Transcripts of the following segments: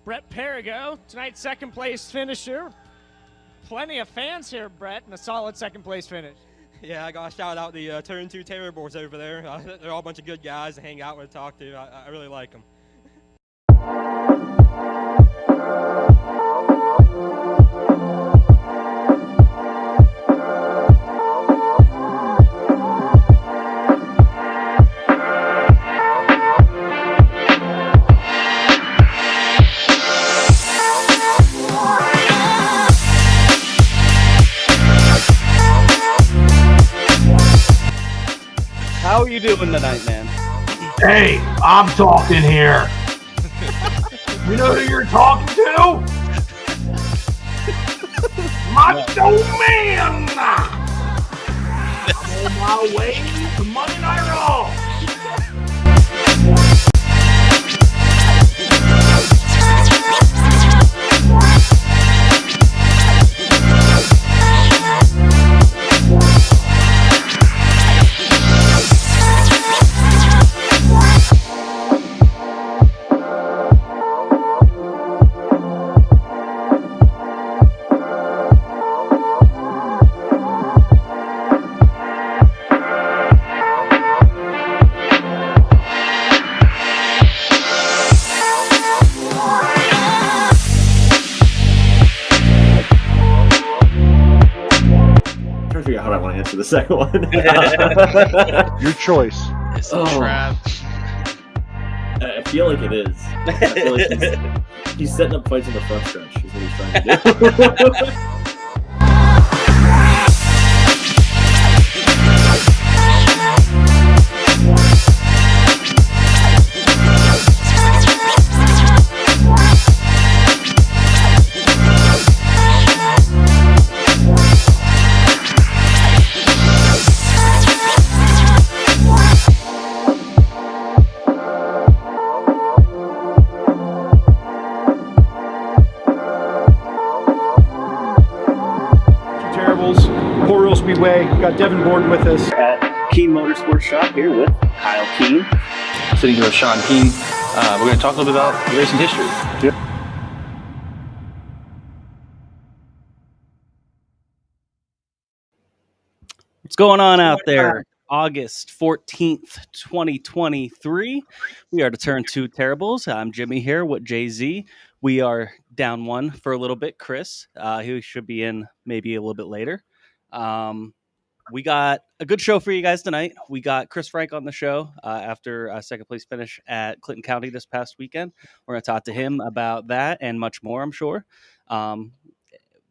Brett Perigo, tonight's second place finisher. Plenty of fans here, Brett, and a solid second place finish. Yeah, I got to shout out the Turn 2 Terribles over there. They're all a bunch of good guys to hang out with and talk to. I really like them. How are you doing tonight, man? Hey, I'm talking here. You know who you're talking to? Macho Man! I'm on my way to Monday Night Raw. How I want to answer the second one. Your choice. It's a trap. I feel like it is. I feel like he's setting up fights in the front stretch is what he's trying to do. Speedway. Got Devin Gordon with us at Keen Motorsports Shop here with Kyle Keen. Sitting here with Sean Keen. We're going to talk a little bit about racing history. Yep. What's going on out there? August 14th, 2023. We are the Turn 2 Terribles. I'm Jimmy here with Jay-Z. We are down one for a little bit. Chris, he should be in maybe a little bit later. We got a good show for you guys tonight. We got Chris Frank on the show after a second place finish at Clinton County this past weekend. We're going to talk to him about that and much more, I'm sure.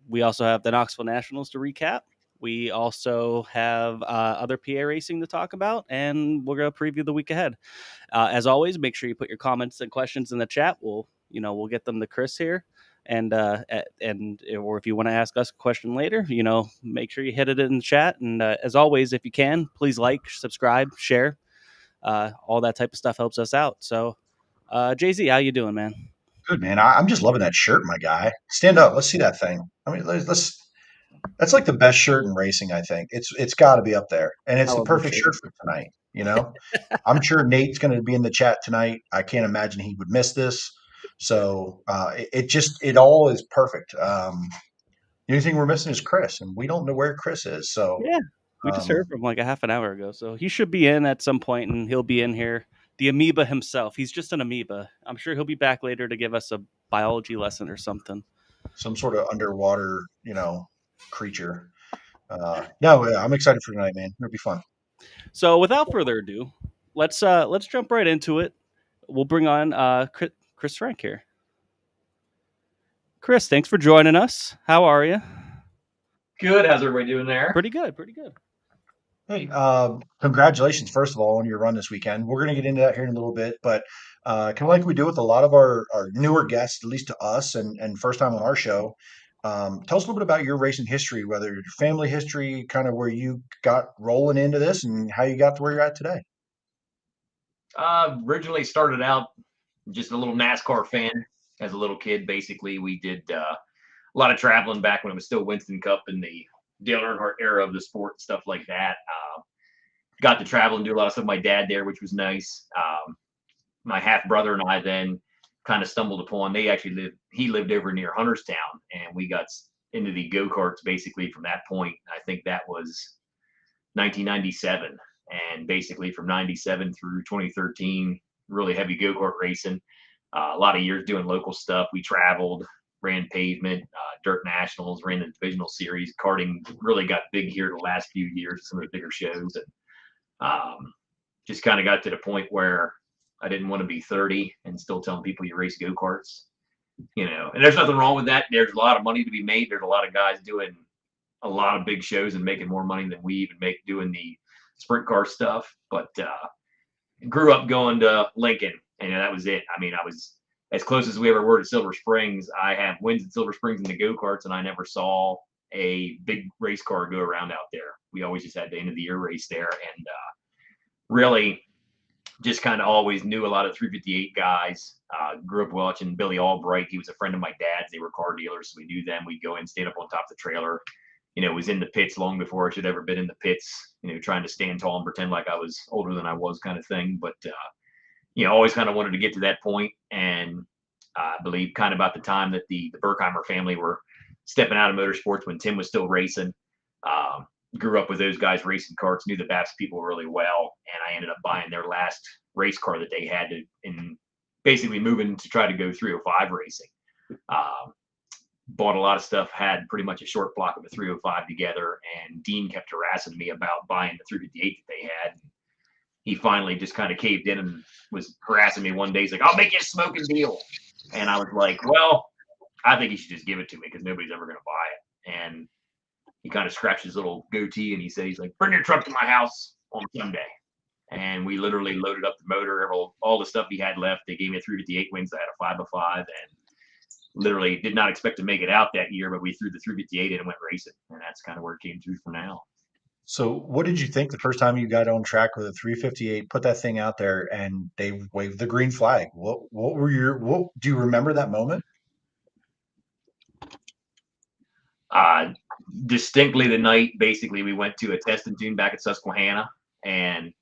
We also have the Knoxville Nationals to recap. We also have other PA racing to talk about, and we're going to preview the week ahead. As always, make sure you put your comments and questions in the chat. We'll get them to Chris here. And or if you want to ask us a question later, make sure you hit it in the chat. And as always, if you can, please like, subscribe, share. All that type of stuff helps us out. So, Jay-Z, how you doing, man? Good, man. I'm just loving that shirt, my guy. Stand up. Let's see that thing. I mean, let's. That's like the best shirt in racing, I think. It's got to be up there, and it's the perfect shirt for tonight. I'm sure Nate's going to be in the chat tonight. I can't imagine he would miss this. So it all is perfect. The only thing we're missing is Chris, and we don't know where Chris is. So yeah, we just heard from like a half an hour ago. So he should be in at some point, and he'll be in here. The amoeba himself. He's just an amoeba. I'm sure he'll be back later to give us a biology lesson or something. Some sort of underwater, creature. No, I'm excited for tonight, man. It'll be fun. So without further ado, let's jump right into it. We'll bring on Chris Frank here. Chris, thanks for joining us. How are you? Good. How's everybody doing there? Pretty good. Hey, congratulations, first of all, on your run this weekend. We're going to get into that here in a little bit, but kind of like we do with a lot of our newer guests, at least to us, and first time on our show, tell us a little bit about your racing history, whether your family history, kind of where you got rolling into this and how you got to where you're at today. Originally started out just a little NASCAR fan as a little kid. Basically, we did a lot of traveling back when it was still Winston Cup and the Dale Earnhardt era of the sport, stuff like that. Got to travel and do a lot of stuff with my dad there, which was nice. My half brother and I then kind of stumbled upon. He lived over near Hunterstown, and we got into the go-karts basically from that point. I think that was 1997, and basically from 97 through 2013, really heavy go-kart racing. A lot of years doing local stuff. We traveled, ran pavement, dirt nationals, ran the divisional series. Karting really got big here the last few years, some of the bigger shows, and just kind of got to the point where I didn't want to be 30 and still telling people you race go-karts, and there's nothing wrong with that. There's a lot of money to be made. There's a lot of guys doing a lot of big shows and making more money than we even make doing the sprint car stuff. But grew up going to Lincoln, and that was it. I mean, I was as close as we ever were to Silver Springs. I have wins at Silver Springs in the go-karts, and I never saw a big race car go around out there. We always just had the end of the year race there, and really just kind of always knew a lot of 358 guys. Grew up watching Billy Albright. He was a friend of my dad's. They were car dealers, so we knew them. We'd go in, stand up on top of the trailer. Was in the pits long before I should have ever been in the pits, trying to stand tall and pretend like I was older than I was, kind of thing. But, always kind of wanted to get to that point. And I believe kind of about the time that the Berkheimer family were stepping out of motorsports when Tim was still racing. Grew up with those guys racing karts, knew the Baps people really well, and I ended up buying their last race car that they had and basically moving to try to go 305 racing. Bought a lot of stuff, had pretty much a short block of a 305 together, and Dean kept harassing me about buying the 358 that they had. He finally just kind of caved in and was harassing me one day. He's like, "I'll make you a smoking deal." And I was like, "Well, I think you should just give it to me because nobody's ever going to buy it." And he kind of scratched his little goatee and he's like, "Bring your truck to my house on Sunday." And we literally loaded up the motor, all the stuff he had left. They gave me a 358 wings. I had a 5x5 and literally did not expect to make it out that year, but we threw the 358 in and went racing. And that's kind of where it came through for now. So what did you think the first time you got on track with a 358, put that thing out there and they waved the green flag? What do you remember that moment? Distinctly the night, basically, we went to a test and tune back at Susquehanna, and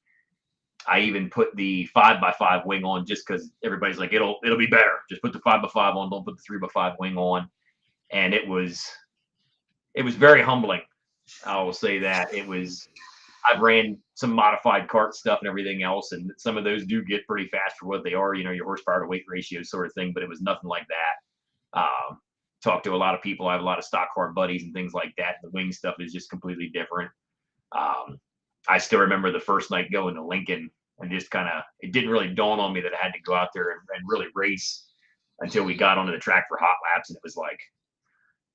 I even put the 5x5 wing on just because everybody's like, it'll be better. Just put the 5x5 on, don't put the 3x5 wing on. And it was very humbling. I will say that. I've ran some modified kart stuff and everything else, and some of those do get pretty fast for what they are, your horsepower to weight ratio sort of thing, but it was nothing like that. Talked to a lot of people. I have a lot of stock car buddies and things like that. The wing stuff is just completely different. I still remember the first night going to Lincoln and just it didn't really dawn on me that I had to go out there and really race until we got onto the track for hot laps. And it was like,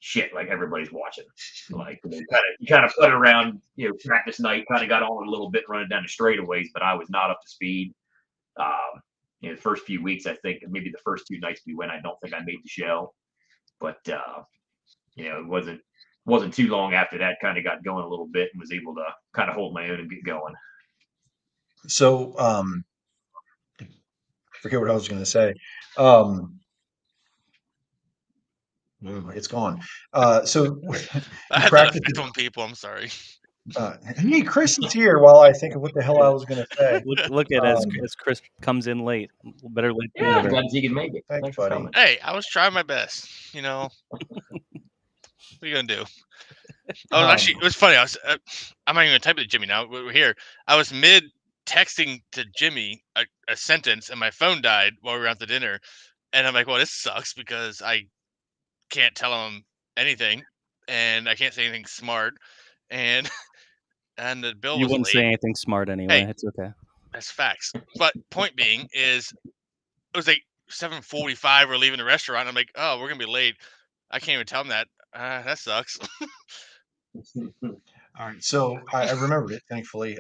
shit, like everybody's watching. Like you kind of put around, practice night, kind of got on a little bit running down the straightaways, but I was not up to speed. The first few weeks, I think maybe the first 2 nights we went, I don't think I made the show. But it wasn't too long after that, kind of got going a little bit and was able to kind of hold my own and get going. So forget what I was going to say. It's gone. So I had that effect on people. I'm sorry. Hey, Chris is here while I think of what the hell I was going to say. Look at as Chris comes in late. Better late than Yeah, never. glad you can make it. Thanks, buddy. Hey, I was trying my best. What are you gonna do? Oh, actually, it was funny. I'm not even gonna type it to Jimmy now. We're here. I was mid texting to Jimmy a sentence, and my phone died while we were out to dinner. And I'm like, well, this sucks because I can't tell him anything, and I can't say anything smart, and the bill You was wouldn't late. say anything smart anyway. Hey. It's okay. That's facts. But point being is, it was like 7:45. We're leaving the restaurant. I'm like, oh, we're gonna be late. I can't even tell him that. That sucks. All right, so I remembered it, thankfully.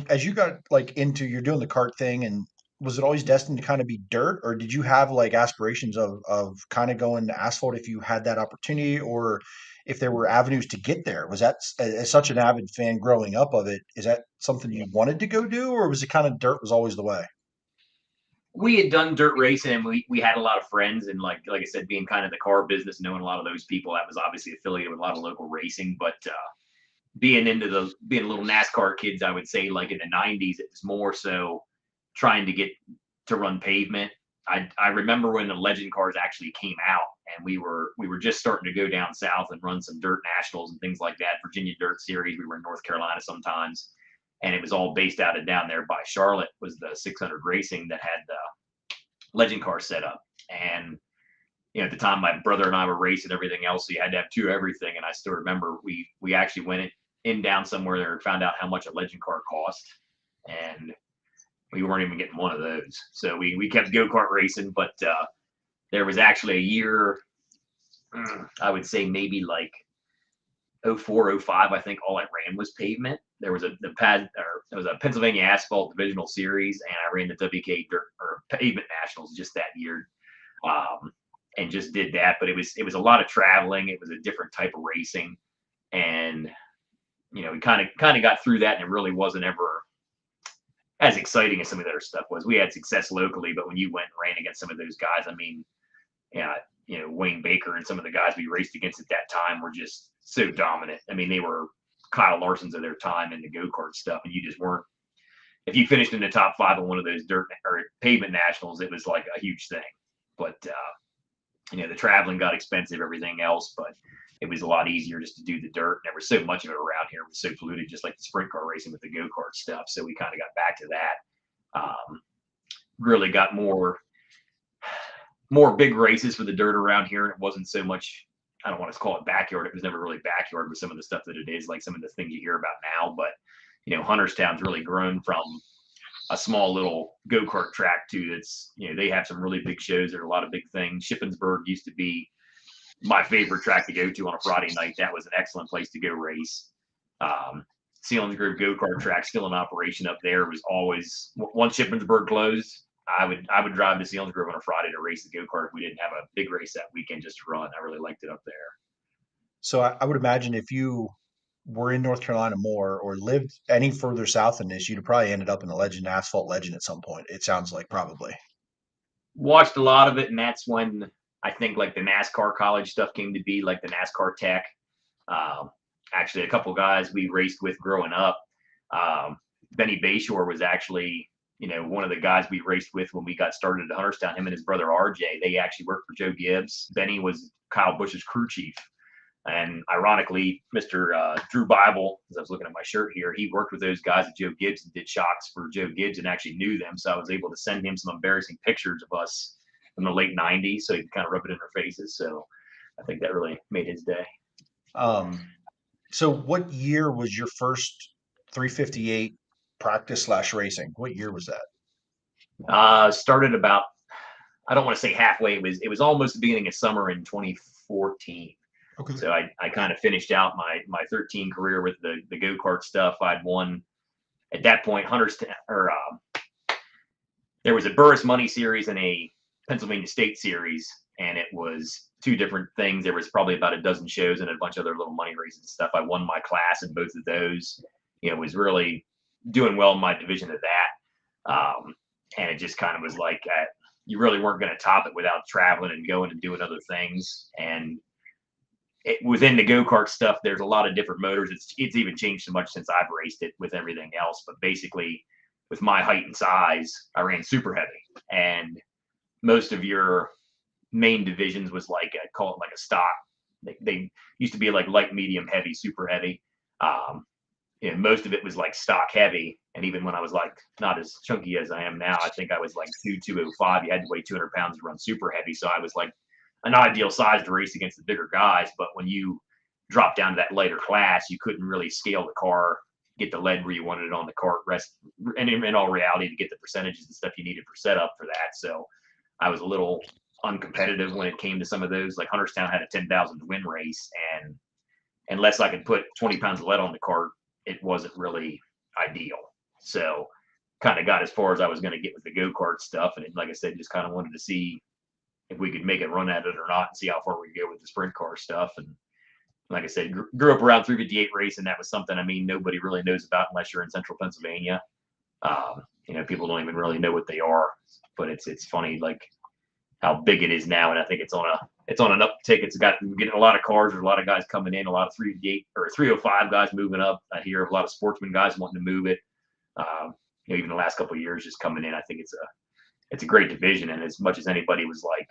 As you got you're doing the kart thing, and was it always destined to kind of be dirt, or did you have aspirations of kind of going to asphalt if you had that opportunity, or if there were avenues to get there? Was that, as such an avid fan growing up of it, is that something you wanted to go do, or was it kind of dirt was always the way? We had done dirt racing, and we had a lot of friends, and like I said, being kind of the car business, knowing a lot of those people, that was obviously affiliated with a lot of local racing. But being little NASCAR kids, I would say, like in the 90s, it was more so trying to get to run pavement. I remember when the legend cars actually came out, and we were just starting to go down south and run some dirt nationals and things like that. Virginia Dirt Series. We were in North Carolina sometimes, and it was all based out of down there by Charlotte. Was the 600 Racing that had the legend car set up. And at the time, my brother and I were racing everything else, so you had to have two of everything. And I still remember we actually went in down somewhere there and found out how much a legend car cost, and we weren't even getting one of those. So we kept go-kart racing, but there was actually a year, I would say maybe like 04, 05, I think all I ran was pavement. There was there was a Pennsylvania Asphalt Divisional Series, and I ran the WK Dirt or Pavement Nationals just that year, and just did that. But it was a lot of traveling. It was a different type of racing, and we kind of got through that, and it really wasn't ever as exciting as some of the other stuff was. We had success locally, but when you went and ran against some of those guys, I mean, Wayne Baker and some of the guys we raced against at that time were just so dominant. I mean, they were Kyle Larsons of their time in the go-kart stuff, and you just weren't. If you finished in the top 5 on one of those dirt or pavement nationals, it was like a huge thing. But the traveling got expensive, everything else, but it was a lot easier just to do the dirt. There was so much of it around here. It was so polluted, just like the sprint car racing with the go-kart stuff. So we kind of got back to that. Really got more big races for the dirt around here. And it wasn't so much, I don't want to call it backyard. It was never really backyard with some of the stuff that it is, like some of the things you hear about now. But, Hunterstown's really grown from a small little go-kart track to it's, they have some really big shows. There are a lot of big things. Shippensburg used to be my favorite track to go to on a Friday night. That was an excellent place to go race. Selinsgrove go-kart track still in operation up there. It was always, once Shippensburg closed, I would drive to Selinsgrove on a Friday to race the go-kart if we didn't have a big race that weekend just to run. I really liked it up there. So I would imagine if you were in North Carolina more or lived any further south than this, you'd have probably ended up in the Asphalt Legend at some point. It sounds like probably. Watched a lot of it, and that's when I think like the NASCAR college stuff came to be, like the NASCAR Tech. Actually, a couple guys we raced with growing up. Benny Bayshore was actually, one of the guys we raced with when we got started at Hunterstown. Him and his brother RJ, they actually worked for Joe Gibbs. Benny was Kyle Busch's crew chief. And ironically, Mr. Drew Bible, as I was looking at my shirt here, he worked with those guys at Joe Gibbs and did shocks for Joe Gibbs and actually knew them. So I was able to send him some embarrassing pictures of us from the late 90s so he could kind of rub it in our faces. So I think that really made his day. So what year was your first 358 practice / racing? What year was that? Started about, I don't want to say halfway. It was almost the beginning of summer in 2014. Okay. So I kind of finished out my 13 career with the go-kart stuff. I'd won at that point there was a Burris Money Series and a Pennsylvania State Series, and it was two different things. There was probably about a dozen shows and a bunch of other little money races and stuff. I won my class in both of those. Was really doing well in my division of that. And it just kind of was like you really weren't going to top it without traveling and going and doing other things. And within the go-kart stuff, there's a lot of different motors. It's even changed so much since I've raced it with everything else. But basically, with my height and size, I ran super heavy. And most of your main divisions was like, I'd call it like a stock. They used to be like light, medium, heavy, super heavy. Most of it was like stock heavy. And even when I was like not as chunky as I am now, I think I was like 205. You had to weigh 200 pounds to run super heavy. So I was like an ideal size to race against the bigger guys. But when you drop down to that lighter class, you couldn't really scale the car, get the lead where you wanted it on the cart, and in all reality, to get the percentages and stuff you needed for setup for that. So I was a little uncompetitive when it came to some of those. Like Hunterstown had a 10,000 to win race, and unless I could put 20 pounds of lead on the cart, it wasn't really ideal. So kind of got as far as I was going to get with the go-kart stuff. And like I said, just kind of wanted to see if we could make it run at it or not and see how far we could go with the sprint car stuff. And like I said, grew up around 358 racing. That was something, nobody really knows about unless you're in central Pennsylvania. People don't even really know what they are, but it's funny, like how big it is now. And I think it's on an uptick. It's getting a lot of cars. There's a lot of guys coming in, a lot of 358 or 305 guys moving up. I hear of a lot of sportsman guys wanting to move it. Even the last couple of years just coming in. I think it's a great division. And as much as anybody was like,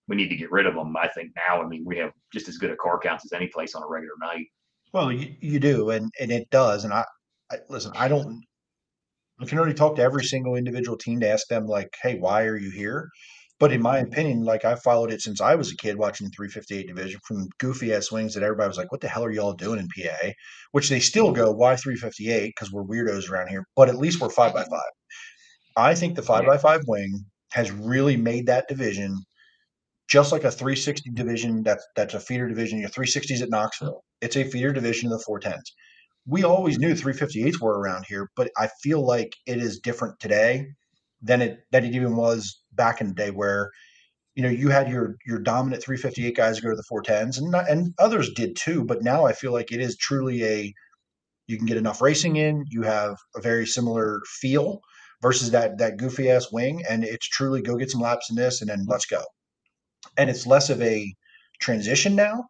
we need to get rid of them, I think now, I mean, we have just as good a car counts as any place on a regular night. Well, you do, and it does. And I listen. I can only talk to every single individual team to ask them like, hey, why are you here? But in my opinion, like I followed it since I was a kid watching the 358 division from goofy ass swings that everybody was like, what the hell are y'all doing in PA? Which they still go, why 358? Because we're weirdos around here. But at least we're 5x5. I think the 5x5 wing has really made that division just like a 360 division. That's a feeder division. Your 360s at Knoxville. It's a feeder division of the 410s. We always knew 358s were around here, but I feel like it is different today than it even was back in the day, where you had your dominant 358 guys go to the 410s, and others did too. But now I feel like it is truly you can get enough racing in. You have a very similar feel versus that goofy ass wing, and it's truly go get some laps in this and then let's go. And it's less of a transition now.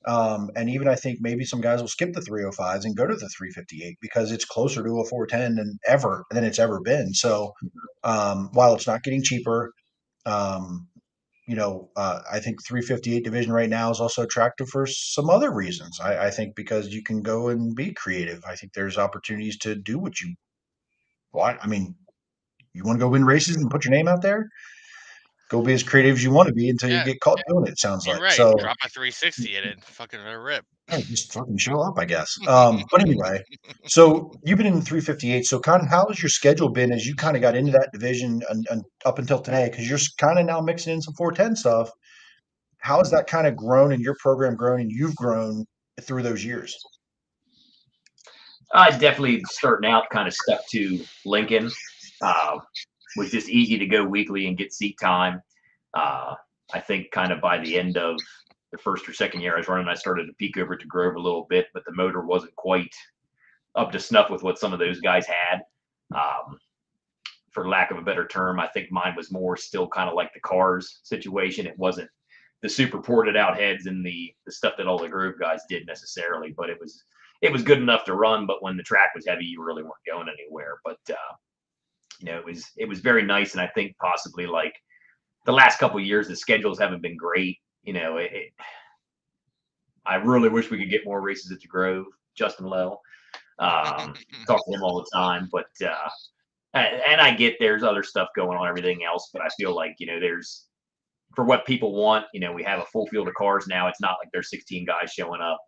And even I think maybe some guys will skip the 305s and go to the 358 because it's closer to a 410 than it's ever been. So while it's not getting cheaper, I think 358 division right now is also attractive for some other reasons. I think because you can go and be creative. I think there's opportunities to do what you want. I mean, you want to go win races and put your name out there? Go be as creative as you want to be until you get caught doing it, sounds You're like. right. So drop a 360 in it, fucking let it rip. just fucking show up, I guess. But anyway, so you've been in the 358. So kind of how has your schedule been as you kind of got into that division and up until today? Because you're kind of now mixing in some 410 stuff. How has that kind of grown and your program grown and you've grown through those years? Definitely starting out kind of stuck to Lincoln. Was just easy to go weekly and get seat time. I think kind of by the end of the first or second year I was running, I started to peek over to Grove a little bit, but the motor wasn't quite up to snuff with what some of those guys had. For lack of a better term, I think mine was more still kind of like the cars situation. It wasn't the super ported out heads and the stuff that all the Grove guys did necessarily, but it was good enough to run. But when the track was heavy, you really weren't going anywhere. But it was very nice, and I think possibly like the last couple of years the schedules haven't been great. I really wish we could get more races at the Grove. Justin Lowe, talk to him all the time, but and I get there's other stuff going on, everything else, but I feel like there's for what people want. We have a full field of cars now. It's not like there's 16 guys showing up.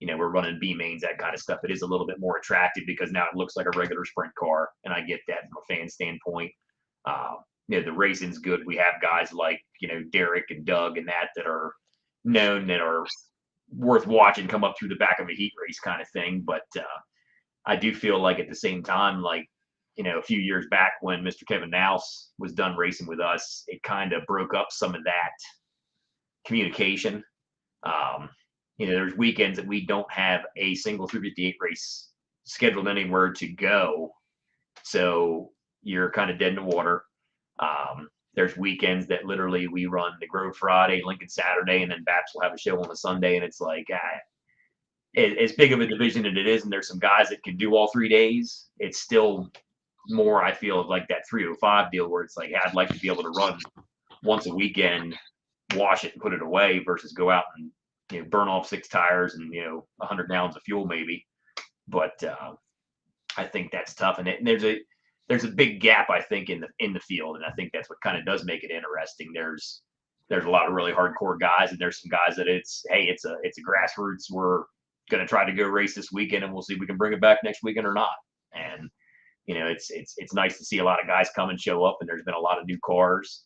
We're running B mains, that kind of stuff. It is a little bit more attractive because now it looks like a regular sprint car, and I get that from a fan standpoint. The racing's good. We have guys like Derek and Doug and that are known, that are worth watching come up through the back of a heat race kind of thing. But I do feel like at the same time, like a few years back when Mr. Kevin Nouse was done racing with us, it kind of broke up some of that communication. There's weekends that we don't have a single 358 race scheduled anywhere to go. So you're kind of dead in the water. There's weekends that literally we run the Grove Friday, Lincoln Saturday, and then Baps will have a show on a Sunday. And it's like, as big of a division as it is, and there's some guys that can do all 3 days, it's still more, I feel, like that 305 deal where it's like, I'd like to be able to run once a weekend, wash it and put it away versus go out and burn off 6 tires and 100 gallons of fuel maybe. But I think that's tough, and there's a big gap, I think, in the field, and I think that's what kind of does make it interesting. There's a lot of really hardcore guys, and there's some guys that it's a grassroots. We're gonna try to go race this weekend, and we'll see if we can bring it back next weekend or not. And it's nice to see a lot of guys come and show up, and there's been a lot of new cars.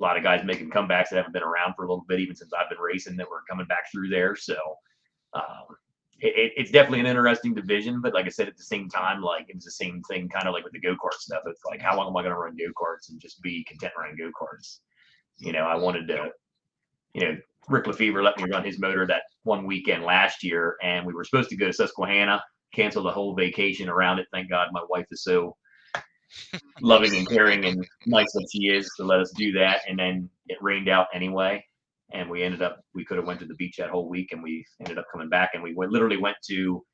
A lot of guys making comebacks that haven't been around for a little bit, even since I've been racing, that were coming back through there. So it's definitely an interesting division. But like I said, at the same time, like it was the same thing kind of like with the go-kart stuff. It's like, how long am I going to run go-karts and just be content running go-karts? I wanted to, Rick Lefevre let me run his motor that one weekend last year, and we were supposed to go to Susquehanna, cancel the whole vacation around it. Thank God my wife is so loving and caring and nice that she is to let us do that. And then it rained out anyway, and we could have went to the beach that whole week, and we ended up coming back, and we literally went to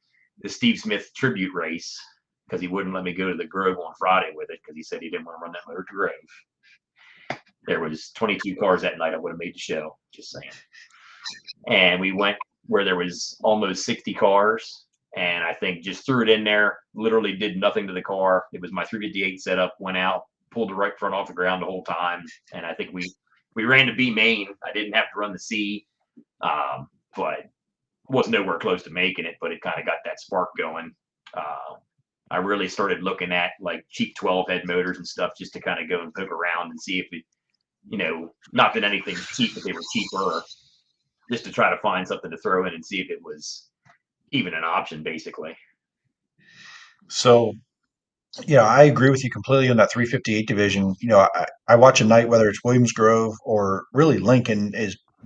the Steve Smith tribute race because he wouldn't let me go to the Grove on Friday with it because he said he didn't want to run that motor to Grove. There was 22 cars that night. I would have made the show, just saying. And we went where there was almost 60 cars, and I think just threw it in there, literally did nothing to the car. It was my 358 setup, went out, pulled the right front off the ground the whole time, and I think we ran to B main. I didn't have to run the C, but was nowhere close to making it, but it kind of got that spark going. I really started looking at like cheap 12 head motors and stuff just to kind of go and poke around and see if it, not that anything's cheap, but they were cheaper, just to try to find something to throw in and see if it was even an option, basically. So, I agree with you completely on that 358 division. I watch a night, whether it's Williams Grove or really Lincoln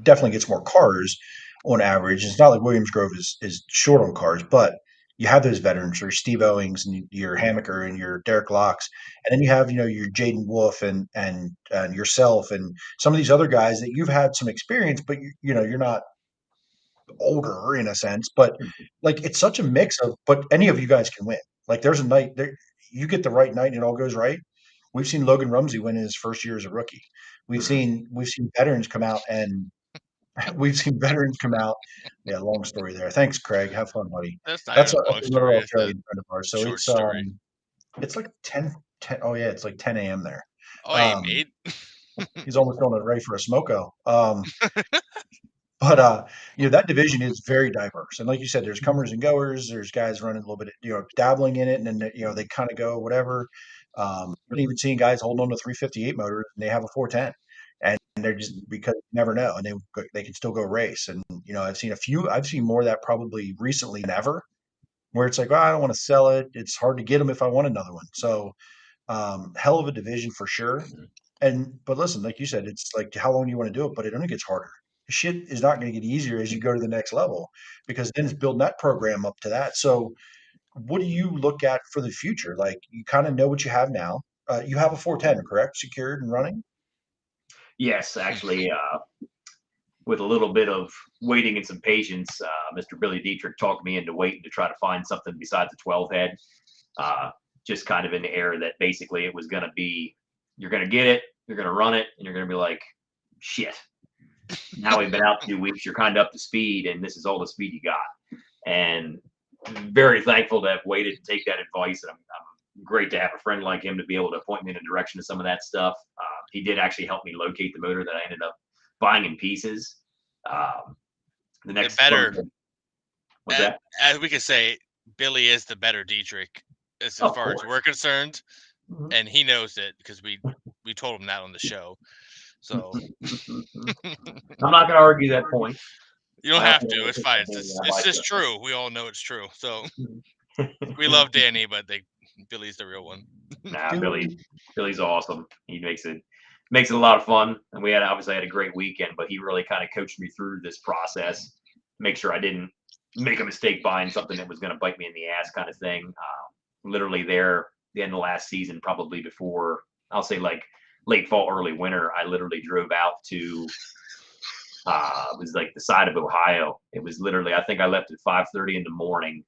definitely gets more cars on average. It's not like Williams Grove is short on cars, but you have those veterans, your Steve Owings and your Hammaker and your Derek Locks, and then you have your Jaden Wolf and yourself and some of these other guys that you've had some experience, but you're not older in a sense. But like it's such a mix of, but any of you guys can win. Like there's a night there, you get the right night and it all goes right. We've seen Logan Rumsey win in his first year as a rookie. We've seen veterans come out and we've seen veterans come out. Yeah, long story there. Thanks, Craig. Have fun, buddy. That's not That's even a long another story. It's Australian friend of ours. So short story. it's like 10. Oh yeah, it's like 10 a.m. there. Oh, hey, mate. He's almost on it, ready for a smoko. But that division is very diverse, and like you said, there's comers and goers. There's guys running a little bit, dabbling in it, and then they kind of go whatever. I've even seen guys holding on to 358 motors, and they have a 410, and they're just because you never know, and they can still go race. And I've seen more of that probably recently than ever, where it's like, I don't want to sell it. It's hard to get them if I want another one. So, hell of a division for sure. But listen, like you said, it's like how long do you want to do it, but it only gets harder. Shit is not going to get easier as you go to the next level because then it's building that program up to that. So what do you look at for the future? Like you kind of know what you have now. You have a 410, correct? Secured and running? Yes, actually, with a little bit of waiting and some patience, Mr. Billy Dietrich talked me into waiting to try to find something besides a 12 head. Just kind of in the air that basically it was going to be, you're going to get it, you're going to run it, and you're going to be like, shit. Now we've been out 2 weeks, you're kind of up to speed, and this is all the speed you got. And very thankful to have waited to take that advice. And I'm great to have a friend like him to be able to point me in the direction of some of that stuff. He did actually help me locate the motor that I ended up buying in pieces. The next better, as we could say, Billy is the better Dietrich as far as we're concerned, and he knows it because we told him that on the show. So I'm not going to argue that point. You don't have to. It's fine. It's just true. We all know it's true. So we love Danny, but Billy's the real one. Nah, Billy's awesome. He makes it a lot of fun, and we obviously had a great weekend. But he really kind of coached me through this process, make sure I didn't make a mistake buying something that was going to bite me in the ass, kind of thing. Literally there, the end of last season, probably before I'll say like late fall, early winter, I literally drove out to it was like the side of Ohio. It was literally, I think I left at 5:30 in the morning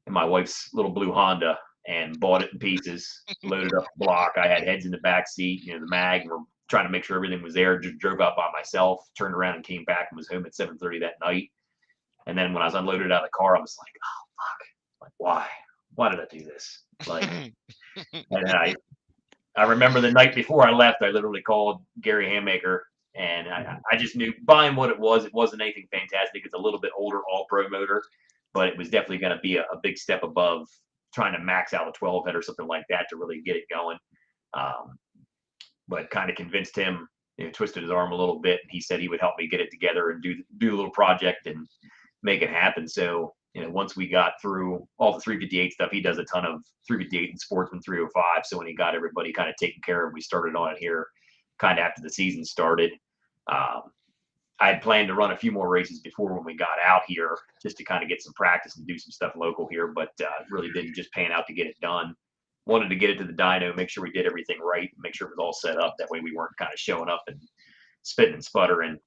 in my wife's little blue Honda and bought it in pieces, loaded up the block. I had heads in the back seat, the mag, and we're trying to make sure everything was there. Just drove out by myself, turned around and came back and was home at 7:30 that night. And then when I was unloaded out of the car, I was like, oh, fuck. Like, why? Why did I do this? Like, and I remember the night before I left, I literally called Gary Hammaker, and I just knew buying what it wasn't anything fantastic. It's a little bit older all-pro motor, but it was definitely going to be a big step above trying to max out a 12 head or something like that to really get it going. But kind of convinced him, twisted his arm a little bit, and he said he would help me get it together and do a little project and make it happen. So, once we got through all the 358 stuff, he does a ton of 358 and Sportsman 305. So when he got everybody kind of taken care of, we started on it here kind of after the season started. I had planned to run a few more races before when we got out here just to kind of get some practice and do some stuff local here, but really didn't just pan out to get it done. Wanted to get it to the dyno, make sure we did everything right, make sure it was all set up. That way we weren't kind of showing up and spitting and sputtering.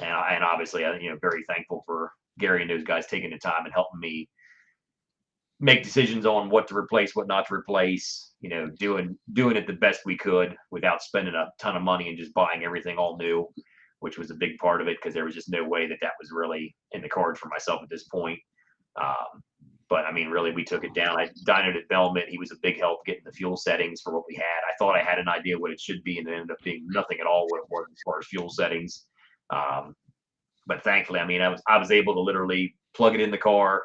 And obviously, very thankful for Gary and those guys taking the time and helping me make decisions on what to replace, what not to replace, doing it the best we could without spending a ton of money and just buying everything all new, which was a big part of it because there was just no way that was really in the cards for myself at this point. But I mean, really, we took it down. I dynoed at Belmont. He was a big help getting the fuel settings for what we had. I thought I had an idea what it should be, and it ended up being nothing at all what it was as far as fuel settings. But thankfully, I mean, I was able to literally plug it in the car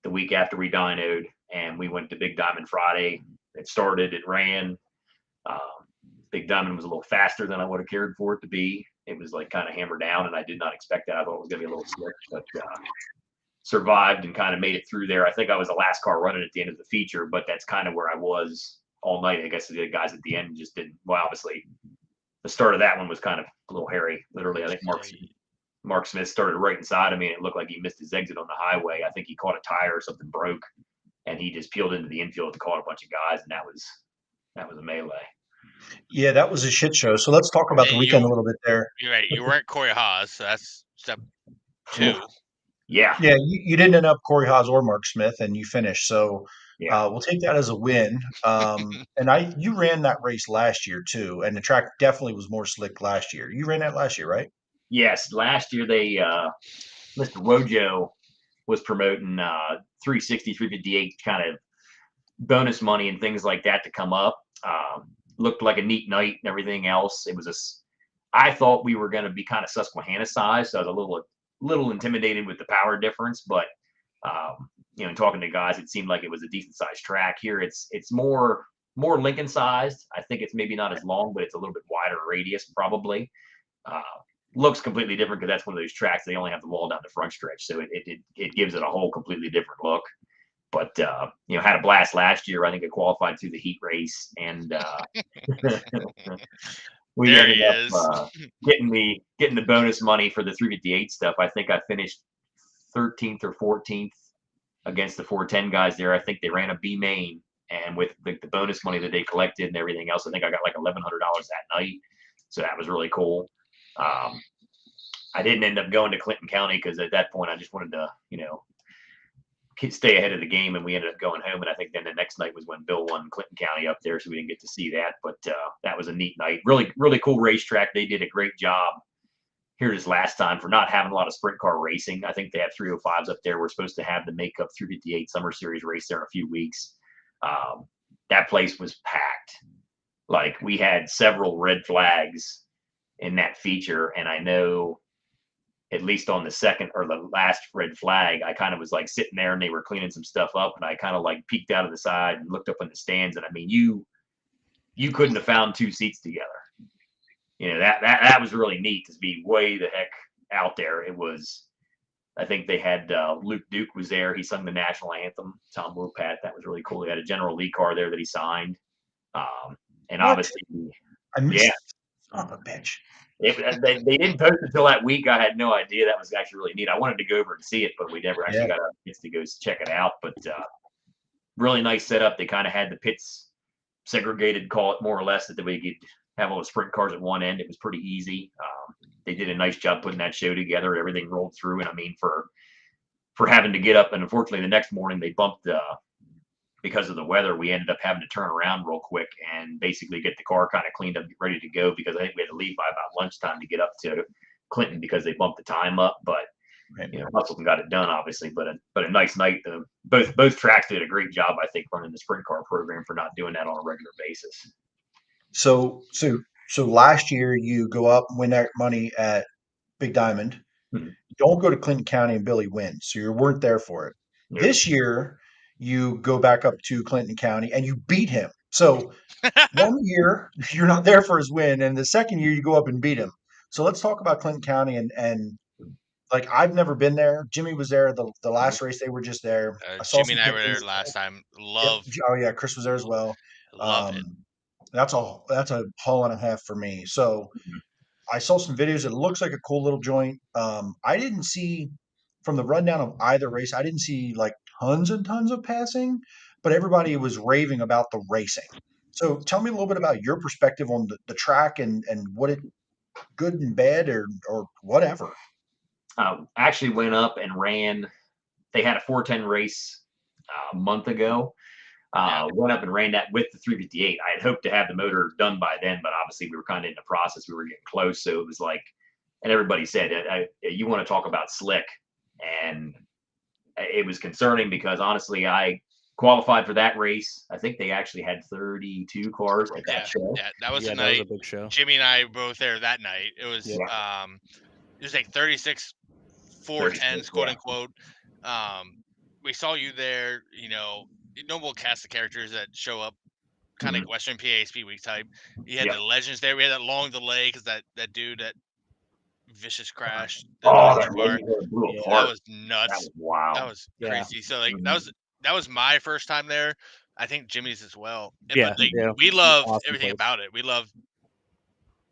the week after we dynoed, and we went to Big Diamond Friday. It started, it ran. Big Diamond was a little faster than I would have cared for it to be. It was like kind of hammered down, and I did not expect that. I thought it was going to be a little slick, but survived and kind of made it through there. I think I was the last car running at the end of the feature, but that's kind of where I was all night. I guess the guys at the end just didn't. Well, obviously, the start of that one was kind of a little hairy. Literally, I think Mark Smith started right inside of me, and it looked like he missed his exit on the highway. I think he caught a tire or something broke, and he just peeled into the infield and caught a bunch of guys, and that was a melee. Yeah, that was a shit show. So let's talk about the weekend a little bit there. You're right. You weren't Corey Haas, so that's step 2. Yeah. Yeah, you didn't end up Corey Haas or Mark Smith, and you finished. So we'll take that as a win. And you ran that race last year too, and the track definitely was more slick last year. You ran that last year, right? Yes, last year they Mr. Wojo was promoting 360, 358 kind of bonus money and things like that to come up. Looked like a neat night and everything else. I thought we were going to be kind of Susquehanna size, so I was a little intimidated with the power difference, but in talking to guys, it seemed like it was a decent sized track. Here it's more Lincoln sized. I think it's maybe not as long, but it's a little bit wider radius probably. Looks completely different because that's one of those tracks they only have the wall down the front stretch, so it gives it a whole completely different look. But had a blast last year. I think it qualified through the heat race, and we ended up getting the bonus money for the 358 stuff. I think I finished 13th or 14th against the 410 guys there. I think they ran a B main, and with the bonus money that they collected and everything else, I think I got like $1,100 that night. So that was really cool. I didn't end up going to Clinton County because at that point I just wanted to, stay ahead of the game, and we ended up going home. And I think then the next night was when Bill won Clinton County up there, so we didn't get to see that. But that was a neat night. Really, really cool racetrack. They did a great job here this last time for not having a lot of sprint car racing. I think they have 305s up there. We're supposed to have the makeup 358 Summer Series race there in a few weeks. That place was packed. Like, we had several red flags in that feature, and I know at least on the second or the last red flag, I kind of was like sitting there and they were cleaning some stuff up, and I kind of like peeked out of the side and looked up in the stands, and I mean, you couldn't have found 2 seats together. That was really neat to be way the heck out there. It was, I think they had Luke Duke was there. He sung the national anthem. Tom Wopat. That was really cool. He had a General Lee car there that he signed. And obviously, I missed it. Son of a bitch. They didn't post until that week. I had no idea. That was actually really neat. I wanted to go over and see it, but we never actually got a chance to go check it out. But really nice setup. They kind of had the pits segregated, call it more or less, that we could have all the sprint cars at one end. It was pretty easy. They did a nice job putting that show together. Everything rolled through. And I mean, for having to get up, and unfortunately the next morning they bumped because of the weather, we ended up having to turn around real quick and basically get the car kind of cleaned up, ready to go, because I think we had to leave by about lunchtime to get up to Clinton because they bumped the time up. But Russell got it done, obviously. But a nice night. Both tracks did a great job, I think, running the sprint car program for not doing that on a regular basis. So last year you go up, win that money at Big Diamond. Mm-hmm. Don't go to Clinton County and Billy wins, so you weren't there for it. Nope. This year you go back up to Clinton County and you beat him. So 1 year you're not there for his win, and the second year you go up and beat him. So let's talk about Clinton County and like, I've never been there. Jimmy was there the last race. They were just there. Jimmy and I were there last time. Oh yeah, Chris was there as well. Love it. That's a haul and a half for me. So I saw some videos. It looks like a cool little joint. I didn't see, from the rundown of either race, I didn't see like tons and tons of passing, but everybody was raving about the racing. So tell me a little bit about your perspective on the track and what it good and bad or whatever. Actually went up and ran. They had a 410 race a month ago. Went up and ran that with the 358. I had hoped to have the motor done by then, but obviously we were kind of in the process. We were getting close, so it was like, and everybody said, "You want to talk about slick?" And it was concerning because honestly, I qualified for that race. I think they actually had 32 cars at that show. Yeah, that was the that was night. a big show. Jimmy and I were both there that night. It was it was like 36 410s, quote unquote. We saw you there. We'll cast the characters that show up, kind of Western PA Speed Week type. You had the legends there. We had that long delay because that dude, that vicious crash. That blew apart. That was nuts. That was wild. That was crazy. So that was my first time there. I think Jimmy's as well. We love everything about it. We love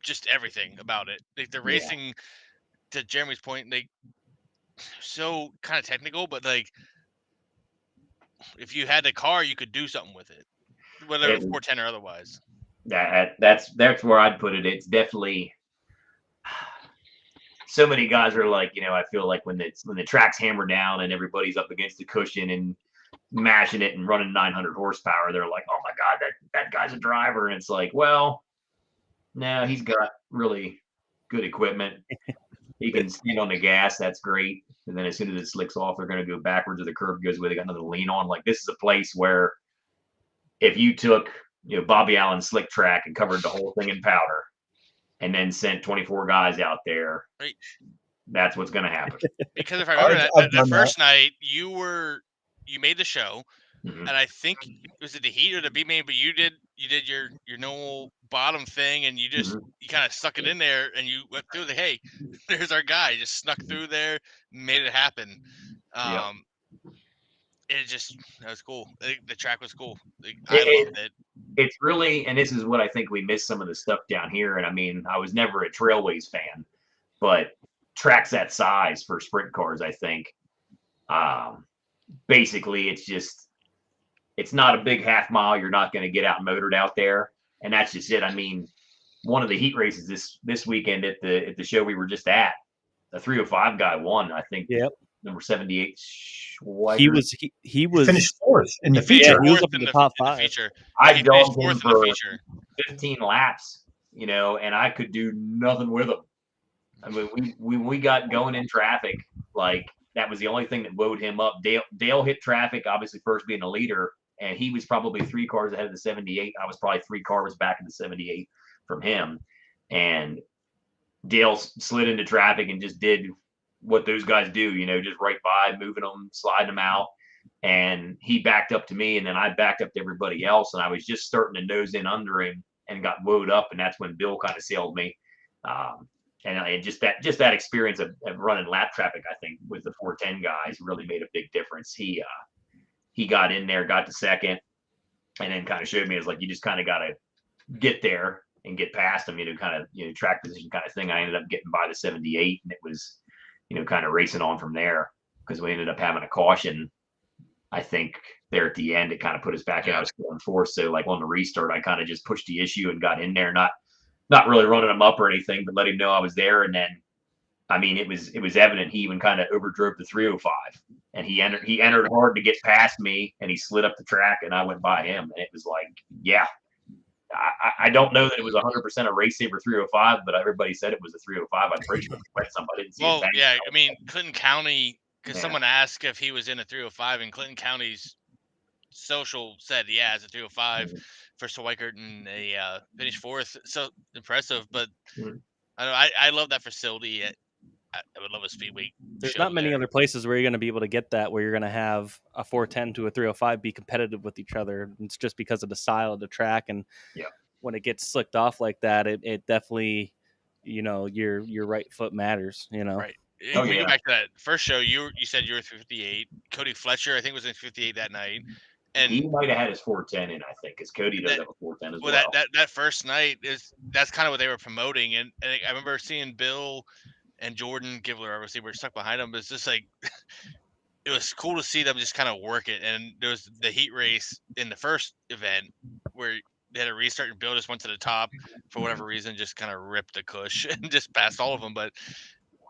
just everything about it. Like the racing, to Jeremy's point, so kind of technical, but like if you had the car, you could do something with it, whether it's 410 or otherwise. That's where I'd put it. It's definitely. So many guys are like, I feel like when the track's hammered down and everybody's up against the cushion and mashing it and running 900 horsepower, they're like, oh my God, that guy's a driver. And it's like, well, no, he's got really good equipment. He can stand on the gas. That's great. And then as soon as it slicks off, they're going to go backwards or the curb goes where they got nothing to lean on. Like, this is a place where if you took, Bobby Allen's slick track and covered the whole thing in powder and then sent 24 guys out there, right, that's what's going to happen. Because if I remember that first night, you made the show, and I think was it the heat or the B main, but you did your normal bottom thing, and you just you kind of stuck it in there, and you went through hey, there's our guy, just snuck through there, made it happen. That was cool. The track was cool. I loved it. It's really, and this is what I think we missed some of the stuff down here. And I mean, I was never a Trailways fan, but tracks that size for sprint cars, I think, basically it's not a big half mile. You're not going to get out motored out there. And that's just it. I mean, one of the heat races this weekend at the show we were just at, the 305 guy won, I think. Yep. Number 78. He was finished fourth in the feature. Yeah, he was up in the top five. I dogged him for 15 laps, and I could do nothing with him. I mean, we got going in traffic, like that was the only thing that woed him up. Dale hit traffic, obviously first being the leader, and he was probably 3 cars ahead of the 78. I was probably 3 cars back in the 78 from him, and Dale slid into traffic and just did what those guys do, just right by, moving them, sliding them out. And he backed up to me, and then I backed up to everybody else. And I was just starting to nose in under him and got woed up. And that's when Bill kind of sailed me. And just that experience of running lap traffic, I think, with the 410 guys really made a big difference. He got in there, got to second, and then kind of showed me, it's like, you just kind of got to get there and get past him, kind of, track position kind of thing. I ended up getting by the 78, and it was, kind of racing on from there, because we ended up having a caution, I think, there at the end. It kind of put us back in. I was going forth. So like on the restart, I kind of just pushed the issue and got in there, not really running him up or anything, but let him know I was there. And then, I mean, it was evident he even kind of overdrove the 305, and he entered hard to get past me, and he slid up the track, and I went by him. And it was like, yeah, I don't know that it was 100% a race saver 305, but everybody said it was a 305. I'm pretty sure it was somebody didn't see it. Well, yeah, I mean, Clinton County, because someone asked if he was in a 305, and Clinton County's social said, yeah, it's a 305 for Swickert, and they finished 4th. So impressive. But I love that facility. I would love a Speed Week. There's not many other places where you're going to be able to get that, where you're going to have a 410 to a 305 be competitive with each other. It's just because of the style of the track, and when it gets slicked off like that, it definitely, your right foot matters. Right. Go back to that first show. You said you were 58. Cody Fletcher, I think, was in 58 that night, and he might have had his 410 in, I think, because Cody does have a 410 as well. That first night that's kind of what they were promoting, and I remember seeing Bill and Jordan Givler, obviously, were stuck behind them. But it's just like, it was cool to see them just kind of work it. And there was the heat race in the first event where they had a restart, and Bill just went to the top for whatever reason, just kind of ripped the cush and just passed all of them. But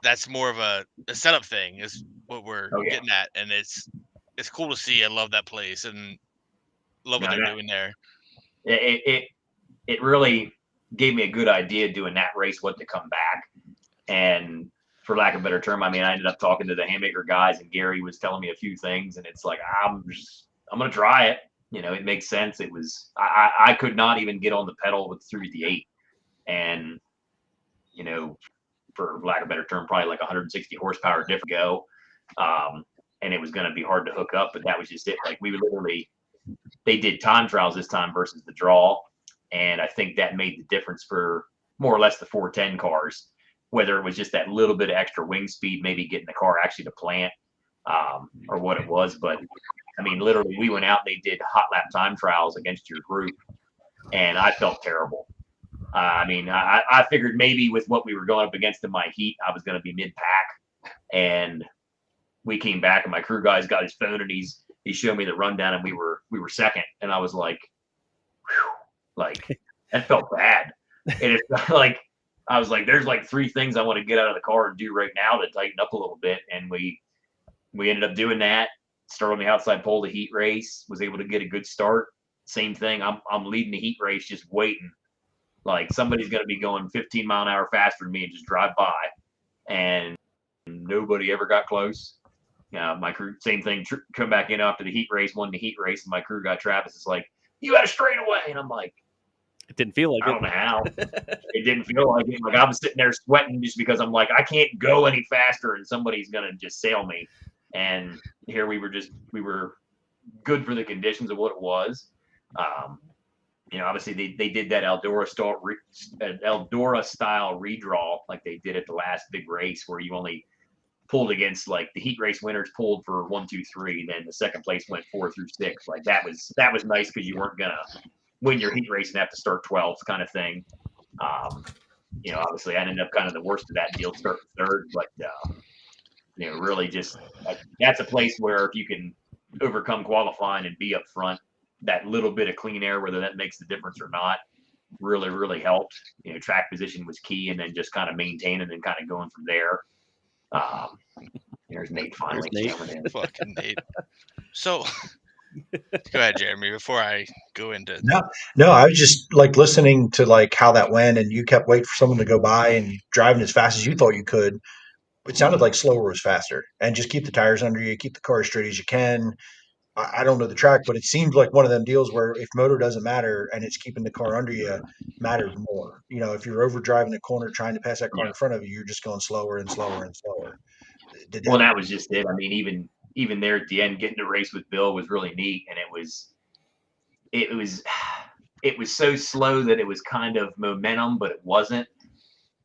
that's more of a setup thing, is what we're getting at. And it's cool to see. I love that place and love what they're doing there. It really gave me a good idea doing that race, what to come back. And for lack of a better term, I mean, I ended up talking to the Haymaker guys, and Gary was telling me a few things, and it's like, I'm going to try it. You know, it makes sense. It was, I could not even get on the pedal through the 8. And, you know, for lack of a better term, probably like 160 horsepower different go. And it was going to be hard to hook up, but that was just it. Like, they did time trials this time versus the draw. And I think that made the difference for more or less the 410 cars, whether it was just that little bit of extra wing speed, maybe getting the car actually to plant, or what it was. But I mean, literally, we went out, they did hot lap time trials against your group, and I felt terrible. I mean, I figured maybe with what we were going up against in my heat, I was going to be mid-pack. And we came back, and my crew guy's got his phone, and he showed me the rundown, and we were second. And I was like, whew, like, that felt bad. And it's like, I was like, there's like 3 things I want to get out of the car and do right now to tighten up a little bit. And we ended up doing that. Started on the outside pole, the heat race, was able to get a good start. Same thing. I'm leading the heat race, just waiting. Like, somebody's going to be going 15 mile an hour faster than me and just drive by. And nobody ever got close. My crew, same thing, come back in after the heat race, won the heat race. And my crew guy, Travis, is like, you had a straightaway. And I'm like, it didn't feel like I don't know how. It didn't feel like it. Like, I was sitting there sweating just because I'm like, I can't go any faster and somebody's going to just sail me. And here we were good for the conditions of what it was. You know, obviously they did that Eldora style redraw like they did at the last big race, where you only pulled against, like, the heat race winners pulled for 1, 2, 3, then the second place went 4 through 6. Like, that was nice because you weren't gonna win your heat race and have to start 12th kind of thing. You know, obviously I ended up kind of the worst of that deal, starting 3rd, but you know, really just that's a place where if you can overcome qualifying and be up front, that little bit of clean air, whether that makes the difference or not, really, really helped. You know, track position was key, and then just kind of maintaining and kind of going from there. There's Nate finally. Fucking Nate. So go ahead, Jeremy, before I go into No, I was just like listening to like how that went, and you kept waiting for someone to go by and driving as fast as you thought you could. It sounded like slower was faster, and just keep the tires under you, keep the car as straight as you can. I don't know the track, but it seems like one of them deals where if motor doesn't matter and it's keeping the car under you, matters more. You know, if you're overdriving the corner trying to pass that car in front of you, you're just going slower and slower and slower. Well, that was just it. I mean, even there at the end, getting to race with Bill was really neat, and it was so slow that it was kind of momentum, but it wasn't.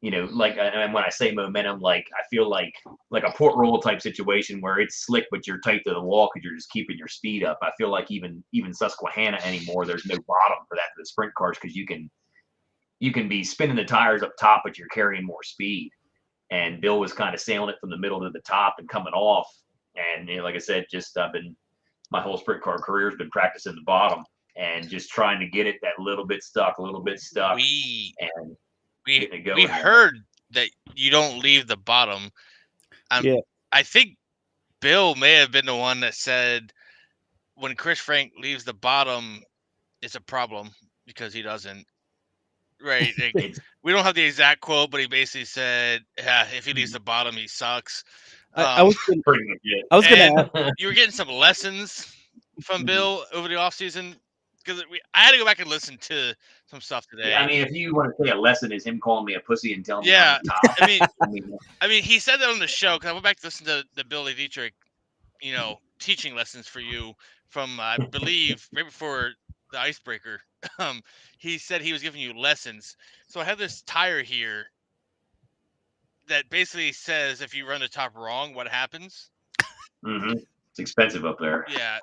You know, like, and when I say momentum, like, I feel like a port roll type situation where it's slick, but you're tight to the wall because you're just keeping your speed up. I feel like even Susquehanna anymore, there's no bottom for that for the sprint cars, because you can be spinning the tires up top, but you're carrying more speed. And Bill was kind of sailing it from the middle to the top and coming off. And, you know, like I said, just my whole sprint car career has been practicing the bottom and just trying to get it that little bit stuck. We heard that you don't leave the bottom. I think Bill may have been the one that said when Chris Frank leaves the bottom, it's a problem because he doesn't. Right. Like, we don't have the exact quote, but he basically said, yeah, if he leaves the bottom, he sucks. I was going to ask. You were getting some lessons from Bill over the offseason, because I had to go back and listen to some stuff today. Yeah, I mean, if you want to say a lesson is him calling me a pussy and telling me I'm on top. I mean, he said that on the show, because I went back to listen to the Billy Dietrich, you know, teaching lessons for you from, I believe, right before the icebreaker. He said he was giving you lessons. So I have this tire here that basically says if you run the top wrong, what happens. Mm-hmm. It's expensive up there. Yeah,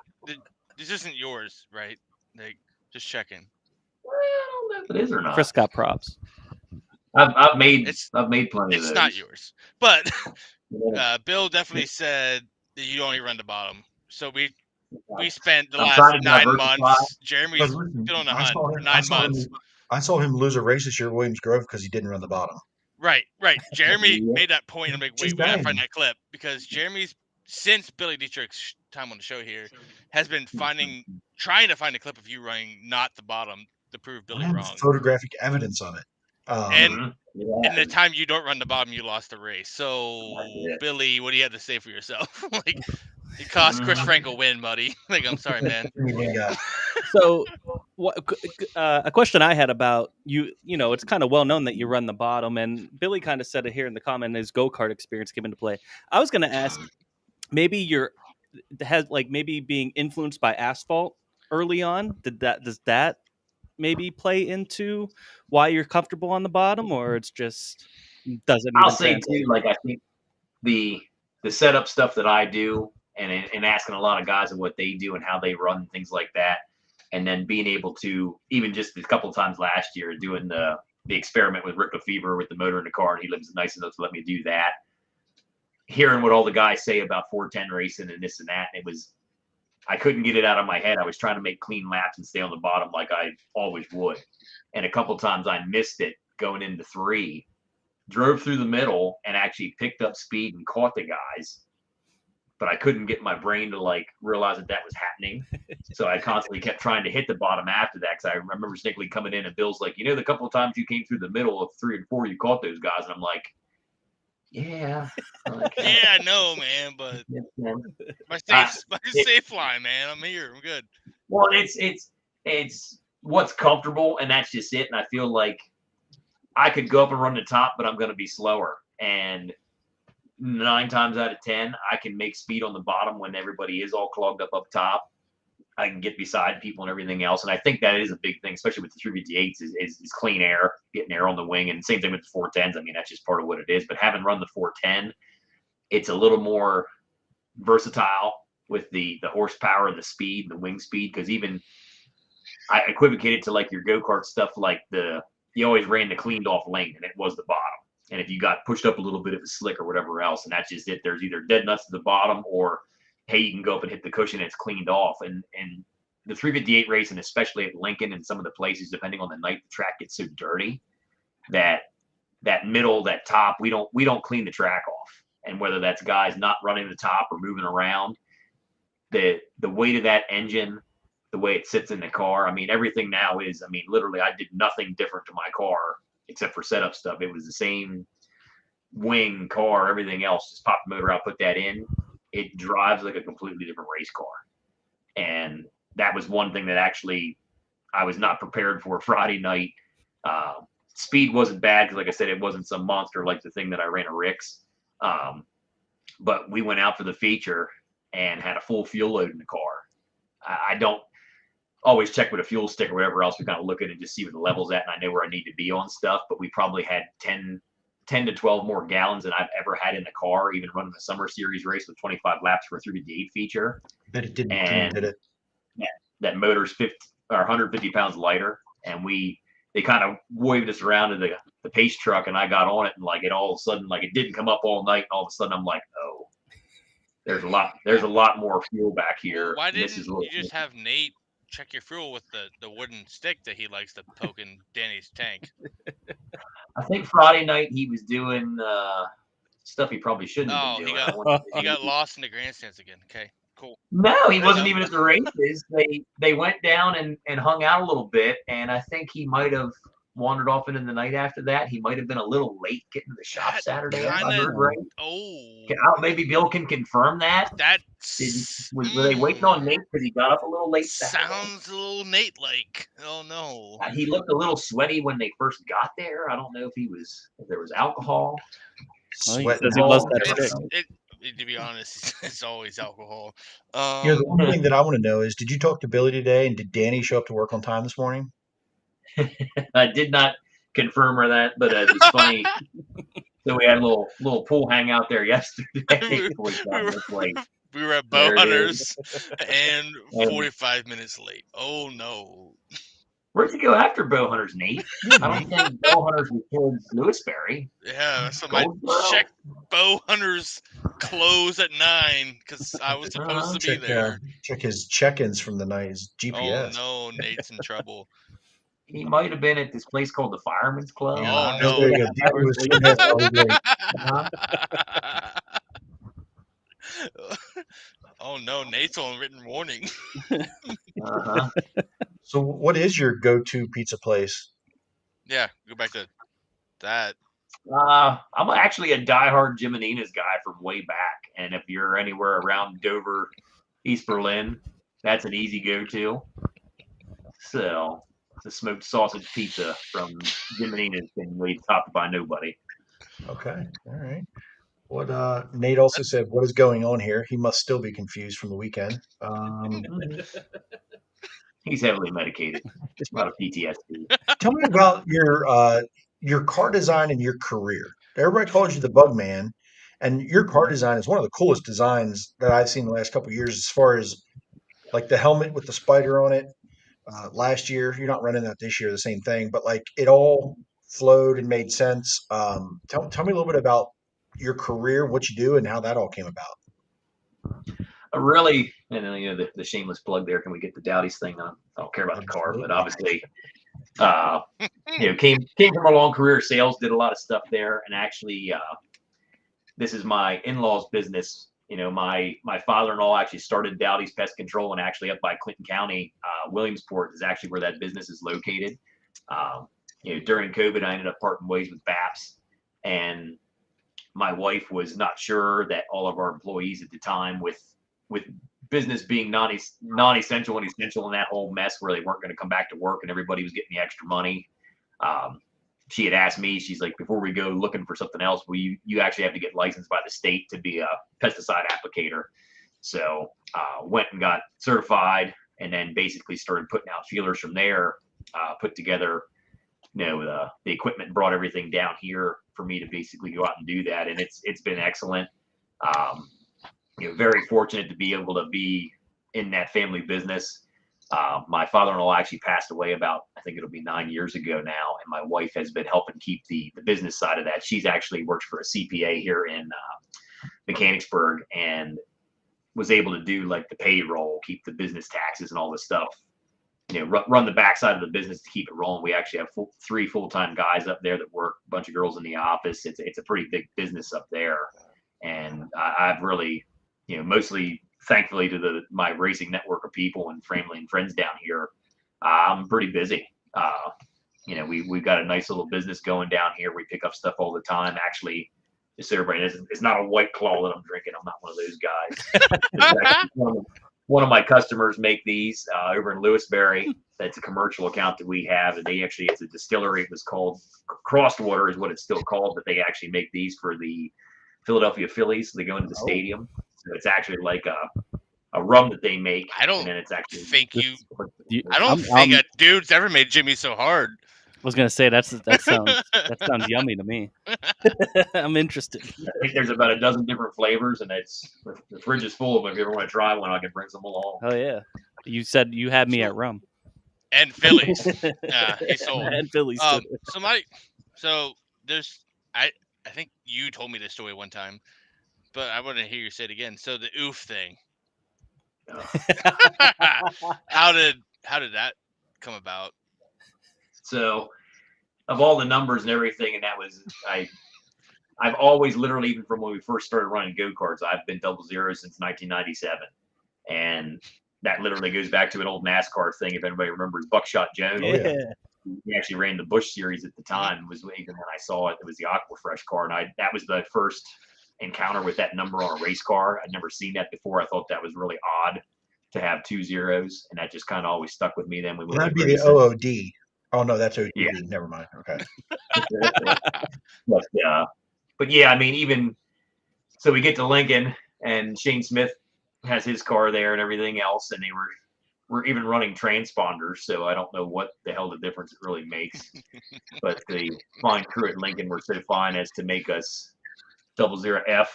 this isn't yours, right? Like, just checking. Well, I don't know if it is or not. Chris got props. I've made plenty of those. It's not yours, but Bill definitely said that you only run the bottom. So we spent the last 9 months. Jeremy's been on the hunt for 9 months. I saw him lose a race this year at Williams Grove because he didn't run the bottom. Right. Jeremy made that point. I'm like, wait, we gotta find that clip, because Jeremy's since Billy Dietrich's time on the show here, has been trying to find a clip of you running not the bottom to prove Billy I have wrong. photographic evidence of it. And in the time you don't run the bottom, you lost the race. So, Billy, what do you have to say for yourself? Like, it cost Chris Frank a win, buddy. Like, I'm sorry, man. So, a question I had about you, it's kind of well known that you run the bottom, and Billy kind of said it here in the comment, his go-kart experience came into play. I was going to ask, maybe maybe being influenced by asphalt early on, does that maybe play into why you're comfortable on the bottom, or it's just doesn't? I'll say too, like, I think the setup stuff that I do, and asking a lot of guys and what they do and how they run and things like that, and then being able to, even just a couple of times last year, doing the experiment with Rick Lefevre with the motor in the car, and he lives nice enough to let me do that. Hearing what all the guys say about 410 racing and this and that, and I couldn't get it out of my head. I was trying to make clean laps and stay on the bottom like I always would. And a couple times I missed it going into 3, drove through the middle and actually picked up speed and caught the guys. But I couldn't get my brain to realize that was happening. So I constantly kept trying to hit the bottom after that. Because I remember distinctly coming in and Bill's like, the couple of times you came through the middle of 3 and 4, you caught those guys. And I'm like, yeah. Yeah, I know, man, but my safe line, man. I'm here. I'm good. Well, it's what's comfortable, and that's just it. And I feel like I could go up and run the top, but I'm going to be slower. And 9 times out of 10, I can make speed on the bottom when everybody is all clogged up top. I can get beside people and everything else. And I think that is a big thing, especially with the 358s, is clean air, getting air on the wing. And same thing with the 410s. I mean, that's just part of what it is. But having run the 410, it's a little more versatile with the horsepower, the speed, the wing speed. Because even I equivocated to your go-kart stuff, you always ran the cleaned off lane, and it was the bottom. And if you got pushed up a little bit, it was slick or whatever else. And that's just it. There's either dead nuts at the bottom, or hey, you can go up and hit the cushion and it's cleaned off. And the 358 race, and especially at Lincoln and some of the places, depending on the night, the track gets so dirty that middle, that top, we don't clean the track off. And whether that's guys not running the top or moving around, the weight of that engine, the way it sits in the car, I mean, everything now is, I mean, literally, I did nothing different to my car except for setup stuff. It was the same wing, car, everything else. Just pop the motor out, put that in. It drives like a completely different race car. And that was one thing that actually I was not prepared for Friday night. Speed wasn't bad because, like I said, it wasn't some monster like the thing that I ran at Rick's. But we went out for the feature and had a full fuel load in the car. I don't always check with a fuel stick or whatever else. We kind of look at it and just see what the level's at, and I know where I need to be on stuff. But we probably had 10 to 12 more gallons than I've ever had in the car, even running the summer series race with 25 laps for a 358 feature. But it didn't. And did it? That motor's 150 pounds lighter, and they kind of waved us around to the pace truck, and I got on it, and it all of a sudden, it didn't come up all night, and all of a sudden I'm like, oh, there's a lot more fuel back here. Why didn't you just have Nate check your fuel with the wooden stick that he likes to poke in Danny's tank? I think Friday night he was doing stuff he probably shouldn't have been doing. He got lost in the grandstands again. Okay, cool. No, he wasn't even at the races. They went down and hung out a little bit, and I think he might have wandered off into the night after that. He might have been a little late getting to the shop Saturday. Right? Maybe Bill can confirm that. Were they waiting on Nate because he got up a little late Saturday? Sounds a little Nate-like. Oh no. He looked a little sweaty when they first got there. I don't know if there was alcohol. Sweating. To be honest, it's always alcohol. The one thing that I want to know is, did you talk to Billy today, and did Danny show up to work on time this morning? I did not confirm or that, but it's funny. So we had a little pool hangout there yesterday. We were at Bow Hunters and 45 minutes late. Oh no. Where'd you go after Bow Hunters, Nate? I don't think Bow Hunters was towards Lewisberry. Yeah, so I checked Bow Hunters close at 9 because I was supposed to be there. Check his check-ins from the night, his GPS. Oh no, Nate's in trouble. He might have been at this place called the Fireman's Club. Oh no. There you go. Oh no, Nate's on written warning. Uh-huh. So, what is your go-to pizza place? Yeah, go back to that. I'm actually a diehard Jim and Nina's guy from way back. And if you're anywhere around Dover, East Berlin, that's an easy go-to. So the smoked sausage pizza from Jim and Nina's can be topped by nobody. Okay, all right. What Nate also said, what is going on here? He must still be confused from the weekend. He's heavily medicated. A lot of PTSD. Tell me about your car design and your career. Everybody calls you the Bug Man, and your car design is one of the coolest designs that I've seen the last couple of years. As far as like the helmet with the spider on it, last year you're not running that this year, the same thing, but like it all flowed and made sense. Tell me a little bit about your career, what you do, and how that all came about. Really, and then the shameless plug there. Can we get the Dowdy's thing on? I don't care about the car, but obviously, came from a long career of sales. Did a lot of stuff there, and actually, this is my in-laws' business. My father-in-law actually started Dowdy's Pest Control, and actually up by Clinton County, Williamsport is actually where that business is located. During COVID, I ended up parting ways with BAPS, and my wife was not sure that all of our employees at the time, with business being non-essential and essential in that whole mess where they weren't going to come back to work and everybody was getting the extra money. She had asked me, she's like, before we go looking for something else, you actually have to get licensed by the state to be a pesticide applicator. So went and got certified, and then basically started putting out feelers from there, put together, the equipment, brought everything down here for me to basically go out and do that. And it's been excellent. Very fortunate to be able to be in that family business. My father-in-law actually passed away about, I think it'll be 9 years ago now, and my wife has been helping keep the business side of that. She's actually works for a CPA here in Mechanicsburg, and was able to do like the payroll, keep the business taxes and all this stuff. Run the backside of the business to keep it rolling. We actually have 3 full-time guys up there that work, a bunch of girls in the office. It's a pretty big business up there, and I've really, mostly thankfully to my racing network of people and family and friends down here, I'm pretty busy. We've got a nice little business going down here. We pick up stuff all the time. Actually, just so everybody knows, it's not a White Claw that I'm drinking. I'm not one of those guys. One of my customers make these over in Lewisberry. That's a commercial account that we have, and it's a distillery. It was called Crossed Water is what it's still called, but they actually make these for the Philadelphia Phillies. So they go into the stadium. So it's actually like a rum that they make. I don't and then it's actually think I don't think a dude's ever made Jimmy so hard. I was gonna say that sounds yummy to me. I'm interested. I think there's about a dozen different flavors, and the fridge is full of them. If you ever want to try one, I can bring some along. Oh yeah, you said you had me at rum and Phillies. He sold and Phillies. So there's I think you told me this story one time, but I want to hear you say it again. So the oof thing. How did that come about? So, of all the numbers and everything, and that was I've always literally, even from when we first started running go-karts, I've been 00 since 1997, and that literally goes back to an old NASCAR thing. If anybody remembers Buckshot Jones, he actually ran the Busch Series at the time. Was even when I saw it, it was the Aquafresh car, and that was the first encounter with that number on a race car. I'd never seen that before. I thought that was really odd to have 2 zeros, and that just kind of always stuck with me. Then that'd be the OOD. Oh no, that's OD. Yeah. Never mind. Okay. But yeah, I mean, even so, we get to Lincoln, and Shane Smith has his car there and everything else, and we're even running transponders. So I don't know what the hell the difference it really makes. But the fine crew at Lincoln were so fine as to make us 00F.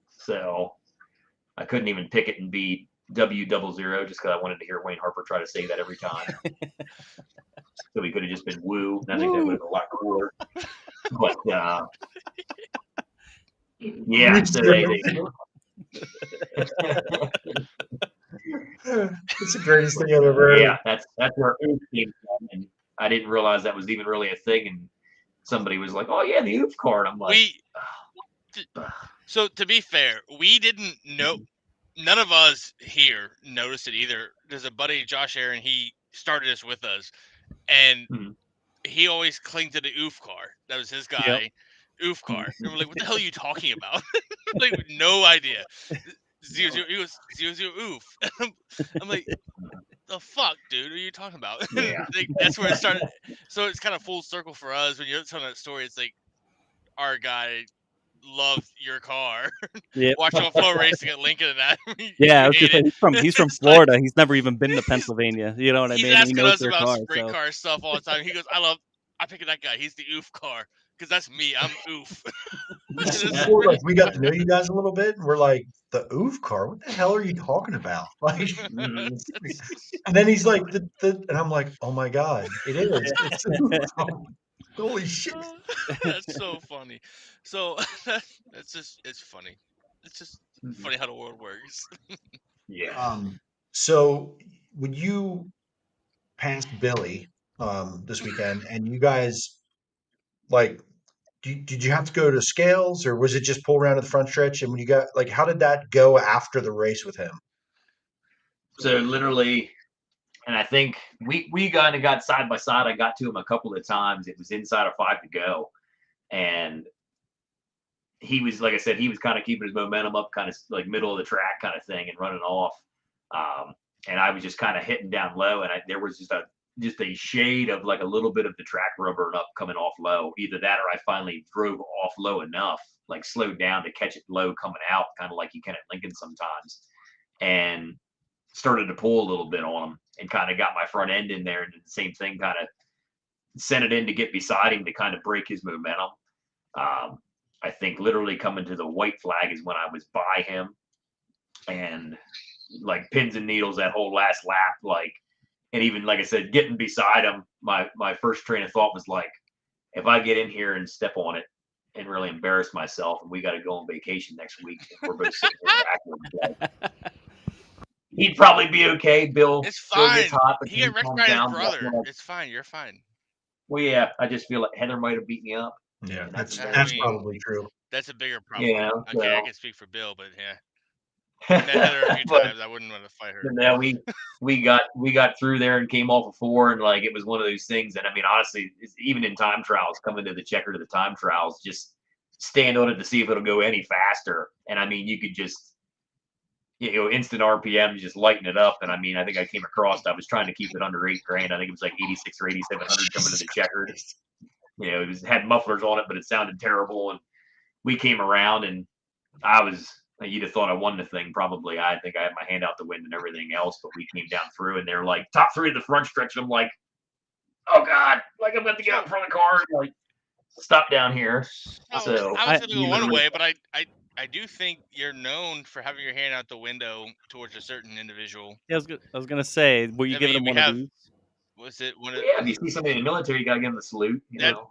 So I couldn't even pick it and be W00 just because I wanted to hear Wayne Harper try to say that every time. So we could have just been Woo. I think that would have been a lot cooler. But yeah, so it's the greatest thing I've ever heard. Yeah, that's where oof came from, and I didn't realize that was even really a thing. And somebody was like, "Oh yeah, the oof card." I'm like, so to be fair, we didn't know. none of us here noticed it either. There's a buddy, Josh Aaron. He started this with us, and he always clinged to the oof car. That was his guy, oof car. And we're like, "What the hell are you talking about?" Like, no idea. 0-0. He was 0-0 oof. I'm like, the fuck, dude? What are you talking about? Yeah. Like, that's where it started. So it's kind of full circle for us when you're telling that story. It's like our guy loved your car. Yep. Watching flow racing at Lincoln and that. Yeah, I You was gonna hate say, it. he's from It's like, Florida. He's never even been to Pennsylvania. You know what I he's mean? He asking knows us their about car. sprint So car stuff all the time. He goes, I pick that guy. He's the oof car. Because that's me. I'm oof. Before, like, we got to know you guys a little bit, and we're like, the oof car? What the hell are you talking about? Like, and then he's like, and I'm like, oh my god, it is. It's the oof car. Holy shit! That's so funny. So it's funny. It's just funny how the world works. Yeah. So when you passed Billy this weekend, and you guys like, did you have to go to scales, or was it just pull around to the front stretch? And when you got like, how did that go after the race with him? So literally, and I think we kind of got side by side. I got to him a couple of times. It was inside of 5 to go, and he was, like I said, he was kind of keeping his momentum up, kind of like middle of the track kind of thing, and running off. And I was just kind of hitting down low, and there was just a shade of like a little bit of the track rubber up coming off low. Either that, or I finally drove off low enough, like slowed down to catch it low coming out, kind of like you can at Lincoln sometimes, and started to pull a little bit on him, and kind of got my front end in there, and did the same thing, kind of sent it in to get beside him to kind of break his momentum. I think literally coming to the white flag is when I was by him, and like pins and needles that whole last lap, like, and even like I said, getting beside him, my first train of thought was like, if I get in here and step on it and really embarrass myself, and we got to go on vacation next week, and we're both sitting there backwards, like, he'd probably be okay. Bill, It's Bill fine. gets hot, but He got wrecked by his brother. It's fine. You're fine. Well, yeah, I just feel like Heather might have beat me up. Yeah, That's probably true. That's a bigger problem. Yeah, Okay, I can speak for Bill, but yeah. I met Heather a few times. I wouldn't want to fight her. Now we got through there and came off of 4, and like it was one of those things. And I mean, honestly, even in time trials, coming to the checker to the time trials, just stand on it to see if it'll go any faster. And I mean, you could just, instant RPM, just lighten it up. And I mean, I think I came across, I was trying to keep it under $8,000. I think it was like 86 or 8,700 coming to the checker. It had mufflers on it, but it sounded terrible. And we came around, and you'd have thought I won the thing probably. I think I had my hand out the wind and everything else, but we came down through, and they're like top 3 of the front stretch. And I'm like, oh God, like I'm about to get out in front of the car, and like stop down here. So I was going to go one way, but I do think you're known for having your hand out the window towards a certain individual. yeah, I was gonna say, were you giving him one of these? Was it one of? Yeah, if you see somebody in the military, you gotta give them a salute. Or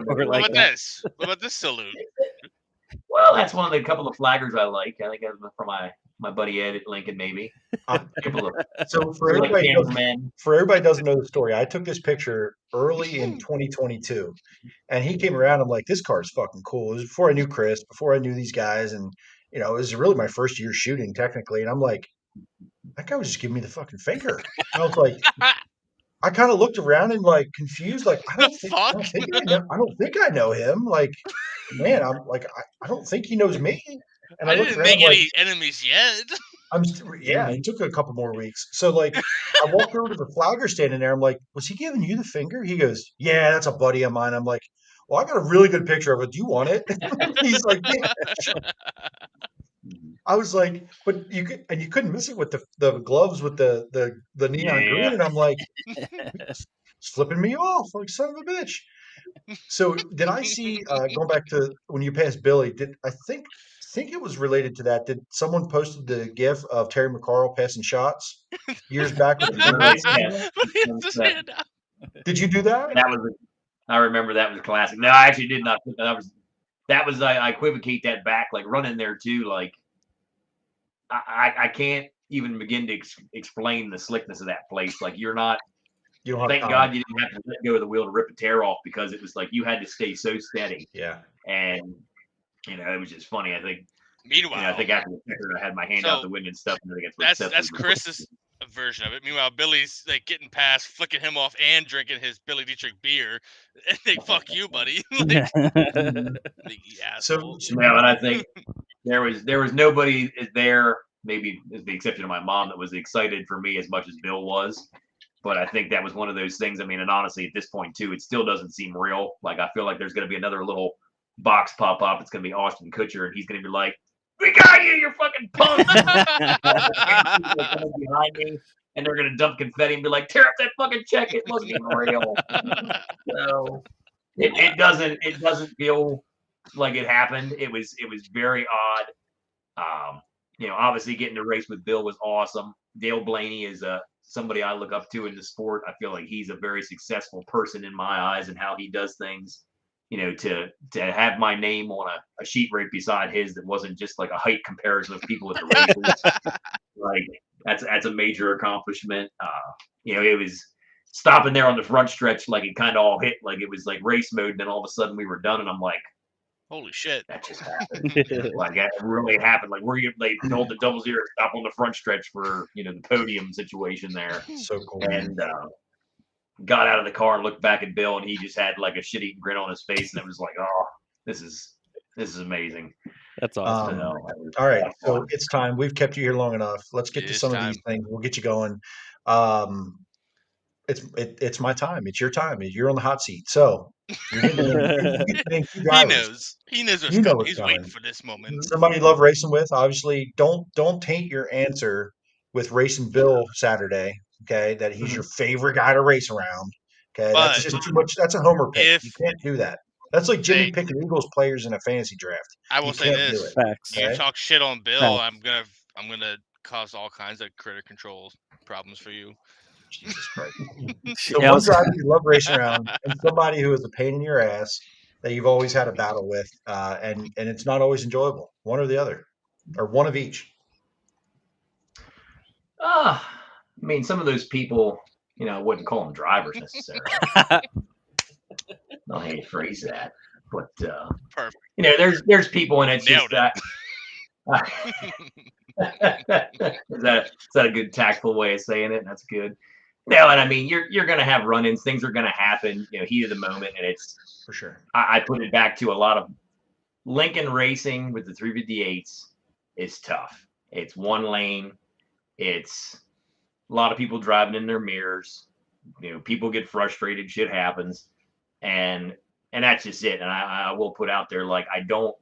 what like about that. this? What about this salute? Well, that's one of the couple of flaggers I like. I think that's from my buddy Ed at Lincoln, maybe. So for everybody doesn't know the story, I took this picture early in 2022, and he came around. I'm like, this car is fucking cool. It was before I knew Chris, before I knew these guys, and it was really my first year shooting technically. And I'm like, that guy was just giving me the fucking finger. I was like, I kind of looked around and like confused, like I don't think I know him. Like, man, I'm like, I don't think he knows me. And I looked didn't around, make I'm like, any enemies yet. it took a couple more weeks. So like, I walked over to the flagger standing there. I'm like, was he giving you the finger? He goes, yeah, that's a buddy of mine. I'm like, well, I got a really good picture of it. Do you want it? He's like, yeah, sure. I was like, but you couldn't miss it with the gloves with the neon green. And I'm like, it's flipping me off like son of a bitch. So did I see going back to when you passed Billy? Did I think it was related to that? Did someone posted the GIF of Terry McCarl passing shots years back? Did you do that? I remember that was a classic. No, I actually did not. I equivocate that back, like running there too. Like I can't even begin to explain the slickness of that place. Like thank God you didn't have to let go of the wheel to rip a tear off, because it was like you had to stay so steady. Yeah. And it was just funny. I think Meanwhile, I think after the checker, I had my hand out the window and stuff. And that's Chris's version of it. Meanwhile, Billy's like getting past, flicking him off, and drinking his Billy Dietrich beer. And they fuck you, buddy. Like, so yeah, and I think there was nobody there, maybe with the exception of my mom, that was excited for me as much as Bill was. But I think that was one of those things. I mean, and honestly, at this point too, it still doesn't seem real. Like I feel like there's going to be another little box pop up. It's going to be Austin Kutcher, and he's going to be like, "We got you, you're fucking punk!" behind me, and they're going to dump confetti and be like, "Tear up that fucking check! It wasn't even real." So it doesn't feel like it happened. It was very odd. Obviously getting to race with Bill was awesome. Dale Blaney is somebody I look up to in the sport. I feel like he's a very successful person in my eyes and how he does things. To have my name on a sheet right beside his that wasn't just like a height comparison of people at the races, like that's a major accomplishment. It was stopping there on the front stretch, like it kind of all hit, like it was like race mode. And then all of a sudden we were done, and I'm like, holy shit, that just happened. Like that really happened. Like they told the 00 stop on the front stretch for the podium situation there. So cool. And got out of the car and looked back at Bill, and he just had like a shit-eating grin on his face, and it was like, oh, this is amazing. That's awesome. All right, so it's time. We've kept you here long enough. Let's get to some of these things. We'll get you going. It's my time. It's your time. You're on the hot seat. So you're getting he knows what's coming. He's waiting for this moment. Somebody you love racing with. Obviously, don't taint your answer with racing Bill Saturday. Okay, that he's your favorite guy to race around. Okay, But that's just too much. That's a homer pick. You can't do that. That's like Jimmy picking Eagles players in a fantasy draft. I will say this: you talk shit on Bill, I'm gonna cause all kinds of critter control problems for you. Jesus Christ! So one driver you love racing around, and somebody who is a pain in your ass that you've always had a battle with, and it's not always enjoyable. One or the other, or one of each. I mean, some of those people, I wouldn't call them drivers necessarily. No, hey, phrase that. But perfect. There's people, and it's just that. Is that a good tactful way of saying it? That's good. No, and I mean, you're gonna have run-ins. Things are gonna happen. Heat of the moment, and it's for sure. I put it back to a lot of Lincoln racing with the 358s. It's tough. It's one lane. It's a lot of people driving in their mirrors. People get frustrated. Shit happens, and that's just it. And I will put out there, like, I don't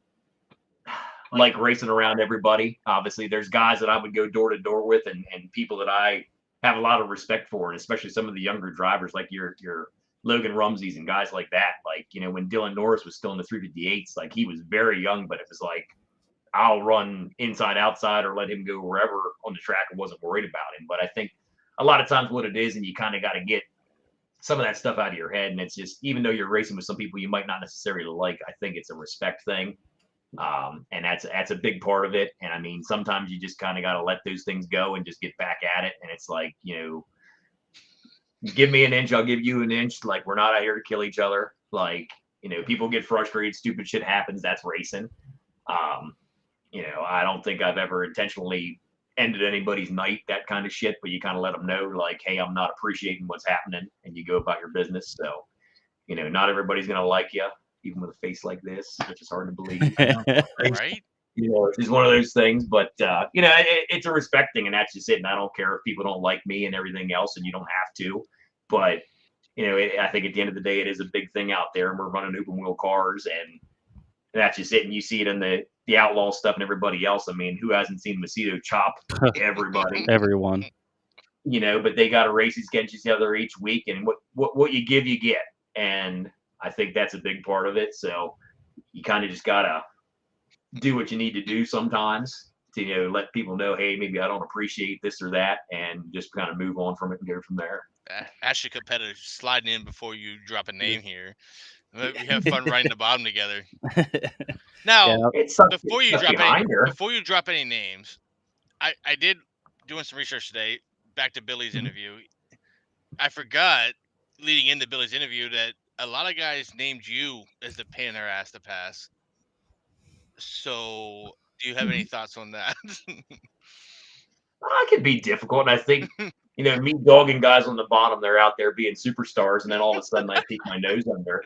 like racing around everybody. Obviously, there's guys that I would go door to door with, and people that I have a lot of respect for, and especially some of the younger drivers, like your Logan Rumsey's and guys like that. Like, when Dylan Norris was still in the 358s, like, he was very young, but it was like, I'll run inside, outside, or let him go wherever on the track. I wasn't worried about him. But I think a lot of times what it is, and you kind of got to get some of that stuff out of your head. And it's just, even though you're racing with some people you might not necessarily like, I think it's a respect thing. And that's a big part of it. And I mean, sometimes you just kind of got to let those things go and just get back at it. And it's like, give me an inch, I'll give you an inch. Like, we're not out here to kill each other. Like, people get frustrated, stupid shit happens. That's racing. I don't think I've ever intentionally ended anybody's night, that kind of shit, but you kind of let them know, like, hey, I'm not appreciating what's happening, and you go about your business. So, not everybody's going to like you, even with a face like this, which is hard to believe. Right? It's just one of those things, but, it's a respect thing, and that's just it. And I don't care if people don't like me and everything else, and you don't have to, but, I think at the end of the day, it is a big thing out there, and we're running open wheel cars, and that's just it. And you see it in the outlaw stuff and everybody else. I mean, who hasn't seen Macedo chop everybody? Everyone. But they got to race against each other each week, and what you give, you get. And I think that's a big part of it. So you kind of just got to do what you need to do sometimes to, let people know, hey, maybe I don't appreciate this or that, and just kind of move on from it and go from there. Ask your competitor sliding in before you drop a name here. We have fun riding the bottom together. Now, before you drop any names, I did doing some research today. Back to Billy's interview, I forgot leading into Billy's interview that a lot of guys named you as the pain in their ass to pass. So Do you have any thoughts on that? It could be difficult. And I think, me dogging guys on the bottom, they're out there being superstars. And then all of a sudden I peek my nose under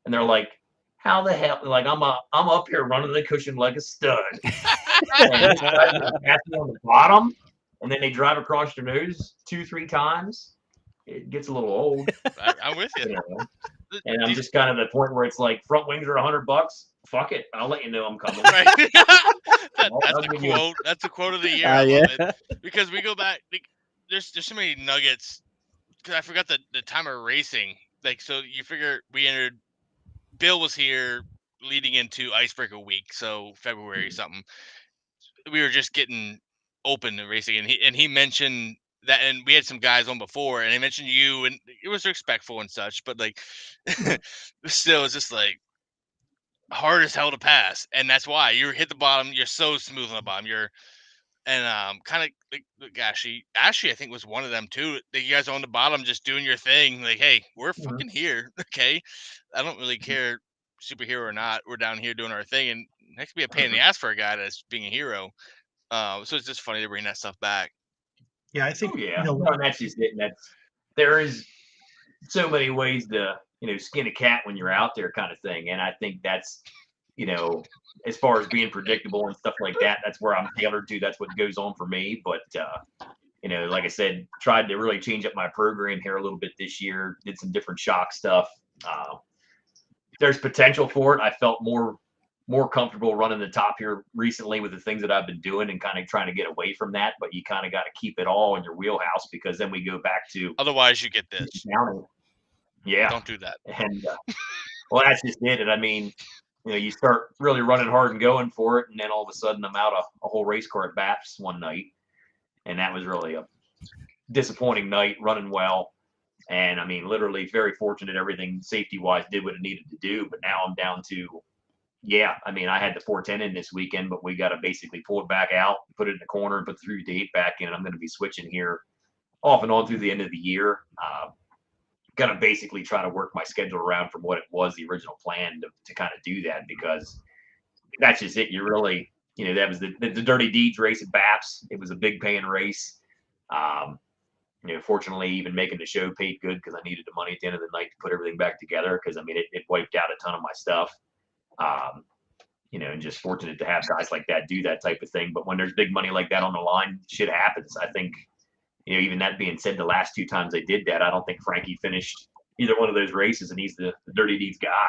and they're like, how the hell? Like, I'm up here running the cushion like a stud. And this guy pass me on the bottom. And then they drive across your nose 2-3 times. It gets a little old. I'm with you. And I'm just kind of the point where it's like front wings are $100. Fuck it. I'll let you know I'm coming. Right. That's the quote. That's the quote of the year. I love it. Because we go back. There's so many nuggets. Because I forgot the time of racing. Like, so you figure we entered. Bill was here leading into Icebreaker Week, so February something. We were just getting open to racing, and he mentioned that, and we had some guys on before, and they mentioned you, and it was respectful and such, but like, still, it's just like hard as hell to pass, and that's why you hit the bottom. You're so smooth on the bottom. And kind of like Ashley, I think was one of them too. You guys on the bottom just doing your thing. Like, hey, we're fucking here, okay? I don't really care, superhero or not. We're down here doing our thing, and that could be a pain in the ass for a guy that's being a hero. So it's just funny to bring that stuff back. Yeah, I think and that's just it. And there is so many ways to skin a cat when you're out there, kind of thing. And I think that's as far as being predictable and stuff like that, that's where I'm tailored to. That's what goes on for me. But like I said, tried to really change up my program here a little bit this year. Did some different shock stuff. There's potential for it. I felt more comfortable running the top here recently with the things that I've been doing and kind of trying to get away from that. But you kind of got to keep it all in your wheelhouse, because then we go back to otherwise you get this. Yeah, don't do that. And well, that's just it. And I mean, you start really running hard and going for it, and then all of a sudden I'm out a whole race car at BAPS one night, and that was really a disappointing night. Running well, and I mean, literally very fortunate. Everything safety-wise did what it needed to do, but now I'm down to, I mean, I had the 410 in this weekend, but we got to basically pull it back out, put it in the corner, and put the 308 back in. I'm going to be switching here off and on through the end of the year. Going to basically try to work my schedule around from what it was the original plan to kind of do that, because that's just it. You really, that was the Dirty Deeds race at BAPS. It was a big paying race. Fortunately, even making the show paid good, because I needed the money at the end of the night to put everything back together, because I mean, it wiped out a ton of my stuff. And just fortunate to have guys like that do that type of thing. But when there's big money like that on the line, shit happens. I think, even that being said, the last 2 times I did that, I don't think Frankie finished either one of those races, and he's the Dirty Deeds guy.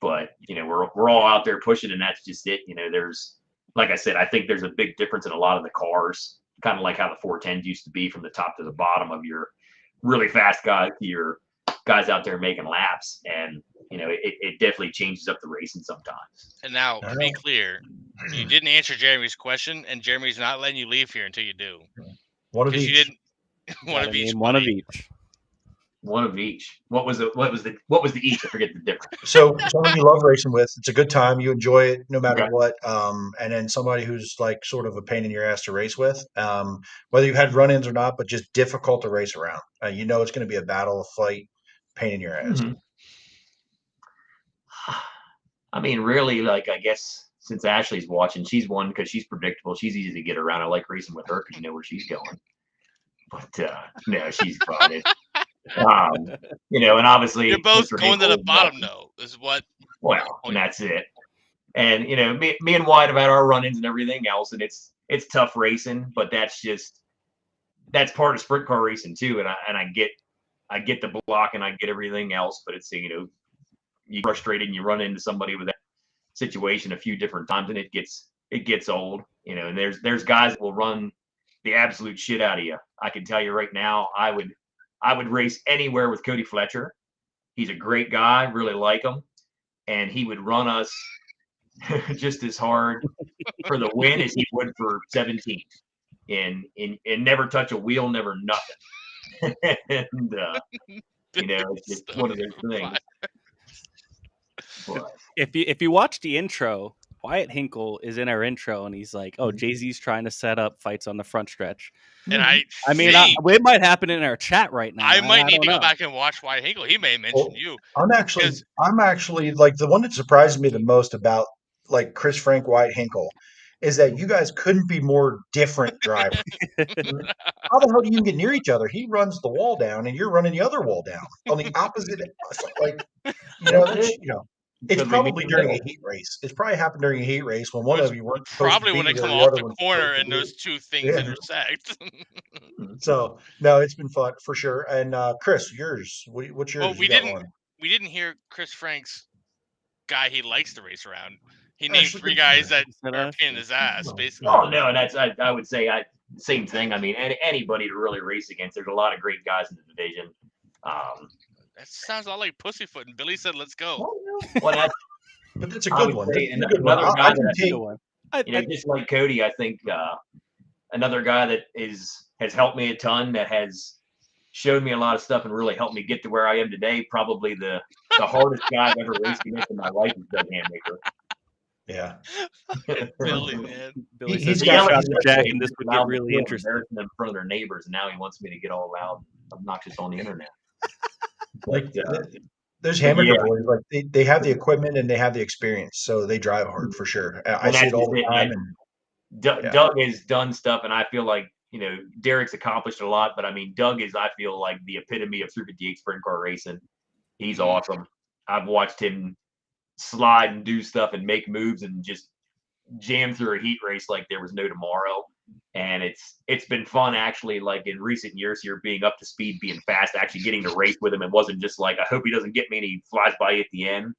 But, we're all out there pushing, and that's just it. There's, like I said, I think there's a big difference in a lot of the cars, kind of like how the 410s used to be, from the top to the bottom of your really fast guys to your guys out there making laps. And, it definitely changes up the racing sometimes. And now, to be clear, you didn't answer Jeremy's question, and Jeremy's not letting you leave here until you do. One of each. You didn't. One of each. One of each. One of each. What was the each? I forget the difference. So someone you love racing with, it's a good time. You enjoy it no matter what. And then somebody who's like sort of a pain in your ass to race with, whether you've had run-ins or not, but just difficult to race around. It's going to be a battle, a fight, pain in your ass. Mm-hmm. I mean, really, like, I guess since Ashley's watching, she's one because she's predictable. She's easy to get around. I like racing with her because you know where she's going. But no, she's fun. And obviously you're both Mr. going to the Hinkle, bottom, though. Is what? Well, and that's it. And me and White have had our run-ins and everything else, and it's tough racing, but that's part of sprint car racing too. And I get the block and I get everything else, but it's you frustrated and you run into somebody with that situation a few different times, and it gets old. And there's guys that will run the absolute shit out of you. I can tell you right now, I would race anywhere with Cody Fletcher. He's a great guy, really like him, and he would run us just as hard for the win as he would for 17, and never touch a wheel, never nothing. And it's just one of those things. But If you watch the intro, Wyatt Hinkle is in our intro, and he's like, "Oh, Jay-Z's trying to set up fights on the front stretch." And it might happen in our chat right now. I might need to go back and watch Wyatt Hinkle. He may mention you. I'm actually like the one that surprised me the most about like Chris Frank, Wyatt Hinkle is that you guys couldn't be more different drivers. How the hell do you even get near each other? He runs the wall down, and you're running the other wall down on the opposite. Like, it's Because we probably meet during a middle. heat race. It's probably happened during a heat race when one of you weren't supposed to Probably be when they there, come the off other the one's corner supposed and to those be. two things Yeah. intersect. So no, it's been fun for sure. And Chris, yours. What's yours? Well, You got one. we didn't hear Chris Frank's guy he likes to race around. He Oh, named should 3 be guys fun. that are a pain in his ass, basically. Oh no, and that's I would say same thing. I mean, anybody to really race against. There's a lot of great guys in the division. That sounds a lot like Pussyfoot, and Billy said, "Let's go." Well, that's, But that's a I good would one. say That's a good one. another I guy can that take. just like Cody, I think another guy that has helped me a ton, that has showed me a lot of stuff and really helped me get to where I am today. Probably the hardest guy I've ever raced against in my life is Doug Hammaker. Yeah. Billy, man. Billy He's says, got "Shot like to Jack, and this would get really interesting. interesting." Them in front of their neighbors, and now he wants me to get all loud, obnoxious on the internet. Like But, those Hammaker yeah. boys, like they have the equipment and they have the experience, so they drive hard for sure. I And see that's it all just the it, time. man. And yeah. Doug has done stuff, and I feel like Derek's accomplished a lot, but I mean Doug is, I feel like, the epitome of 358 sprint car racing. He's awesome. I've watched him slide and do stuff and make moves and just jam through a heat race like there was no tomorrow. And it's been fun, actually, like in recent years here, being up to speed, being fast, actually getting to race with him. It wasn't just like, I hope he doesn't get me and he flies by at the end.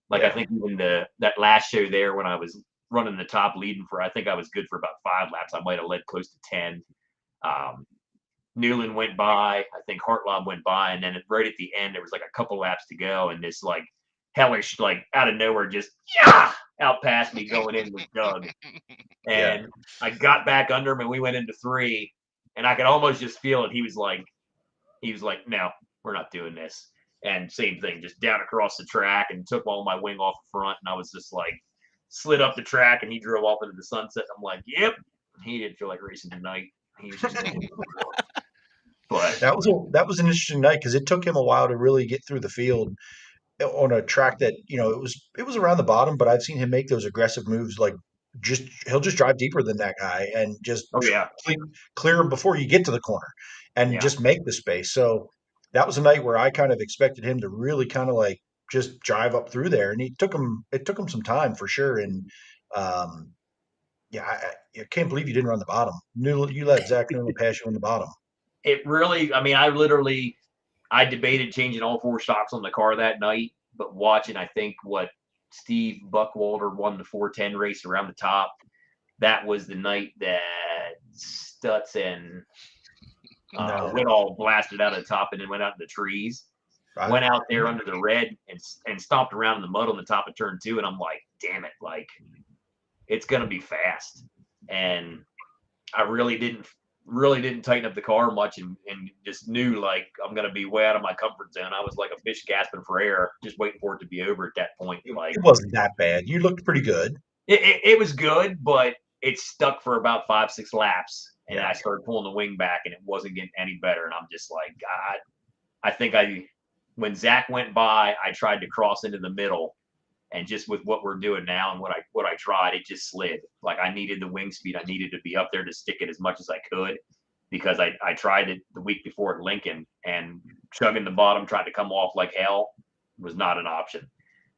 Like, I think even that last show there, when I was running the top leading for, I think I was good for about 5 laps. I might have led close to 10. Newland went by. I think Hartlob went by. And then right at the end, there was like a couple laps to go. And this like hellish, like out of nowhere, just out past me going in with Doug. And I got back under him and we went into 3. And I could almost just feel it. He was like, no, we're not doing this. And same thing, just down across the track and took all my wing off the front. And I was just like, slid up the track and he drove off into the sunset. I'm like, yep. He didn't feel like racing tonight. He was just but that was an interesting night because it took him a while to really get through the field on a track that it was around the bottom, but I've seen him make those aggressive moves. Like he'll just drive deeper than that guy and just clear him before you get to the corner and just make the space. So that was a night where I kind of expected him to really kind of like just drive up through there, and it took him some time for sure. And I can't believe you didn't run the bottom. You let Zach Newland pass you on the bottom. It really, I mean, I debated changing all 4 shocks on the car that night, but watching, I think, what Steve Buckwalter won the 410 race around the top, that was the night that Stutz and Whitall blasted out of the top and then went out in the trees. Went out there under the red and stomped around in the mud on the top of turn 2, and I'm like, damn it, like it's gonna be fast. And I really didn't tighten up the car much and just knew like I'm gonna be way out of my comfort zone. I was like a fish gasping for air, just waiting for it to be over at that point. Like it wasn't that bad. You looked pretty good. It was good, but it stuck for about 5-6 laps, and I started pulling the wing back, and it wasn't getting any better. And I'm just like, God, I think when Zach went by, I tried to cross into the middle, and just with what we're doing now and what I tried, it just slid. Like I needed the wing speed. I needed to be up there to stick it as much as I could, because I tried it the week before at Lincoln, and chugging the bottom, trying to come off like hell was not an option.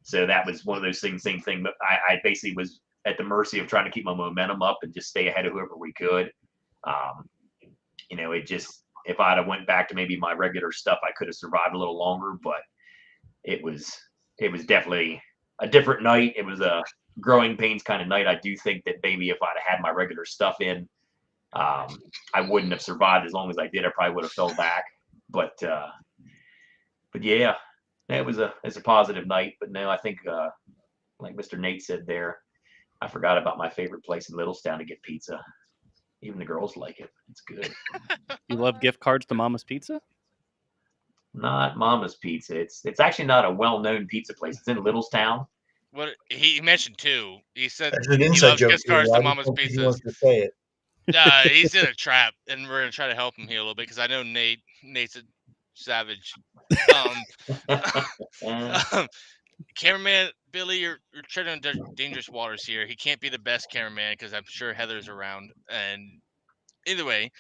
So that was one of those things, same thing. But I basically was at the mercy of trying to keep my momentum up and just stay ahead of whoever we could. It just, if I'd have went back to maybe my regular stuff, I could have survived a little longer, but it was definitely a different night. It was a growing pains kind of night. I do think that maybe if I'd have had my regular stuff in, I wouldn't have survived as long as I did. I probably would have fell back, but yeah, it was a positive night. But no, I think, like Mr. Nate said there, I forgot about my favorite place in Littlestown to get pizza. Even the girls like it. It's good. You love gift cards to Mama's Pizza? Not Mama's Pizza. It's actually not a well-known pizza place. It's in Littlestown. What he mentioned too. He said That's an he inside loves joke. gift cards I to just Mama's don't think he Pizzas. wants to say it. He's in a trap, and we're gonna try to help him here a little bit because I know Nate's a savage. Cameraman, Billy, you're treading on dangerous waters here. He can't be the best cameraman because I'm sure Heather's around. And either way,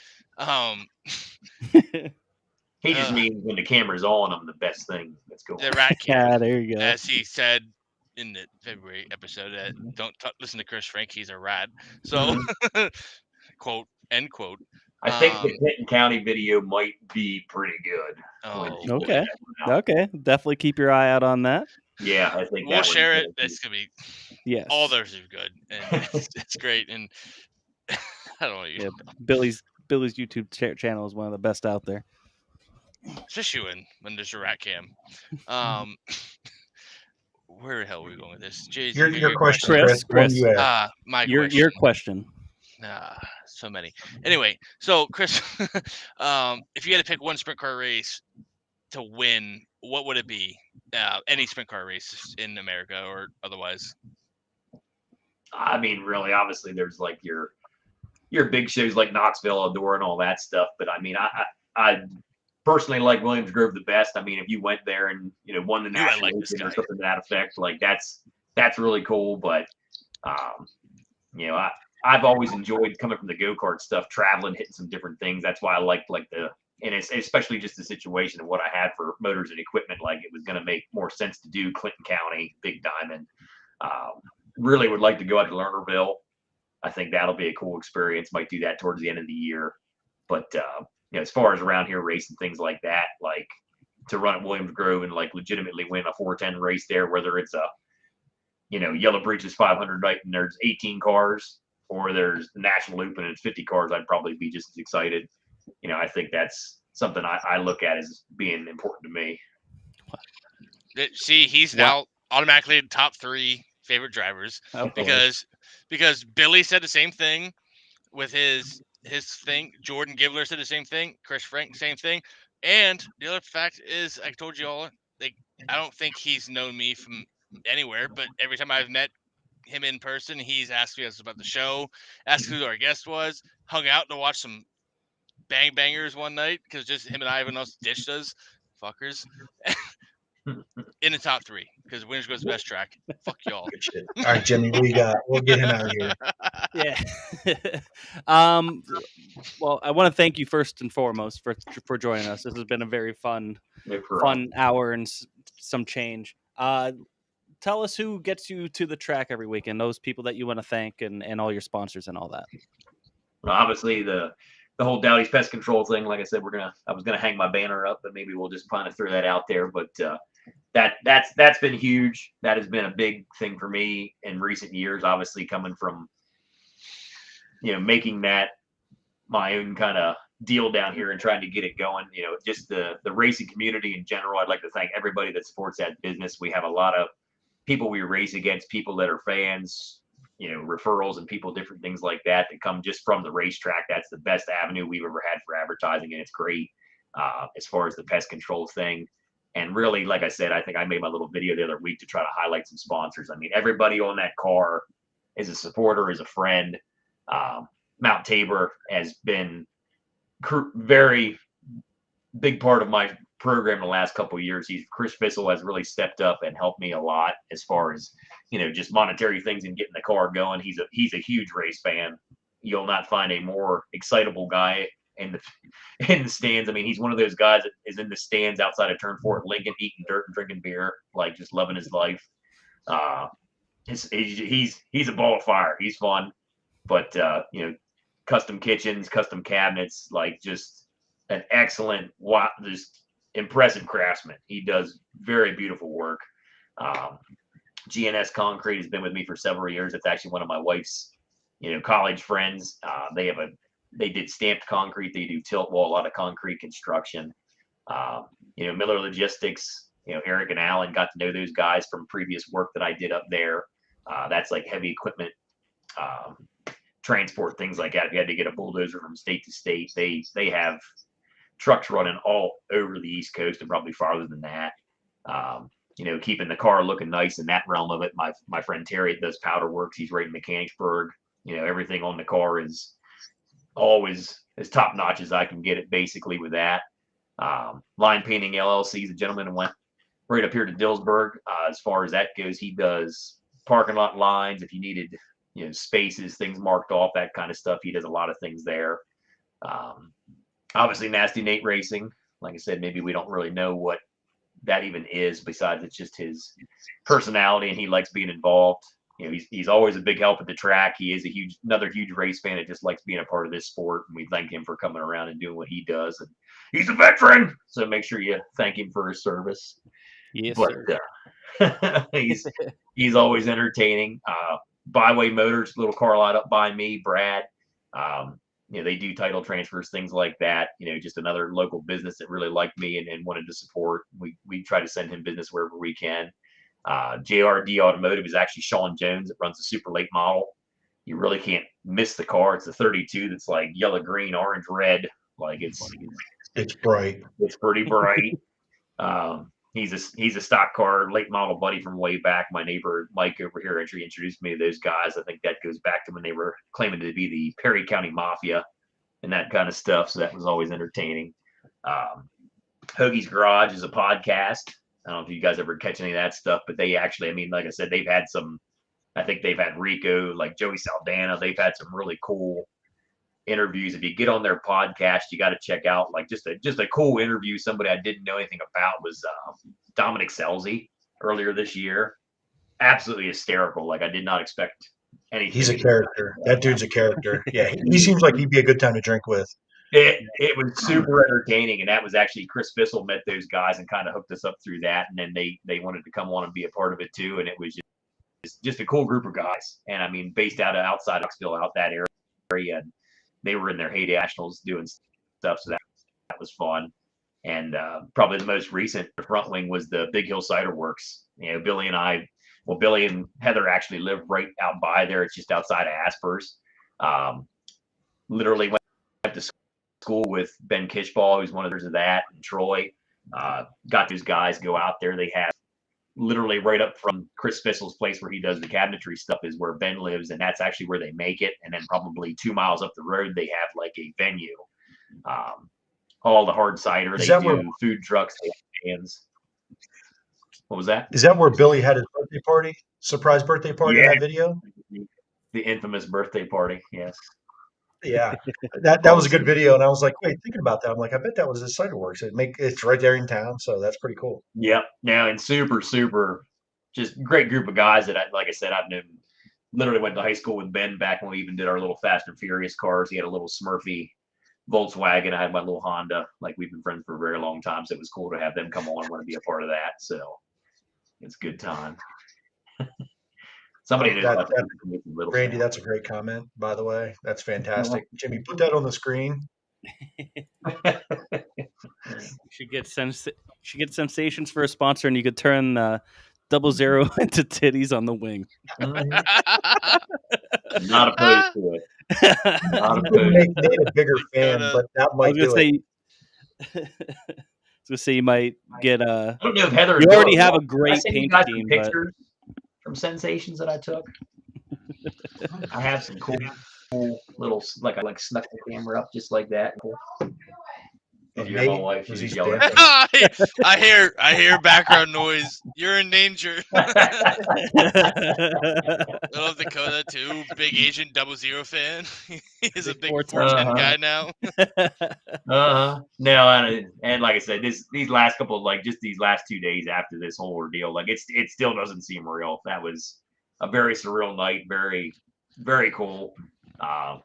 He just means when the camera's on, I'm the best thing that's going. the rat cam, there you go. as he said in the February episode, that don't listen to Chris Frank, he's a rat. So, quote, end quote. I think the Clinton County video might be pretty good. Okay. Okay. Definitely keep your eye out on that. Yeah, I think we'll share it. That's gonna be. Yes. All theirs are good, and it's great. And I don't know. Yeah, Billy's YouTube channel is one of the best out there. Especially when there's a rat cam. Where the hell are we going with this? Jeez, your question, Chris. My question. Your question. So many. Anyway, so Chris, if you had to pick one sprint car race to win, what would it be? Any sprint car race in America or otherwise? I mean, really, obviously, there's like your big shows like Knoxville, Adore, and all that stuff. But I mean, I personally like Williams Grove the best. I mean, if you went there and won the national or something to that effect, like that's really cool. But I've always enjoyed coming from the go-kart stuff, traveling, hitting some different things. That's why I liked and it's especially just the situation of what I had for motors and equipment. Like it was going to make more sense to do Clinton County, Big Diamond. Really would like to go out to Lernerville. I think that'll be a cool experience. Might do that towards the end of the year. But as far as around here racing things like that, like to run at Williams Grove and like legitimately win a 410 race there, whether it's a Yellow Breeches 500 night and there's 18 cars, or there's the National Loop and it's 50 cars, I'd probably be just as excited. I think that's something I look at as being important to me. See, he's now automatically in top 3 favorite drivers because Billy said the same thing with his thing. Jordan Givler said the same thing. Chris Frank, same thing. And the other fact is, I told you all, like, I don't think he's known me from anywhere, but every time I've met him in person, he's asked me about the show, asked who our guest was, hung out to watch some Bang Bangers one night because just him and I, everyone else ditched us, fuckers. In the top 3 because Williams Grove's the best track. Fuck y'all. All right, Jimmy, what do you got? We'll get him out of here. Yeah. Well, I want to thank you first and foremost for joining us. This has been a very fun hour and some change. Tell us who gets you to the track every weekend. Those people that you want to thank and all your sponsors and all that. Well, obviously the whole Dowdy's Pest Control thing. Like I said, I was gonna hang my banner up, but maybe we'll just kind of throw that out there. But that's been huge. That has been a big thing for me in recent years. Obviously, coming from making that my own kind of deal down here and trying to get it going. Just the racing community in general. I'd like to thank everybody that supports that business. We have a lot of people we race against, people that are fans, referrals and people, different things like that come just from the racetrack. That's the best avenue we've ever had for advertising, and it's great as far as the pest control thing. And really, like I said, I think I made my little video the other week to try to highlight some sponsors. I mean, everybody on that car is a supporter, is a friend. Mount Tabor has been very big part of my program the last couple of years. Chris Bissell has really stepped up and helped me a lot as far as just monetary things and getting the car going. He's a huge race fan. You'll not find a more excitable guy in the stands. I mean, he's one of those guys that is in the stands outside of Turn 4 at Lincoln, eating dirt and drinking beer, like just loving his life. He's a ball of fire. He's fun, but custom kitchens, custom cabinets, like just an excellent, just impressive craftsman. He does very beautiful work. GNS Concrete has been with me for several years. It's actually one of my wife's, college friends. They did stamped concrete. They do tilt wall, a lot of concrete construction. Miller Logistics, Eric and Alan, got to know those guys from previous work that I did up there. That's like heavy equipment, transport, things like that. If you had to get a bulldozer from state to state, they have trucks running all over the East Coast and probably farther than that. Keeping the car looking nice in that realm of it. My friend Terry does powder works. He's right in Mechanicsburg. Everything on the car is always as top notch as I can get it, basically, with that. Line Painting LLC is a gentleman who right up here to Dillsburg. As far as that goes, he does parking lot lines. If you needed, spaces, things marked off, that kind of stuff, he does a lot of things there. Obviously, Nasty Nate Racing. Like I said, maybe we don't really know what that even is. Besides, it's just his personality, and he likes being involved. He's always a big help at the track. He is another huge race fan that just likes being a part of this sport, and we thank him for coming around and doing what he does. And he's a veteran, so make sure you thank him for his service. Yes, but he's always entertaining. Byway Motors, little car lot up by me, Brad. They do title transfers, things like that. Just another local business that really liked me and wanted to support. We try to send him business wherever we can. JRD Automotive is actually Sean Jones that runs the super late model. You really can't miss the car. It's a 32 that's like yellow, green, orange, red. Like it's bright. It's pretty bright. He's a stock car late model buddy from way back. My neighbor Mike over here actually introduced me to those guys. I think that goes back to when they were claiming to be the Perry County Mafia and that kind of stuff. So that was always entertaining. Hoagie's Garage is a podcast. I don't know if you guys ever catch any of that stuff, but they actually, like I said, they've had I think they've had Rico, like Joey Saldana. They've had some really cool interviews. If you get on their podcast, you got to check out like just a cool interview. Somebody I didn't know anything about was Dominic Selzy earlier this year. Absolutely hysterical. Like I did not expect anything. He's a character. That dude's a character. Yeah, he seems like he'd be a good time to drink with. It was super entertaining, and that was actually Chris Bissell met those guys and kind of hooked us up through that, and then they wanted to come on and be a part of it too, and it was just a cool group of guys. And based outside Knoxville, out that area, and they were in their heyday nationals doing stuff, so that was fun. And probably the most recent front wing was the Big Hill Cider Works. Billy and Heather actually live right out by there. It's just outside of Aspers. Literally went to school with Ben Kishball, who's one of those of that, and Troy. Got those guys go out there. They have literally right up from Chris Bissell's place where he does the cabinetry stuff is where Ben lives, and that's actually where they make it. And then probably 2 miles up the road, they have like a venue. All the hard cider. They do food trucks, they have bands. What was that? Is that where Billy had his birthday party? Surprise birthday party in that video? The infamous birthday party, yes. Yeah, that was a good video, and I was like, wait, thinking about that, I'm like, I bet that was his cider works. It's right there in town, so that's pretty cool. Yep. Now, and super, just great group of guys that like I said, I've known. Literally went to high school with Ben back when we even did our little Fast and Furious cars. He had a little Smurfy Volkswagen. I had my little Honda. Like we've been friends for a very long time, so it was cool to have them come on and want to be a part of that. So it's a good time. Somebody Randy, that's a great comment, by the way. That's fantastic. Jimmy, put that on the screen. She gets sensations for a sponsor, and you could turn 00 into titties on the wing. Not opposed to it. Not opposed. Make Nate a bigger fan, but that might do it. I was gonna say you might get I don't know if Heather. You already have a great paint team. Pictures from Sensations that I took. I have some cool little I snuck the camera up just like that. Cool. If you're my wife, she's yelling. I hear background noise. You're in danger. I love Dakota too. Big Asian 00 fan. He's a big Fortune guy now. No, and like I said, these last couple just these last 2 days after this whole ordeal, it still doesn't seem real. That was a very surreal night. Very, very cool.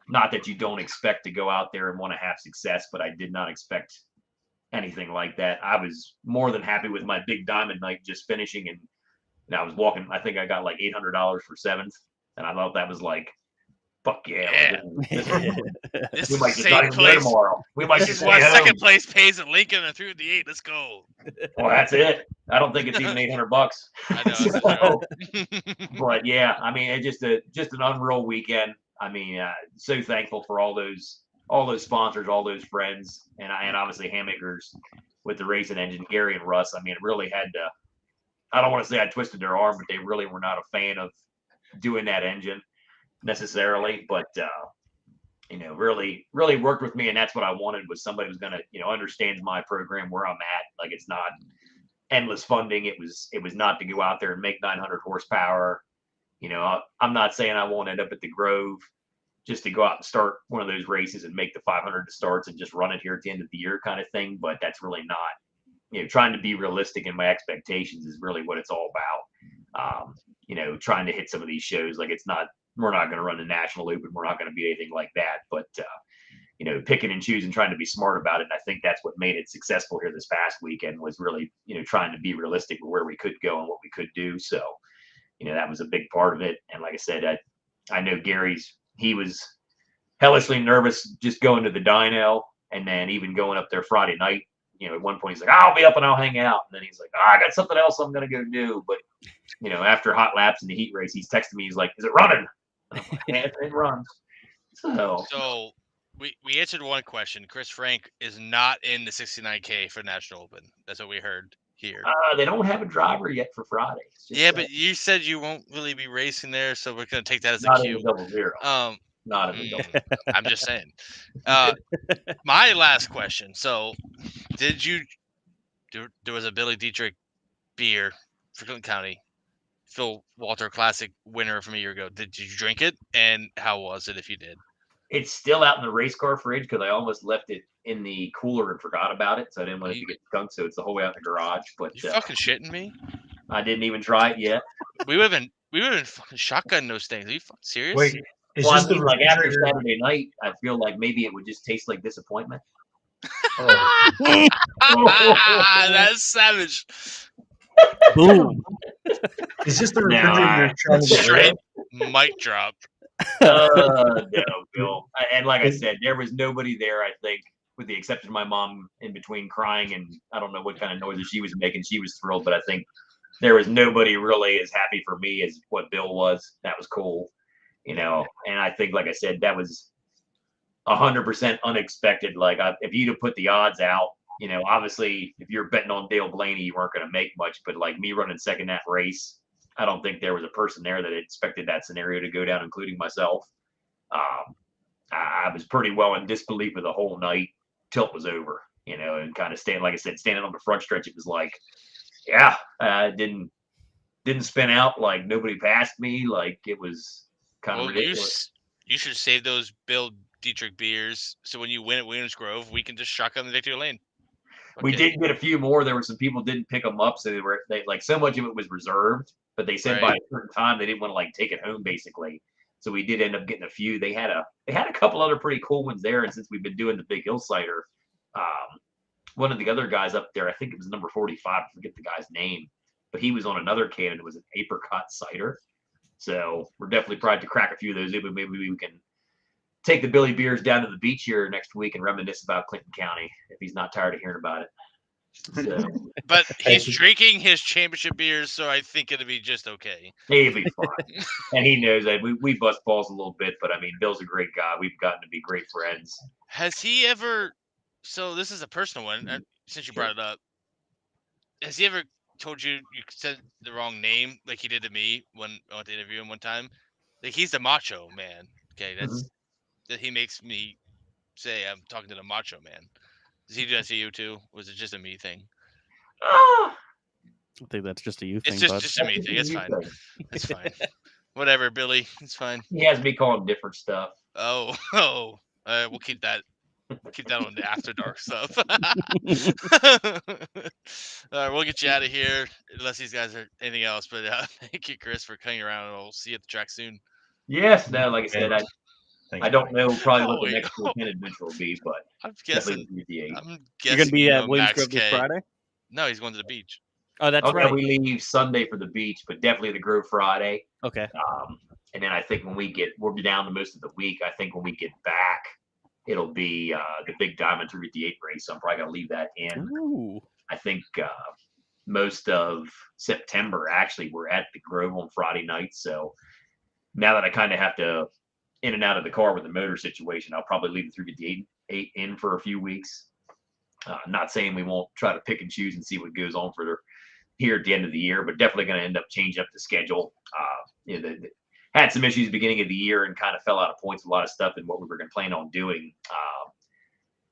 Not that you don't expect to go out there and want to have success, but I did not expect anything like that. I was more than happy with my big diamond night just finishing, and I was walking. I think I got like $800 for 7th, and I thought that was like, fuck yeah. This we might just not even play tomorrow. We might just stay home. Second place pays at Lincoln and through the 8. Let's go. Well, that's it. I don't think it's even $800. I know. But yeah, it's just an unreal weekend. So thankful for all those sponsors, all those friends, and obviously Hammakers with the racing engine, Gary and Russ. It really had to. I don't want to say I twisted their arm, but they really were not a fan of doing that engine necessarily. But really worked with me, and that's what I wanted was somebody who's gonna understands my program where I'm at. Like it's not endless funding. It was not to go out there and make 900 horsepower. I'm not saying I won't end up at the Grove just to go out and start one of those races and make the 500 starts and just run it here at the end of the year kind of thing. But that's really not, trying to be realistic in my expectations is really what it's all about. Trying to hit some of these shows. Like we're not going to run the National Open. We're not going to be anything like that. But, picking and choosing, trying to be smart about it. And I think that's what made it successful here this past weekend was really, trying to be realistic with where we could go and what we could do. So, that was a big part of it. And like I said, I know he was hellishly nervous just going to the dyno and then even going up there Friday night. At one point he's like, I'll be up and I'll hang out. And then he's like, I got something else I'm going to go do. But, after hot laps in the heat race, he's texting me. He's like, is it running? And I'm like, yeah, it runs. So we answered one question. Chris Frank is not in the 69K for National Open. That's what we heard here. They don't have a driver yet for Friday. Yeah, but you said you won't really be racing there, so we're going to take that as not a cue. Double zero. Not in the double zero. I'm just saying. My last question. So, there was a Billy Dietrich beer for Clinton County, Phil Walter Classic winner from a year ago. Did you drink it? And how was it if you did? It's still out in the race car fridge because I almost left it in the cooler and forgot about it. So I didn't want it to get skunked. So it's the whole way out in the garage. But you fucking shitting me? I didn't even try it yet. We would have been fucking shotgunning those things. Are you fucking serious? Wait, well, I mean, like after Saturday night, I feel like maybe it would just taste like disappointment. That's savage. Boom. Is this the refrigerator trying to Straight mic drop? No, Bill. And like I said, there was nobody there, I think, with the exception of my mom in between crying and I don't know what kind of noises she was making. She was thrilled, but I think there was nobody really as happy for me as what Bill was. That was cool, and I think, like I said, that was 100% unexpected. Like if you'd have put the odds out, obviously if you're betting on Dale Blaney, you weren't going to make much, but like me running second that race, I don't think there was a person there that expected that scenario to go down, including myself. I was pretty well in disbelief of the whole night till it was over, and kind of standing on the front stretch. It was like, yeah, didn't spin out. Like nobody passed me. Like it was kind of ridiculous. You should save those Bill Dietrich beers. So when you win at Williams Grove, we can just shotgun the victory lane. Okay. We did get a few more. There were some people didn't pick them up. So they like so much of it was reserved, but they said by a certain time, they didn't want to like take it home basically. So we did end up getting a few. They had a couple other pretty cool ones there. And since we've been doing the Big Hill Cider, one of the other guys up there, I think it was number 45, I forget the guy's name, but he was on another can and it was an apricot cider. So we're definitely proud to crack a few of those. Maybe we can take the Billy beers down to the beach here next week and reminisce about Clinton County if he's not tired of hearing about it. So, but he's drinking his championship beers, so I think it'll be just okay. He'll be fine. And he knows that we bust balls a little bit, but I mean, Bill's a great guy. We've gotten to be great friends. Has he ever, so this is a personal one, since you brought it up, has he ever told you said the wrong name like he did to me when I went to interview him one time? Like he's the macho man. Okay, that he makes me say I'm talking to the macho man. Does he do that to you too? Was it just a me thing? I think that's just a you thing. It's just a me thing. It's fine. It's fine. Whatever, Billy. It's fine. He has me calling different stuff. Oh. We'll keep that. Keep that on the after dark stuff. All right, we'll get you out of here unless these guys are anything else. But thank you, Chris, for coming around. We'll see you at the track soon. Yes. No. Like I said, I don't know probably what the next weekend adventure will be, but I'm guessing you're gonna be at Williams Grove this Friday. No, he's going to the beach. Oh, that's right. We leave Sunday for the beach, but definitely the Grove Friday. Okay. And then I think we'll be down to most of the week. I think when we get back, it'll be the Big Diamond 358 race. So I'm probably gonna leave that in. Ooh. I think most of September actually we're at the Grove on Friday night. So now that I kind of have to in and out of the car with the motor situation, I'll probably leave the 358 in for a few weeks. Not saying we won't try to pick and choose and see what goes on for here at the end of the year, but definitely going to end up changing up the schedule. Had some issues at the beginning of the year and kind of fell out of points with a lot of stuff and what we were going to plan on doing.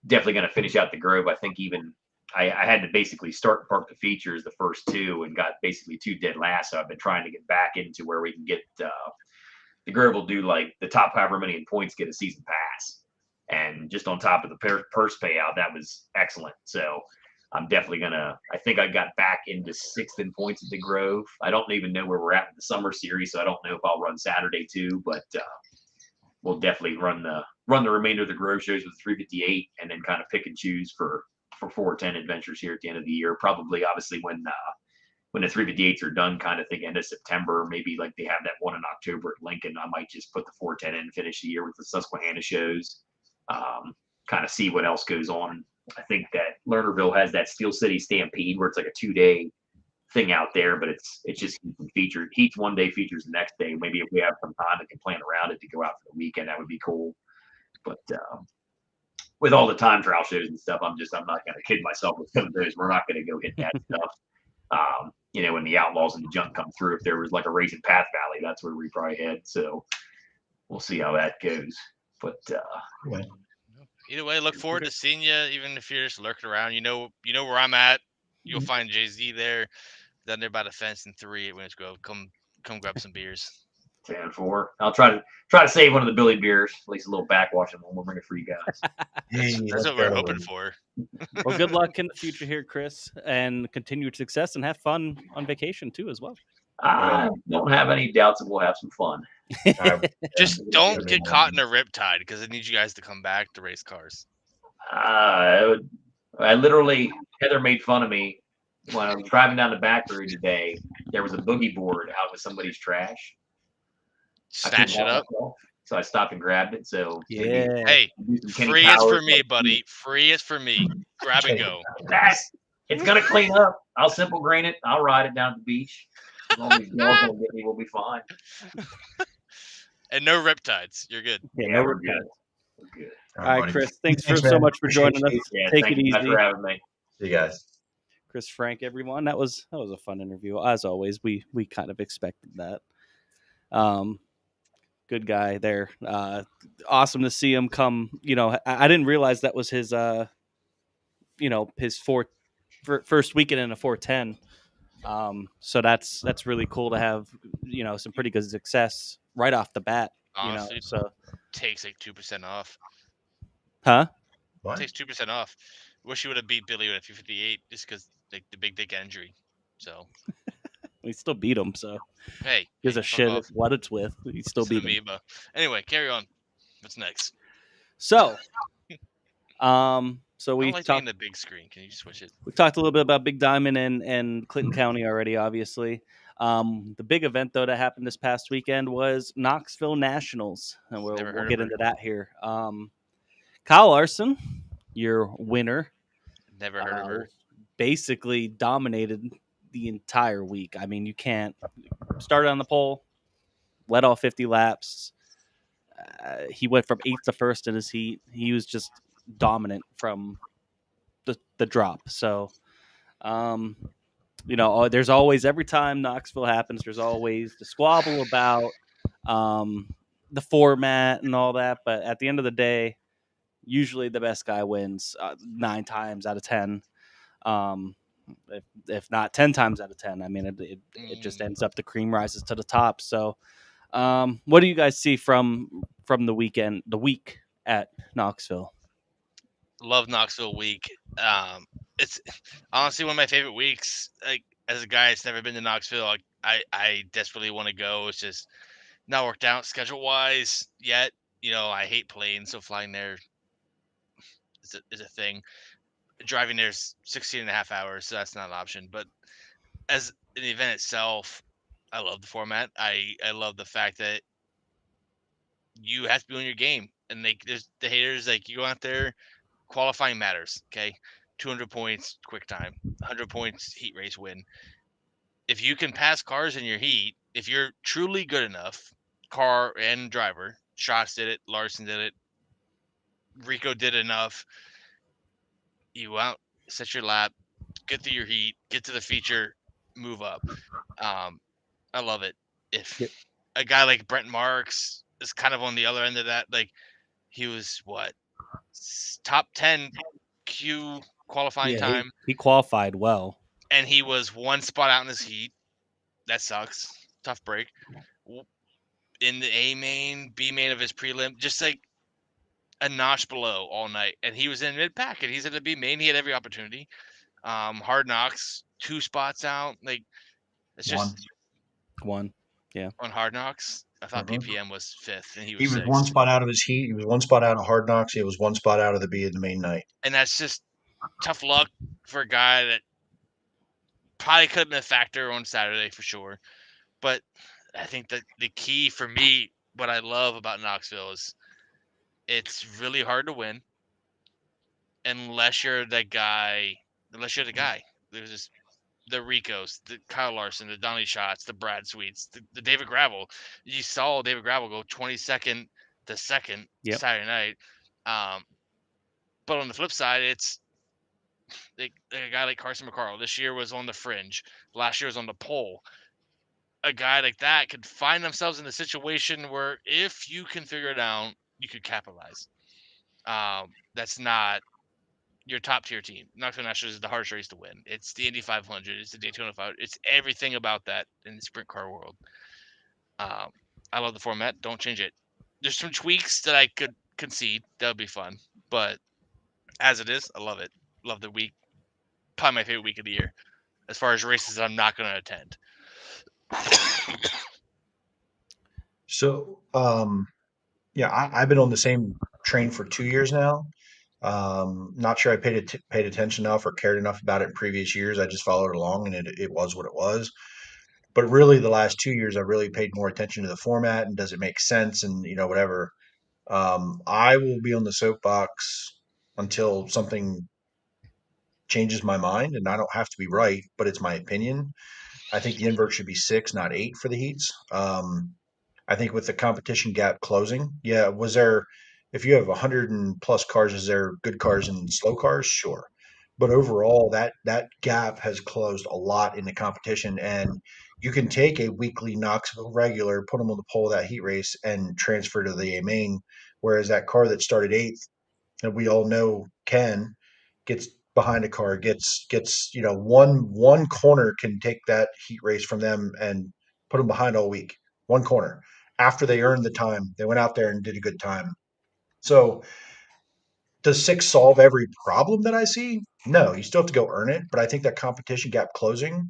Definitely going to finish out the Grove. I think even I had to basically start and park the features the first two and got basically 2 dead last. So I've been trying to get back into where we can get the Grove will do like the top however many in points get a season pass. And just on top of the purse payout, that was excellent. So I'm definitely I think I got back into 6th in points at the Grove. I don't even know where we're at with the summer series, so I don't know if I'll run Saturday too, but we'll definitely run the remainder of the Grove shows with 358 and then kind of pick and choose for 410 adventures here at the end of the year. Probably obviously when the 358s are done, kind of think end of September, maybe like they have that one in October at Lincoln. I might just put the 410 in and finish the year with the Susquehanna shows. Kind of see what else goes on. I think that Lernerville has that Steel City Stampede where it's like a 2-day thing out there, but it's just featured. Heats one day, features the next day. Maybe if we have some time and can plan around it to go out for the weekend, that would be cool. But with all the time trial shows and stuff, I'm not going to kid myself with some of those. We're not going to go hit that stuff. When the Outlaws and the Junk come through, if there was like a race in Path Valley, that's where we probably head. So we'll see how that goes. But either way, look forward to seeing you. Even if you're just lurking around, you know where I'm at. You'll find Jay-Z there, down there by the fence in 3 at Winners Grove. Come grab some beers. 10-4. I'll try to save one of the Billy beers, at least a little backwashing one. We'll bring it for you guys. That's what we're hoping for. Well, good luck in the future here, Chris, and continued success, and have fun on vacation too as well. I don't have any doubts that we'll have some fun. Just don't get caught in a riptide, because I need you guys to come back to race cars. I literally, Heather made fun of me when I was driving down the back road today. There was a boogie board out with somebody's trash. Snatch it up. So I stopped and grabbed it. So yeah. Hey, free is for me, buddy. Free is for me. Grab and go. It's gonna clean up. I'll simple grain it. I'll ride it down to the beach. As long as these dogs don't get me, we'll be fine. And no riptides. You're good. Yeah, we're good. We're good. All right, Chris. Thanks so much for joining us. Yeah, Take it easy. Thanks for having me. See you guys. Chris Frank, everyone. That was a fun interview. As always, we kind of expected that. Good guy there. Awesome to see him come. I didn't realize that was his his first weekend in a 410. So that's really cool to have some pretty good success right off the bat. Honestly, so takes like 2% off. Huh? What? Takes 2% off. Wish you would have beat Billy with a 258 just because like the big dick injury. So we still beat him. So hey, gives a shit what it's with. We still beat him. Anyway, carry on. What's next? So, we talked the big screen. Can you switch it? We talked a little bit about Big Diamond and Clinton County already, obviously. The big event though that happened this past weekend was Knoxville Nationals, and we'll get into that here. Kyle Larson, your winner. Never heard of her. Basically dominated the entire week. I mean, you can't start on the pole, led all 50 laps. He went from 8th to 1st in his heat. He was just dominant from the drop. So, there's always, every time Knoxville happens, there's always the squabble about the format and all that. But at the end of the day, usually the best guy wins 9 times out of 10. If not 10 times out of 10. I mean, it just ends up the cream rises to the top. So, what do you guys see from the week at Knoxville? Love Knoxville week. It's honestly one of my favorite weeks. Like, as a guy that's never been to Knoxville, I desperately want to go. It's just not worked out schedule wise yet. I hate planes, so flying there is a thing. Driving there's 16 and a half hours, so that's not an option. But as an event itself, I love the format. I love the fact that you have to be on your game. And there's the haters, you go out there, qualifying matters, okay? 200 points, quick time. 100 points, heat race win. If you can pass cars in your heat, if you're truly good enough, car and driver, Schatz did it, Larson did it, Rico did enough, you out, set your lap, get through your heat, get to the feature, move up. I love it. If a guy like Brent Marks is kind of on the other end of that, he was top 10 Q qualifying Yeah, time, he qualified well. and he was one spot out in his heat. That sucks. Tough break. In the A main, B main of his prelim, just like a notch below all night. And he was in mid pack, and he's in the B main. He had every opportunity. Hard Knocks, 2 spots out. Like, it's just one. Yeah. on Hard Knocks. I thought PPM was 5th, and he He was was 6th. one spot out of his heat. He was one spot out of Hard Knocks. He was one spot out of the B in the main night. And that's just tough luck for a guy that probably could have been a factor on Saturday for sure. But I think that the key for me, what I love about Knoxville is it's really hard to win unless you're the guy. There's just the Ricos, the Kyle Larson, the Donnie Schatz, the Brad Sweets, the David Gravel. You saw David Gravel go 22nd to 2nd Saturday night. But on the flip side, it's a guy like Carson McCarl. This year was on the fringe. Last year was on the pole. A guy like that could find themselves in a situation where if you can figure it out, you could capitalize. That's not your top tier team. Knoxville Nationals is the hardest race to win. It's the Indy 500. It's the Daytona 500. It's everything about that in the sprint car world. I love the format. Don't change it. There's some tweaks that I could concede. That would be fun. But as it is, I love it. Love the week. Probably my favorite week of the year. As far as races I'm not going to attend. So, I've been on the same train for 2 years now. Not sure I paid attention enough or cared enough about it in previous years. I just followed along, and it was what it was. But really, the last 2 years, I really paid more attention to the format and does it make sense, and whatever. I will be on the soapbox until something changes my mind, and I don't have to be right, but it's my opinion. I think the invert should be 6, not 8 for the heats. I think with the competition gap closing, if you have 100 and plus cars, is there good cars and slow cars? Sure. But overall, that gap has closed a lot in the competition, and you can take a weekly Knoxville regular, put them on the pole of that heat race, and transfer to the A main. Whereas that car that started 8th, that we all know gets behind a car, gets one corner can take that heat race from them and put them behind all week. One corner after they earned the time, they went out there and did a good time. So does 6 solve every problem that I see? No, you still have to go earn it. But I think that competition gap closing,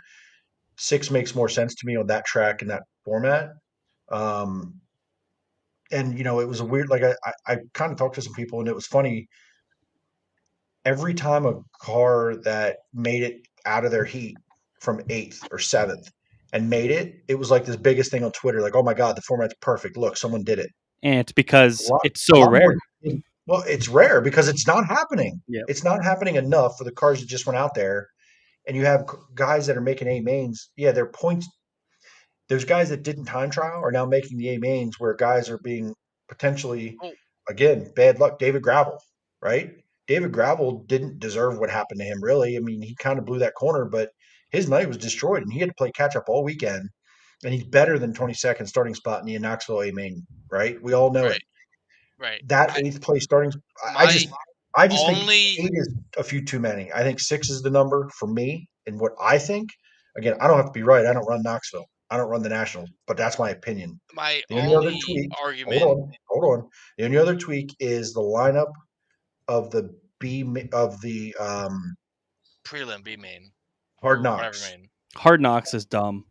6 makes more sense to me on that track and that format. And it was a weird, like I kind of talked to some people, and it was funny. Every time a car that made it out of their heat from 8th or 7th and made it, it was like this biggest thing on Twitter. Like, oh my God, the format's perfect. Look, someone did it. And it's because it's so rare. Well, it's rare because it's not happening. Yep. It's not happening enough for the cars that just went out there. And you have guys that are making A mains. Yeah, their points. Those guys that didn't time trial are now making the A mains, where guys are being potentially, again, bad luck. David Gravel, right? David Gravel didn't deserve what happened to him, really. I mean, he kind of blew that corner, but his night was destroyed, and he had to play catch up all weekend. And he's better than 22nd starting spot in the Knoxville A main, right? We all know it. Right. That 8th place starting. I just think 8 is a few too many. I think 6 is the number for me, and what I think. Again, I don't have to be right. I don't run Knoxville. I don't run the Nationals, but that's my opinion. My the only only other tweak, argument. Hold on. The only other tweak is the lineup of the prelim B main. Hard Knocks. Hard Knocks is dumb.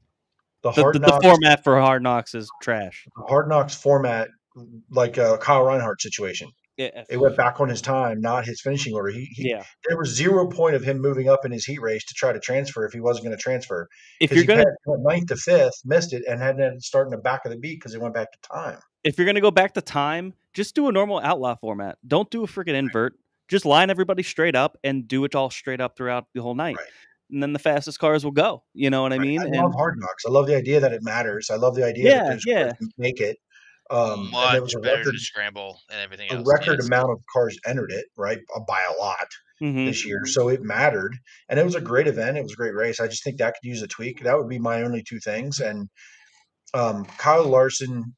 The format for Hard Knocks is trash. The Hard Knocks format, like a Kyle Reinhardt situation. Yeah. It went back on his time, not his finishing order. There was 0 point of him moving up in his heat race to try to transfer if he wasn't going to transfer. If you're going to 9th to 5th, missed it, and had to start in the back of the beat because it went back to time. If you're going to go back to time, just do a normal outlaw format. Don't do a freaking invert. Just line everybody straight up and do it all straight up throughout the whole night. Right. And then the fastest cars will go. You know what I mean? I love Hard Knocks. I love the idea that it matters. I love the idea that those cars can make it. Much and it was a better record to scramble and everything else. A record amount of cars entered it, right, by a lot this year. So it mattered. And it was a great event. It was a great race. I just think that could use a tweak. That would be my only 2 things. And Kyle Larson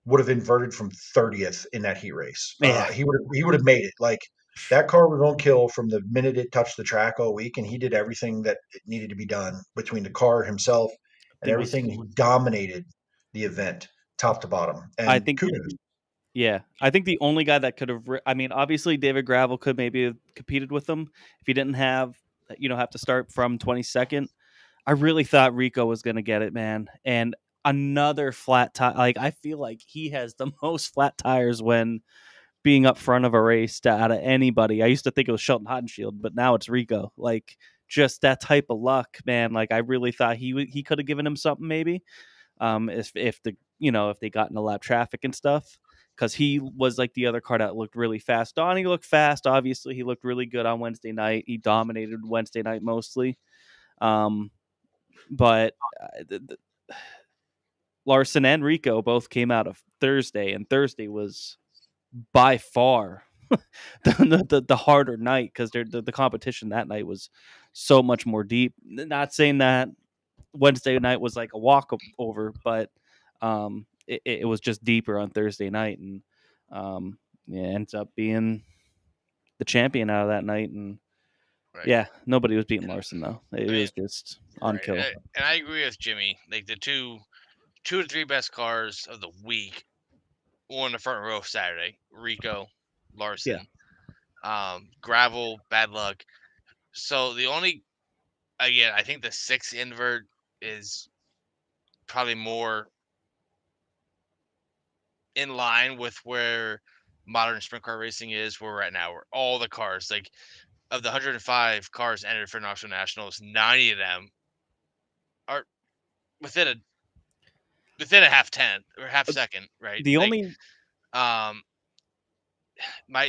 would have inverted from 30th in that heat race. Yeah. He would have made it. Like, That car was on kill from the minute it touched the track all week, and he did everything that it needed to be done between the car himself and It was. everything. He dominated the event, top to bottom. I And think. kudos. Yeah, I think the only guy that could have. I mean, obviously David Gravel could maybe have competed with him if he didn't have to start from 22nd. I really thought Rico was going to get it, man. And another flat tire. Like, I feel like he has the most flat tires when being up front of a race out of anybody. I used to think it was Shelton Haudenschild, but now it's Rico. Like, just that type of luck, man. Like, I really thought he could have given him something maybe. If they got into lap traffic and stuff, because he was like the other car that looked really fast. Donnie looked fast. Obviously, he looked really good on Wednesday night. He dominated Wednesday night mostly. But Larson and Rico both came out of Thursday, and Thursday was by far the harder night because the competition that night was so much more deep. Not saying that Wednesday night was like a walkover, but it was just deeper on Thursday night, and ends up being the champion out of that night. And Right. yeah, nobody was beating Larson though. It was just on kill. And I agree with Jimmy. Like the two to three best cars of the week were in the front row Saturday. Rico, Larson, Gravel, bad luck. So the only, again, I think the 6 invert is probably more in line with where modern sprint car racing is. Where we're at now, where all the cars, like of the 105 cars entered for Knoxville Nationals, 90 of them are within a half tenth or half second, right? The only my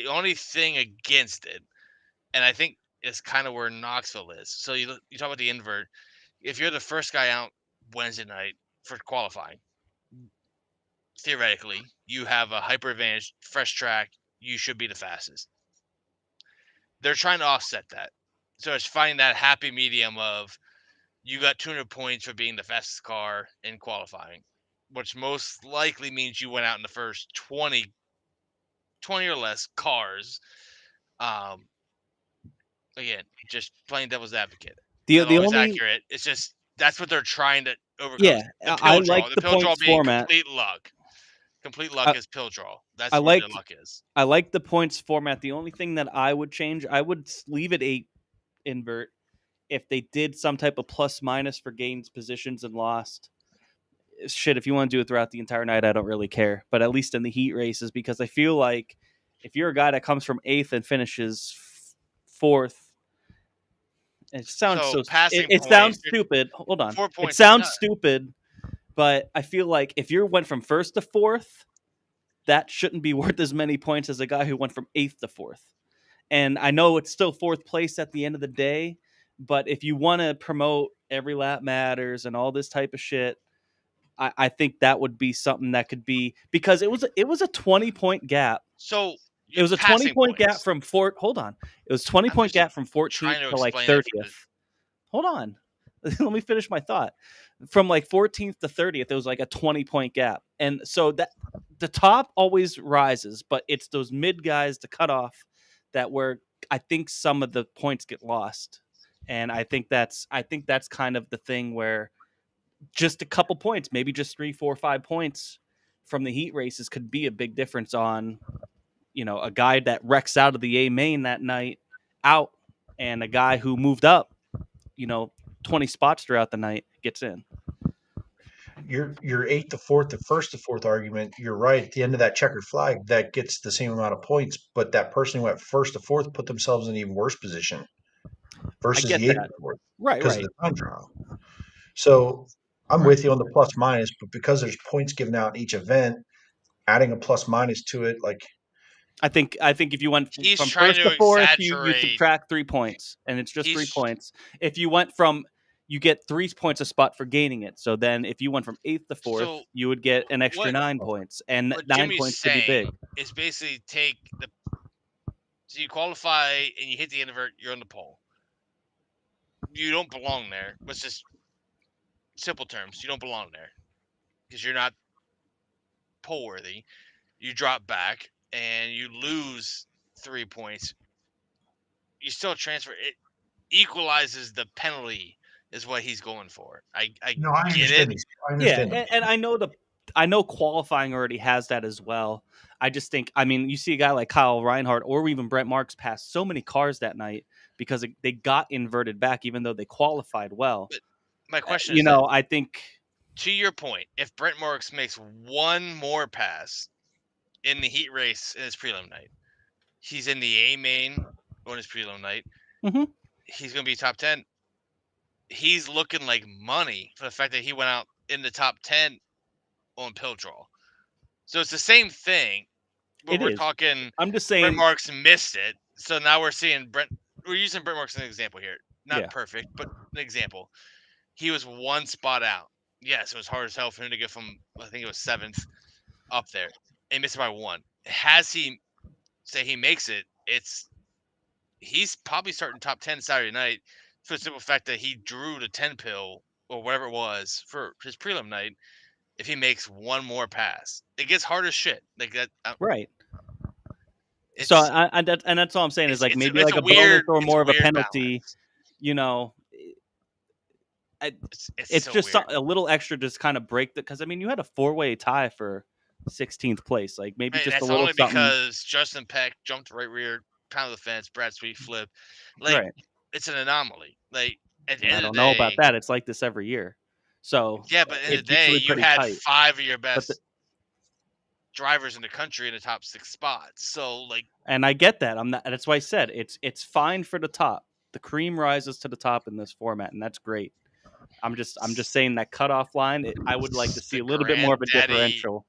only thing against it, and I think it's kind of where Knoxville is. So you talk about the invert. If you're the first guy out Wednesday night for qualifying, theoretically, you have a hyper advantage, fresh track. You should be the fastest. They're trying to offset that. So it's finding that happy medium of you got 200 points for being the fastest car in qualifying, which most likely means you went out in the first 20 or less cars. Again, just playing devil's advocate. the Always only accurate. It's just that's what they're trying to overcome. Yeah, the pill I draw. like The the pill draw points being format. complete luck. Complete luck is pill draw. That's I where like the luck is. I like the points format. The only thing that I would change, I would leave it 8 invert if they did some type of plus minus for gains, positions, and lost. Shit, if you want to do it throughout the entire night, I don't really care. But at least in the heat races, because I feel like if you're a guy that comes from 8th and finishes 4th, it sounds it sounds stupid. Hold on. 4 points. It sounds stupid, but I feel like if you went from 1st to 4th, that shouldn't be worth as many points as a guy who went from 8th to 4th. And I know it's still 4th place at the end of the day, but if you want to promote every lap matters and all this type of shit, I think that would be something that could be, because it was a 20-point gap. So it was a 20-point gap from Hold on. It was 20-point gap from 14th to like 30th. Hold on. Let me finish my thought. From like 14th to 30th, it was like a 20-point gap. And so that the top always rises, but it's those mid guys to cut off that where I think some of the points get lost. And I think that's kind of the thing where just a couple points, maybe just 3, 4, 5 points from the heat races could be a big difference on, a guy that wrecks out of the A main that night out, and a guy who moved up, 20 spots throughout the night gets in. Your 8th to 4th to 1st to 4th argument, you're right. At the end of that checkered flag, that gets the same amount of points, but that person who went 1st to 4th put themselves in an even worse position versus the 8th to 4th, right? Because of the time trial. So I'm with you on the plus minus, but because there's points given out in each event, adding a plus minus to it, like I think if you went from 1st to 4th, you subtract 3 points, and it's just 3 points. If you went you get 3 points a spot for gaining it. So then if you went from 8th to 4th, you would get an extra 9 points, and 9 points could be big. It's basically so you qualify and you hit the invert, you're on the pole. You don't belong there. Let's just simple terms. You don't belong there because you're not pole worthy. You drop back and you lose 3 points you still transfer. It equalizes the penalty is what he's going for. I No, I get understand it. these. I understand them. and I know qualifying already has that as well. I just think, I mean, you see a guy like Kyle Reinhardt or even Brent Marks pass so many cars that night because they got inverted back, even though they qualified well. But my question You is know, that, I think to your point, if Brent Marks makes one more pass in the heat race in his prelim night, he's in the A main on his prelim night. Mhm. He's going to be top 10. He's looking like money for the fact that he went out in the top 10 on pill draw. So it's the same thing. But it we're is. talking I'm just Brent saying. Marks missed it. So now we're seeing we're using Brent Marks as an example here. Not Yeah. perfect, but an example. He was one spot out. Yes, it was hard as hell for him to get from, I think it was 7th up there. And missed it by 1. Has he, say he makes it, he's probably starting top 10 Saturday night for the simple fact that he drew the 10 pill or whatever it was for his prelim night. If he makes one more pass, it gets hard as shit. Like that, Right. it's, So and that's all I'm saying is like maybe it's like a weird, bonus or more of a weird penalty. balance. You know, it's so just weird. a little extra, just kind of break because I mean you had a 4-way tie for 16th place, like maybe And just a that's little only something. because Justin Peck jumped right rear, pounded the fence, Brad Sweet flipped. Like Right. it's an anomaly. Like at the And end I of don't the know day, about that. It's like this every year. So yeah, but at the end of it's the day, usually you pretty had tight. 5 of your But best drivers in the country in the top 6 spots. So like, and I get that. I'm not. That's why I said it's fine for the top. The cream rises to the top in this format, and that's great. I'm just saying that cutoff line. I would like to see the a little bit more of a granddaddy differential.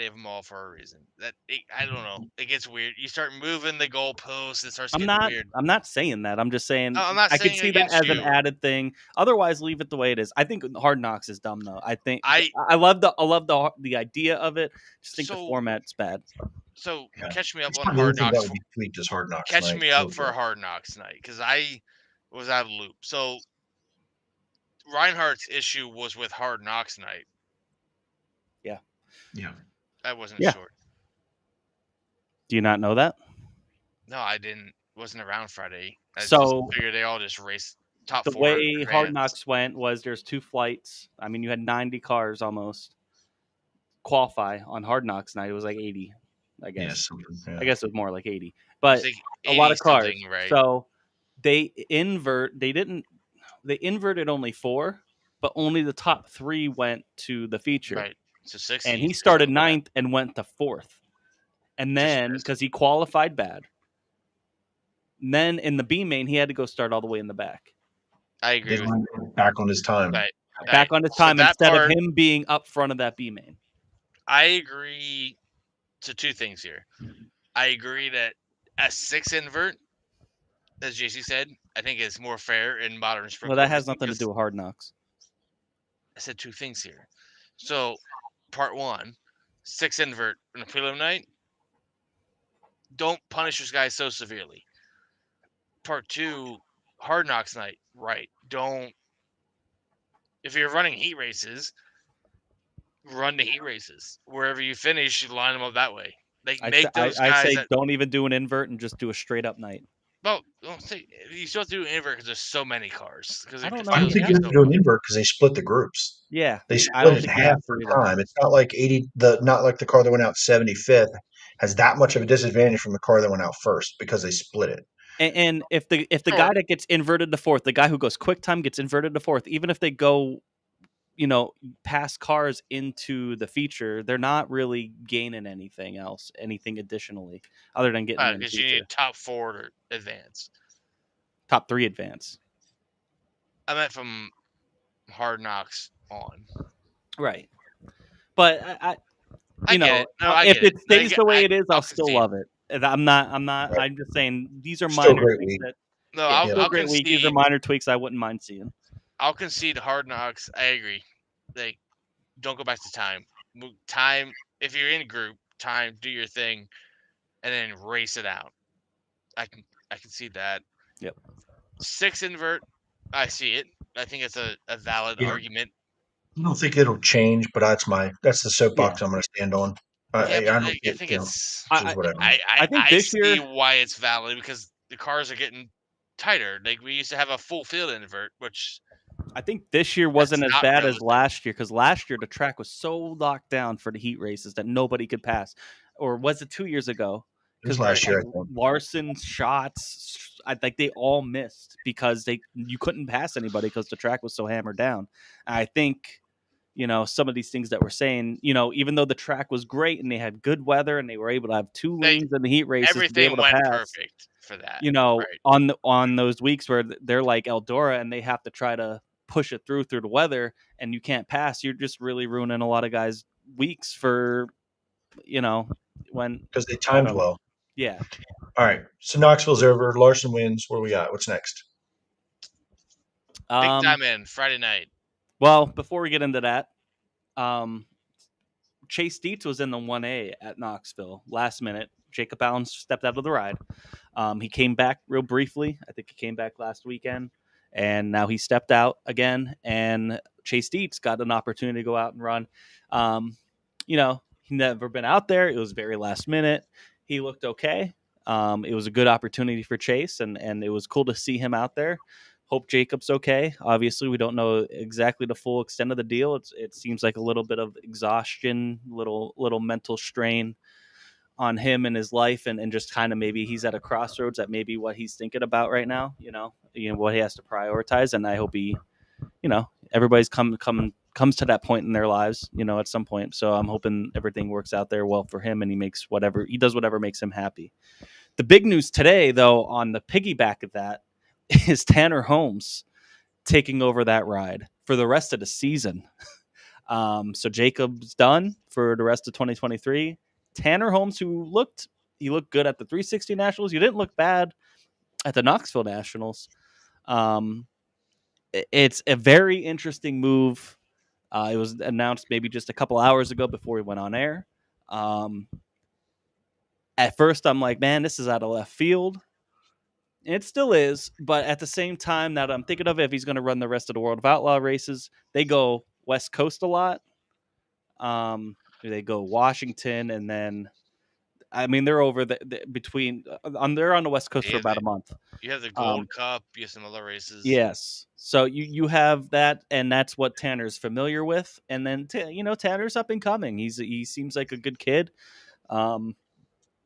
of them all for a reason. I don't know. It gets weird. You start moving the goalposts, it starts I'm getting not. weird. I'm not saying that. I'm just saying No, I'm not I could saying see that against as an you. added thing. Otherwise, leave it the way it is. I think Hard Knocks is dumb though. I think I love the idea of it. Just think the So- format's bad. So Yeah. catch me up It's on not the only Hard thing that Knocks. would be tweaked as Hard Knocks Catch night. me up Really for good. Hard Knocks night because I was out of the loop. So Reinhardt's issue was with Hard Knocks night. Yeah. I wasn't Yeah. sure. Do you not know that? No, I didn't. Wasn't around Friday. I So- just figured they all just raced top The 4. way Hard advance. Knocks went was there's 2 flights. I mean, you had 90 cars almost qualify on Hard Knocks night. It was like 80, I guess. Yeah, something. Yeah. I guess it was more like 80, but It's like a lot of 80 cars. something, right? So they inverted only 4, but only the top 3 went to the feature. Right. So 6. And he started 9th and went to 4th. And then missed. because he qualified bad, and then in the B main he had to go start all the way in the back. I agree with you. Back on his time. Right. Back on his So time that instead part- of him being up front of that B main. I agree to 2 things here. I agree that a 6 invert, as JC said, I think is more fair in modern sprint. Well, that has racing nothing to because do with Hard Knocks. I said 2 things here. So, part 1, 6 invert in a prelim night. Don't punish those guys so severely. Part 2, Hard Knocks night. Right. Don't. If you're running heat races, run the heat races. Wherever you finish, you line them up that way. Like make those I guys. say don't even do an invert and just do a straight up night. Well, don't say you still have to do an invert because there's so many cars. Because I don't know. I don't think you have to do an invert because they split the groups. Yeah, They I split don't it in think you half have to for either. time. It's not like not like the car that went out 75th has that much of a disadvantage from the car that went out first because they split it. And if the Sure. guy that gets inverted to 4th, the guy who goes quick time gets inverted to 4th, even if they go, past cars into the feature, they're not really gaining anything additionally, other than getting in the because you feature. need top 4 to advance. Top 3 advance. I meant from Hard Knocks on. Right. But I get it. No, I if get it it. stays the way it is, I'll I'll still concede. love it. I'm not. Right. I'm just saying these are Still a minor great tweaks. week. No, Still I'll a great week. These are concede. minor tweaks I wouldn't mind seeing. I'll concede Hard Knocks. I agree. Like, don't go back to time. Time. If you're in group, time, do your thing, and then race it out. I can see that. Yep. 6 invert. I see it. I think it's a valid Yeah. argument. I don't think it'll change, but that's the soapbox I'm going to stand on. Yeah, but I don't I think it's. I whatever. think this see year- why it's valid because the cars are getting tighter. Like we used to have a full field invert, which I think this year wasn't as not bad as realistic. last year, because last year the track was so locked down for the heat races that nobody could pass. Or was it 2 years ago? It was Because last year, I think. Larson's shots, I think they all missed because you couldn't pass anybody because the track was so hammered down. And I think, some of these things that we're saying, even though the track was great and they had good weather and they were able to have two lanes in the heat races to be Everything able to went pass. perfect for that. Right. On those weeks where they're like Eldora and they have to try to push it through the weather and you can't pass, you're just really ruining a lot of guys' weeks for, when because they timed well. Yeah. All right. So Knoxville's over. Larson wins. What do we got? What's next? Big time in Friday night. Well, before we get into that, Chase Dietz was in the 1A at Knoxville last minute. Jacob Allen stepped out of the ride. He came back real briefly. I think he came back last weekend, and now he stepped out again. And Chase Dietz got an opportunity to go out and run. He never been out there. It was very last minute. He looked okay. It was a good opportunity for Chase, and it was cool to see him out there. Hope Jacob's okay. Obviously, we don't know exactly the full extent of the deal. It seems like a little bit of exhaustion, little mental strain on him and his life, and just kind of maybe he's at a crossroads at maybe what he's thinking about right now. What he has to prioritize, and I hope he, everybody's comes to that point in their lives, at some point. So I'm hoping everything works out there well for him, and he does whatever makes him happy. The big news today, though, on the piggyback of that, is Tanner Holmes taking over that ride for the rest of the season. So Jacob's done for the rest of 2023. Tanner Holmes, who looked good at the 360 Nationals. You didn't look bad at the Knoxville Nationals. It's a very interesting move. It was announced maybe just a couple hours ago before we went on air. At first, I'm like, man, this is out of left field. It still is, but at the same time that I'm thinking of it, if he's going to run the rest of the World of Outlaw races, they go West Coast a lot. They go Washington, and then, they're over between. They're on the West Coast for about a month. You have the Gold Cup. You have some other races. Yes, so you have that, and that's what Tanner's familiar with. And then Tanner's up and coming. He seems like a good kid.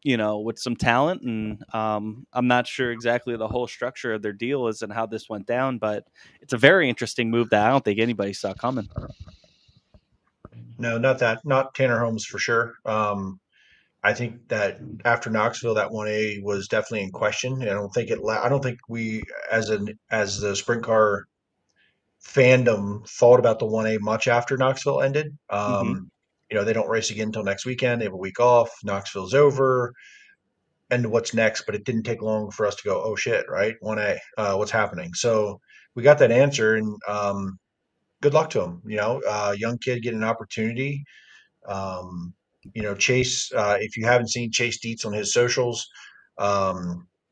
With some talent, and I'm not sure exactly the whole structure of their deal is and how this went down, but it's a very interesting move that I don't think anybody saw coming. No, not Tanner Holmes for sure. I think that after Knoxville, that 1A was definitely in question. I don't think we, as the sprint car fandom, thought about the 1A much after Knoxville ended. They don't race again until next weekend. They have a week off. Knoxville's over. And what's next? But it didn't take long for us to go, oh shit, right? 1A, what's happening? So we got that answer, and good luck to him. Young kid getting an opportunity. Chase, if you haven't seen Chase Dietz on his socials,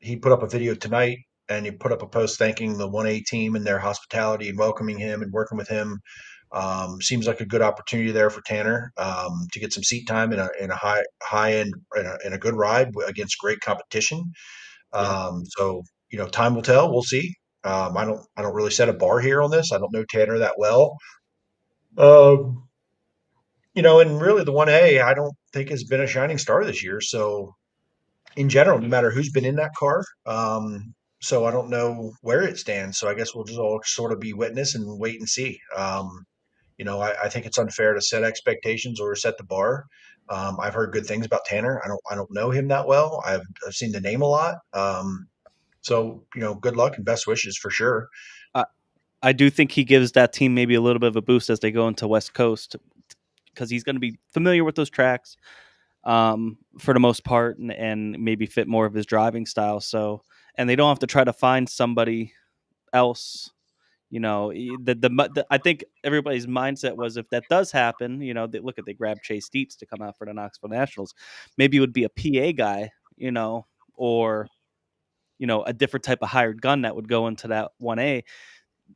he put up a video tonight, and he put up a post thanking the 1A team and their hospitality and welcoming him and working with him. Seems like a good opportunity there for Tanner to get some seat time in a high end in a good ride against great competition. So time will tell. We'll see. I don't really set a bar here on this. I don't know Tanner that well. And really the 1A I don't think has been a shining star this year. So in general, no matter who's been in that car. So I don't know where it stands. So I guess we'll just all sort of be witness and wait and see. I think it's unfair to set expectations or set the bar. I've heard good things about Tanner. I don't know him that well. I've seen the name a lot. So good luck and best wishes for sure. I do think he gives that team maybe a little bit of a boost as they go into West Coast, because he's going to be familiar with those tracks for the most part, and maybe fit more of his driving style. So, and they don't have to try to find somebody else. I think everybody's mindset was, if that does happen, they grab Chase Dietz to come out for the Knoxville Nationals. Maybe it would be a PA guy, or a different type of hired gun that would go into that 1A.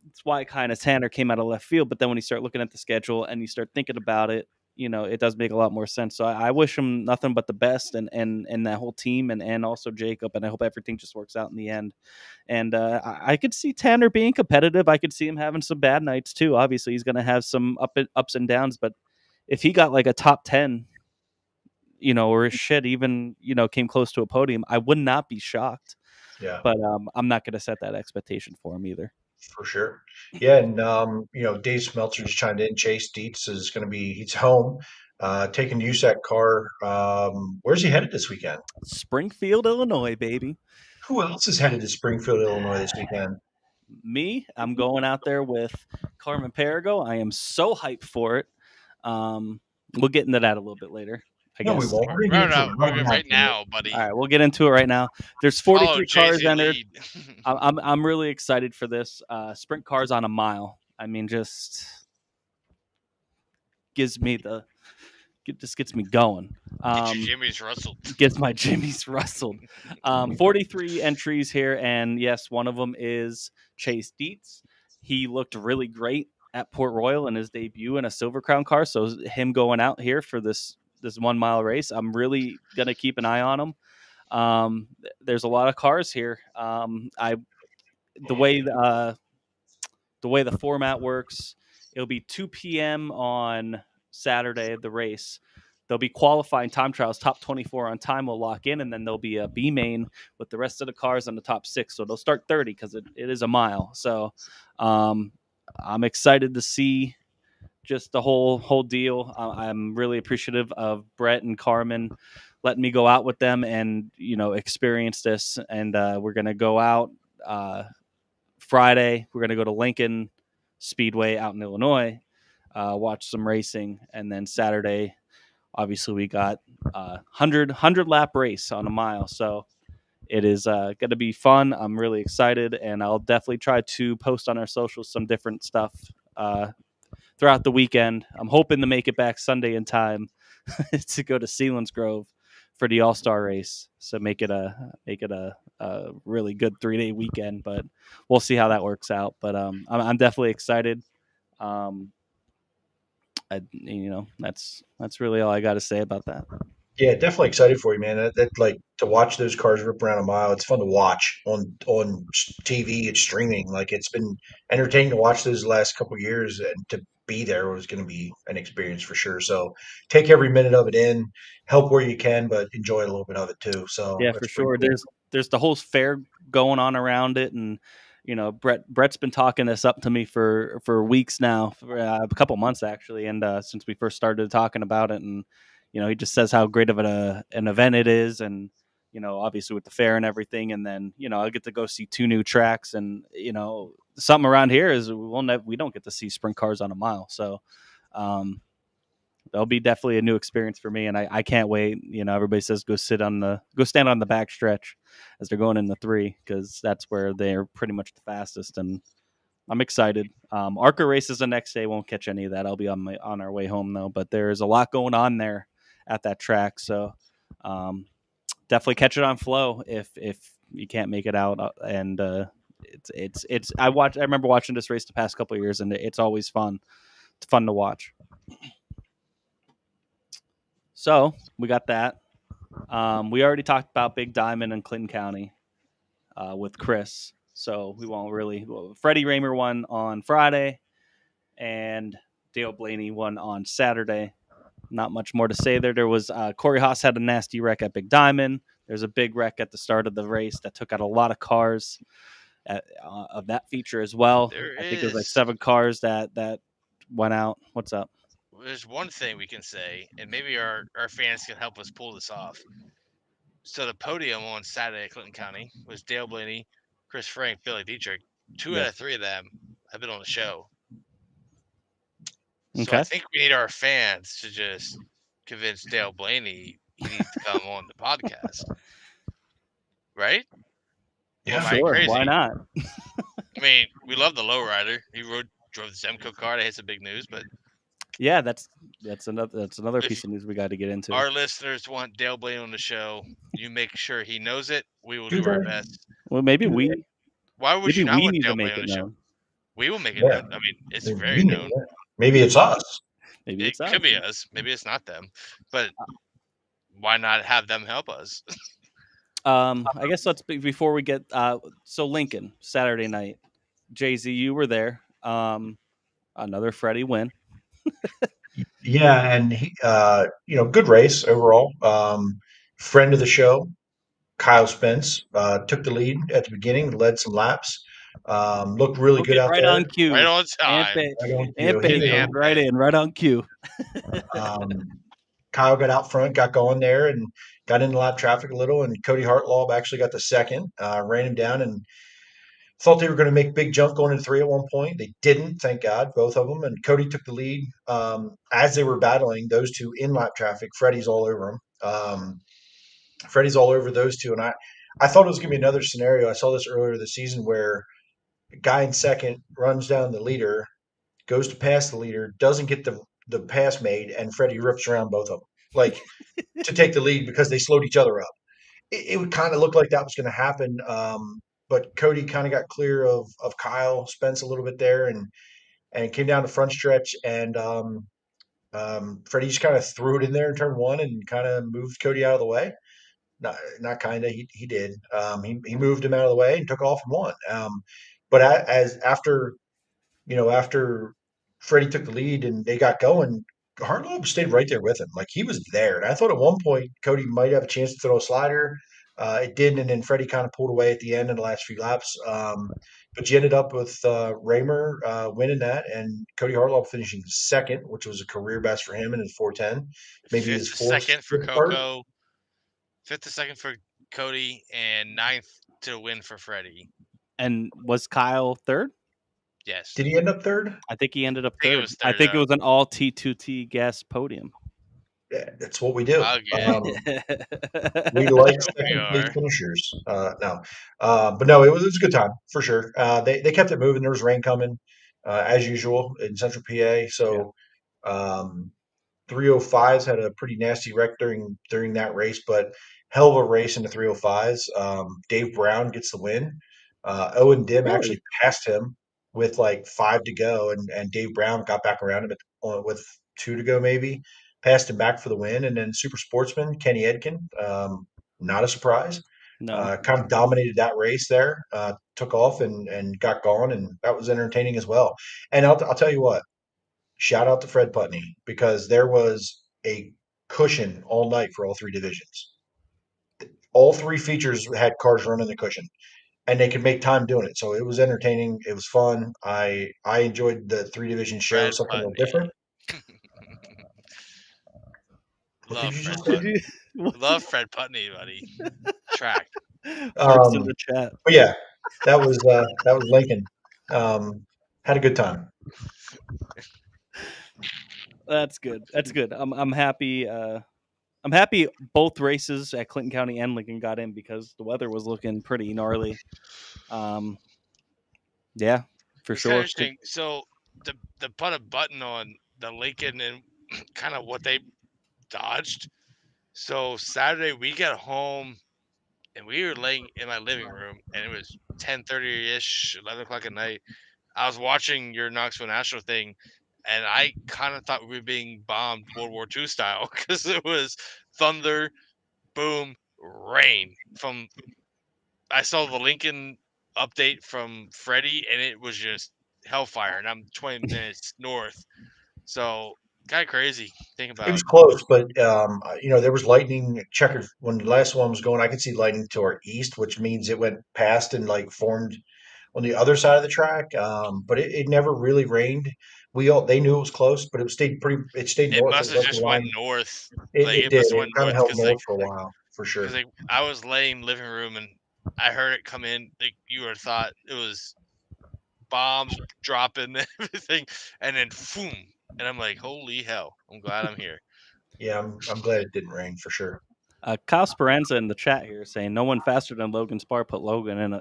That's why kind of Tanner came out of left field. But then when you start looking at the schedule and you start thinking about it, it does make a lot more sense. So I wish him nothing but the best, and that whole team, and also Jacob, and I hope everything just works out in the end. And I could see Tanner being competitive. I could see him having some bad nights too. Obviously, he's going to have some ups and downs, but if he got like a top 10, or his shit even, came close to a podium, I would not be shocked. Yeah, But I'm not going to set that expectation for him either. for sure. Yeah, and Dave Smeltzer just chimed in. Chase Dietz is going to he's home, taking USAC car. Where's he headed this weekend? Springfield, Illinois, baby. Who else is headed to Springfield, Illinois this weekend? Me, I'm going out there with Carmen Perigo. I am so hyped for it. We'll get into that a little bit later. I No, we guess. won't. We're gonna get into it right now, buddy. All right, we'll get into it right now. There's 43 cars Jay-Z entered. lead. I'm really excited for this. Sprint cars on a mile. I mean, just gets me going. Get your Jimmy's rustled. Gets my Jimmy's rustled. 43 entries here, and yes, one of them is Chase Dietz. He looked really great at Port Royal in his debut in a Silver Crown car. So him going out here for this 1 mile race, I'm really gonna keep an eye on him. There's a lot of cars here. The way the format works, it'll be 2 p.m. on Saturday, the race. There'll be qualifying time trials. Top 24 on time will lock in, and then there'll be a B main with the rest of the cars on the top 6. So they'll start 30 because it is a mile. So I'm excited to see just the whole deal. I'm really appreciative of Brett and Carmen letting me go out with them and experience this. And we're gonna go out Friday. We're gonna go to Lincoln Speedway out in Illinois, watch some racing, and then Saturday, obviously, we got 100 lap race on a mile. So it is going to be fun. I'm really excited, and I'll definitely try to post on our socials some different stuff throughout the weekend. I'm hoping to make it back Sunday in time to go to Selinsgrove for the All-Star race. So make it a really good 3-day weekend, but we'll see how that works out. But I'm definitely excited. That's really all I got to say about that. Yeah, definitely excited for you, man. That like to watch those cars rip around a mile. It's fun to watch on TV. It's streaming. Like it's been entertaining to watch those last couple of years, and to be there was going to be an experience for sure. So take every minute of it in, help where you can, but enjoy a little bit of it too. So yeah, for sure. Cool. There's the whole fair going on around it, and Brett's been talking this up to me for weeks now, for a couple months actually, and since we first started talking about it, and he just says how great of an event it is, and obviously with the fair and everything, and then I get to go see 2 new tracks, and something around here is we don't get to see sprint cars on a mile, so that'll be definitely a new experience for me, and I can't wait. Everybody says go stand on the back stretch as they're going in the 3, because that's where they're pretty much the fastest, and I'm excited. ARCA races the next day. Won't catch any of that. I'll be on our way home though, but there's a lot going on there at that track, so definitely catch it on Flow if you can't make it out. And it's I remember watching this race the past couple of years, and it's always fun. It's fun to watch. So we got that. We already talked about Big Diamond and Clinton County with Chris, so we won't really. Freddie Raymer won on Friday, and Dale Blaney won on Saturday. Not much more to say there. There was Corey Haas had a nasty wreck at Big Diamond. There's a big wreck at the start of the race that took out a lot of cars of that feature as well. I think it was like 7 cars that went out. What's up? There's one thing we can say, and maybe our fans can help us pull this off. So the podium on Saturday at Clinton County was Dale Blaney, Chris Frank, Billy Dietrich. 2 out of 3 of them have been on the show. So I think we need our fans to just convince Dale Blaney he needs to come on the podcast. Right? Yeah, sure. Crazy? Why not? I mean, we love the lowrider. He drove the Zemco car. That hit some big news, but yeah, that's another piece of news we got to get into. Our listeners want Dale Blaney on the show. You make sure he knows it. We will do our best. Well, maybe we. Why would you not want Dale Blaney on the show? We will make it known. I mean, it's very known. Maybe it's us. Maybe It it's us. could be us. Maybe it's not them. But why not have them help us? I guess before we get so Lincoln Saturday night. Jay-Z, you were there. Another Freddie win. Yeah, and he, good race overall. Friend of the show, Kyle Spence, took the lead at the beginning, led some laps. Looked really good out right there. on cue. Right on time. Right on And cue. He, Pedro, And right in, right on cue. Kyle got out front, got going there, and got into lap traffic a little. And Cody Hartlaub actually got the second, ran him down, and thought they were going to make a big jump going into three at one point. They didn't, thank God, both of them. And Cody took the lead as they were battling those two in lap traffic. Freddie's all over them. Freddie's all over those two, and I thought it was going to be another scenario. I saw this earlier this season where a guy in second runs down the leader, goes to pass the leader, doesn't get the pass made, and Freddie rips around both of them, like to take the lead because they slowed each other up. It would kind of look like that was going to happen, but Cody kind of got clear of Kyle Spence a little bit there, and came down the front stretch, and Freddie just kind of threw it in there in turn one and kind of moved Cody out of the way. Not kind of. He did. He moved him out of the way and took off and won. But as after Freddie took the lead and they got going, Hartlob stayed right there with him. Like he was there. And I thought at one point Cody might have a chance to throw a slider. It didn't, and then Freddie kind of pulled away at the end in the last few laps. But you ended up with Raymer winning that, and Cody Hartlob finishing second, which was a career best for him in his 410. Maybe his fourth. second for fifth start. Coco, fifth to second for Cody, and ninth to win for Freddie. And was Kyle third? Yes. Did he end up third? I think he ended up I think it third. was I third, think it was an all T2T gas podium. Yeah, that's what we do. Again. We like We second place are. finishers. No, but no, it was a good time for sure. They kept it moving. There was rain coming, as usual in Central PA. So, 305s had a pretty nasty wreck during that race, but hell of a race in the 305s. Dave Brown gets the win. Owen Dim actually passed him with like 5 to go, and Dave Brown got back around him with 2 to go maybe. Passed him back for the win, and then Super Sportsman Kenny Edkin, not a surprise, No. kind of dominated that race there. Took off and got gone, and that was entertaining as well. And I'll tell you what, shout out to Fred Putney because there was a cushion all night for all three divisions. All three features had cars running the cushion, and they could make time doing it. So it was entertaining. It was fun. I enjoyed the three division show, Fred something a little Putney. different. What Love did you Fred just say? Putney. Love Fred Putney, buddy. Track. Hearts in the chat. But yeah, that was Lincoln. Had a good time. That's good. That's good. I'm happy. I'm happy both races at Clinton County and Lincoln got in because the weather was looking pretty gnarly. Yeah, for It's sure. kind of interesting. So the put a button on the Lincoln and kind of what they dodged. So Saturday we got home and we were laying in my living room and it was 10:30-ish, 11 o'clock at night. I was watching your Knoxville National thing and I kind of thought we were being bombed World War II style because it was thunder, boom, rain. I saw the Lincoln update from Freddie and it was just hellfire, and I'm 20 minutes north. So kind of crazy. Think about It was close, but there was lightning checkered when the last one was going. I could see lightning to our east, which means it went past and like formed on the other side of the track. But it never really rained. They knew it was close, but it stayed it north. must It have was up the just went line. north. It It did. must have It went kind of north held because north for a while, for sure. I was laying living room and I heard it come in. Like you would have thought it was bombs dropping and everything, and then boom. And I'm like, holy hell! I'm glad I'm here. Yeah, I'm glad it didn't rain for sure. Kyle Speranza in the chat here saying no one faster than Logan Spar put Logan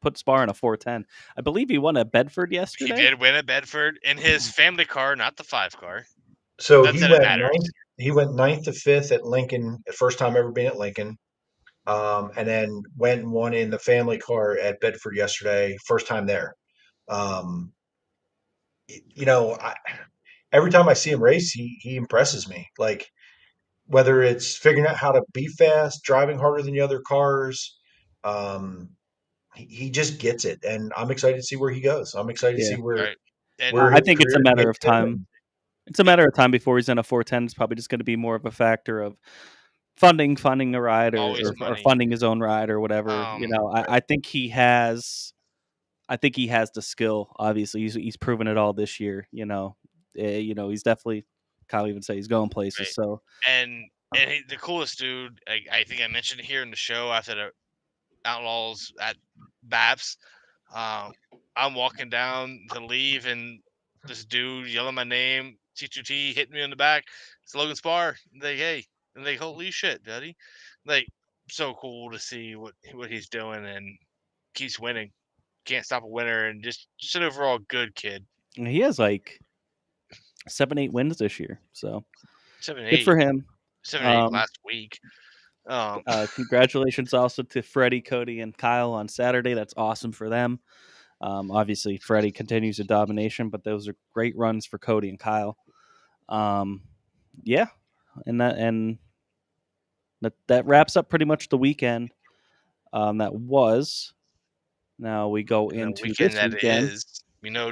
put Spar in a 410. I believe he won at Bedford yesterday. He did win at Bedford in his family car, not the 5 car. So Not that it matters. he went ninth to fifth at Lincoln, the first time ever being at Lincoln. And then went and won in the family car at Bedford yesterday, first time there. Um, every time I see him race, he impresses me. Like whether it's figuring out how to be fast, driving harder than the other cars, um, he just gets it, and I'm excited to see where he goes. I'm excited to Yeah. see where Right. And where I his think it's a career matter of takes him. time. It's a matter of time before he's in a 410. It's probably just going to be more of a factor of funding a ride always or money. funding his own ride or whatever. Um, I think he has. I think he has the skill. Obviously, he's proven it all this year. He's definitely. Kyle even say he's going places. Right. So and the coolest dude, I think I mentioned here in the show after the Outlaws at Baps. I'm walking down to leave, and this dude yelling my name, T2T, hitting me in the back. It's Logan Spar. Like, hey, and like, holy shit, daddy. Like, so cool to see what he's doing and keeps winning. Can't stop a winner, and just an overall good kid. he has like 7-8 wins this year. So 7-8. good for him. 7-8 last week. Congratulations also to Freddie, Cody, and Kyle on Saturday. That's awesome for them. Obviously, Freddie continues the domination, but those are great runs for Cody and Kyle. Yeah, and that wraps up pretty much the weekend. That was. Now we go into weekend this that weekend. it is.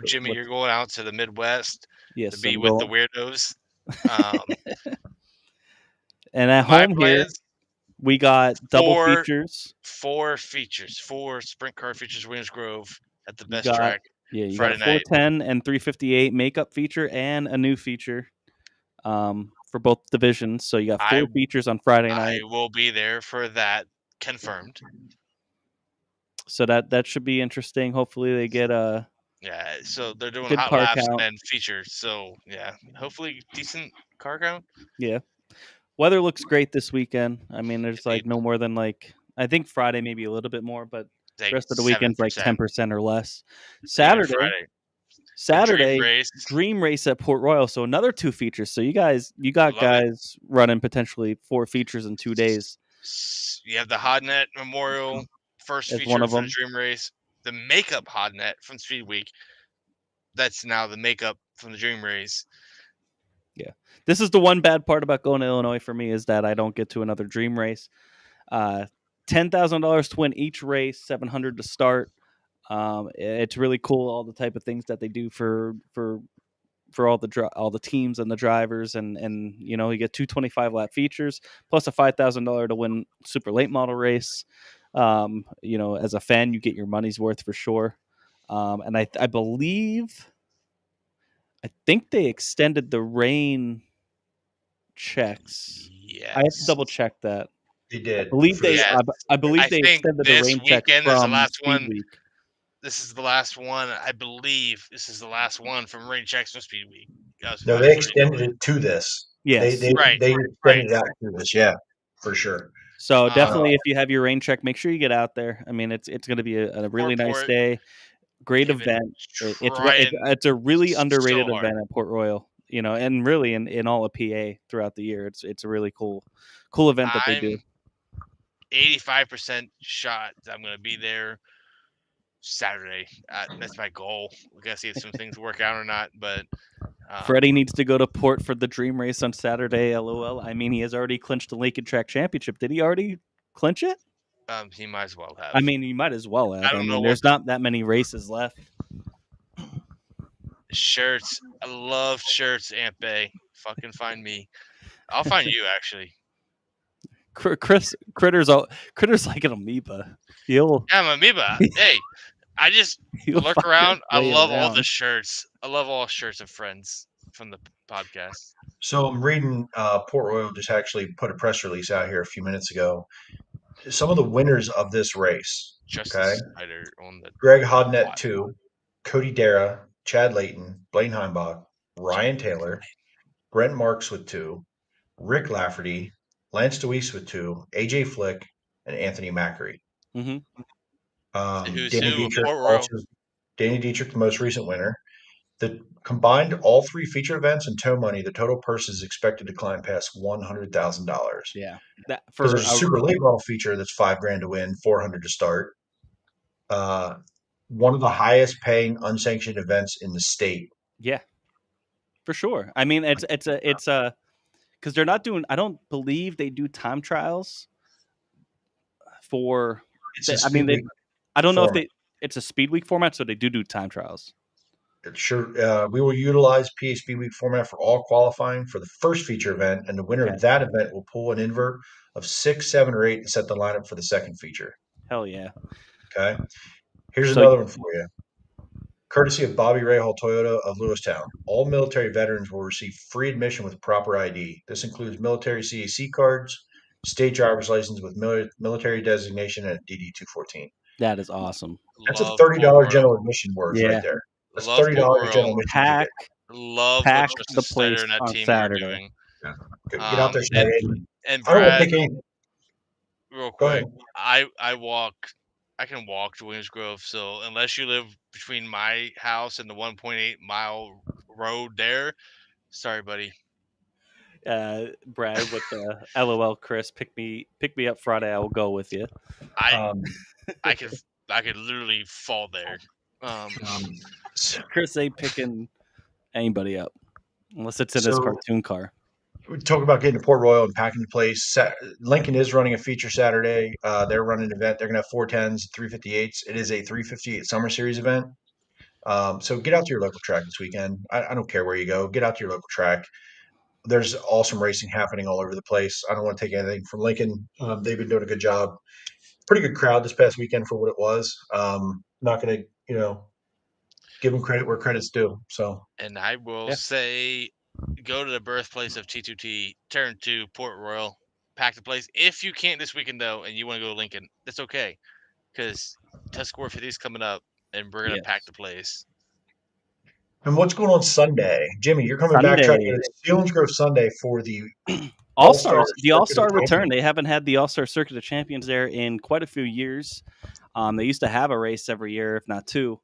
Jimmy, you're going out to the Midwest yes, to be with the weirdos. And at my home here, plans, we got double features. 4 features, 4 sprint car features. Williams Grove at the best got, track. Yeah, you Friday got a 410 and 358 makeup feature and a new feature for both divisions. So you got 4 features on Friday night. I will be there for that, confirmed. So that should be interesting. Hopefully they get a so they're doing good hot car laps count. and features. So yeah, hopefully decent car count. Yeah, weather looks great this weekend. I mean, there's like no more than I think Friday maybe a little bit more, but the rest of the weekend's like 10% or less. Saturday, Dream Race at Port Royal. So another 2 features. So you got guys running potentially 4 features in 2 days. You have the Hodnet Memorial first As feature one of for them. the Dream Race. The makeup Hodnet from Speed Week. That's now the makeup from the Dream Race. Yeah. This is the one bad part about going to Illinois for me is that I don't get to another Dream Race. $10,000 to win each race, $700 to start. It's really cool, all the type of things that they do for all the teams and the drivers, and you get 2 25-lap features plus a $5,000 to win super late model race. As a fan, you get your money's worth for sure. And I think they extended the rain checks. Yes. I have to double check that. They did. I believe they extended the rain checks from is the last Speed one. Week. This is the last one. I believe this is the last one from rain checks from Speed Week. No, they extended it to this. Yes. They extended it out to this. Yeah, for sure. So definitely, if you have your rain check, make sure you get out there. I mean, it's going to be a really nice day. Great event. It's a really underrated event at Port Royal. And really in all of PA throughout the year, it's a really cool event that they do. 85% shot I'm going to be there Saturday. That's my goal. We got to see if some things work out or not. But Freddie needs to go to Port for the Dream Race on Saturday. LOL. I mean, he has already clinched the Lincoln Track Championship. Did he already clinch it? He might as well have. I mean, he might as well have. I don't know. There's not that many races left. Shirts. I love shirts, Aunt Bay. Fucking find me. I'll find you, actually. Critter's like an amoeba. I'm an amoeba. Hey, I just look around. I love all the shirts. I love all shirts of friends from the podcast. So I'm reading Port Royal just actually put a press release out here a few minutes ago. Some of the winners of this race. Greg Hodnett 2, Cody Dara, Chad Layton, Blaine Heimbach, Ryan Taylor, Brent Marks with 2, Rick Lafferty, Lance DeWeese with 2, AJ Flick, and Anthony Macri. Mm-hmm. Danny Dietrich, the most recent winner. The combined all 3 feature events and tow money, the total purse is expected to climb past $100,000. Yeah, because there's a super late model feature that's $5,000 to win, $400 to start. One of the highest paying unsanctioned events in the state. Yeah. for sure. I mean, it's a because they're not doing. I don't believe they do time trials for. It's a I mean, speed week I don't know if format. it's a speed week format, so they do time trials. Sure. We will utilize PA Speed Week format for all qualifying for the first feature event, and the winner Okay. of that event will pull an invert of 6, 7, or 8 to set the lineup for the second feature. Hell yeah. Okay. Here's So- another one for you. Courtesy of Bobby Rahal Toyota of Lewistown, all military veterans will receive free admission with proper ID. This includes military CAC cards, state driver's license with military designation, and DD 214. That is awesome. That's a Love $30 Port general Royal. admission worth Yeah. right there. That's Love $30 Port general Royal. admission Pack ticket. Love Pack what the Justin Snyder place and that on team Saturday. are doing. Get out there And, Saturday. and I don't want to Brad, pick any. real Go ahead. quick, I can walk to Williams Grove. So unless you live between my house and the 1.8 mile road there, sorry, buddy. Brad with the LOL Chris, pick me up Friday. I will go with you. I could literally fall there. Chris ain't picking anybody up unless it's in his So- cartoon car. We talk about getting to Port Royal and packing the place. Lincoln is running a feature Saturday. They're running an event. They're going to have 410s, 358s. It is a 358 Summer Series event. So get out to your local track this weekend. I don't care where you go. Get out to your local track. There's awesome racing happening all over the place. I don't want to take anything from Lincoln. They've been doing a good job. Pretty good crowd this past weekend for what it was. Not going to, give them credit where credit's due. So, And I will say, go to the birthplace of T2T, turn to Port Royal, pack the place. If you can't this weekend, though, and you want to go to Lincoln, that's okay. Because Tuscarora 50 is coming up, and we're going to pack the place. and what's going on Sunday? Jimmy, you're coming back trying to get a Sealands Grove Sunday for the All-Stars, the All-Star Circuit of return. They haven't had the All-Star Circuit of Champions there in quite a few years. They used to have a race every year, if not two.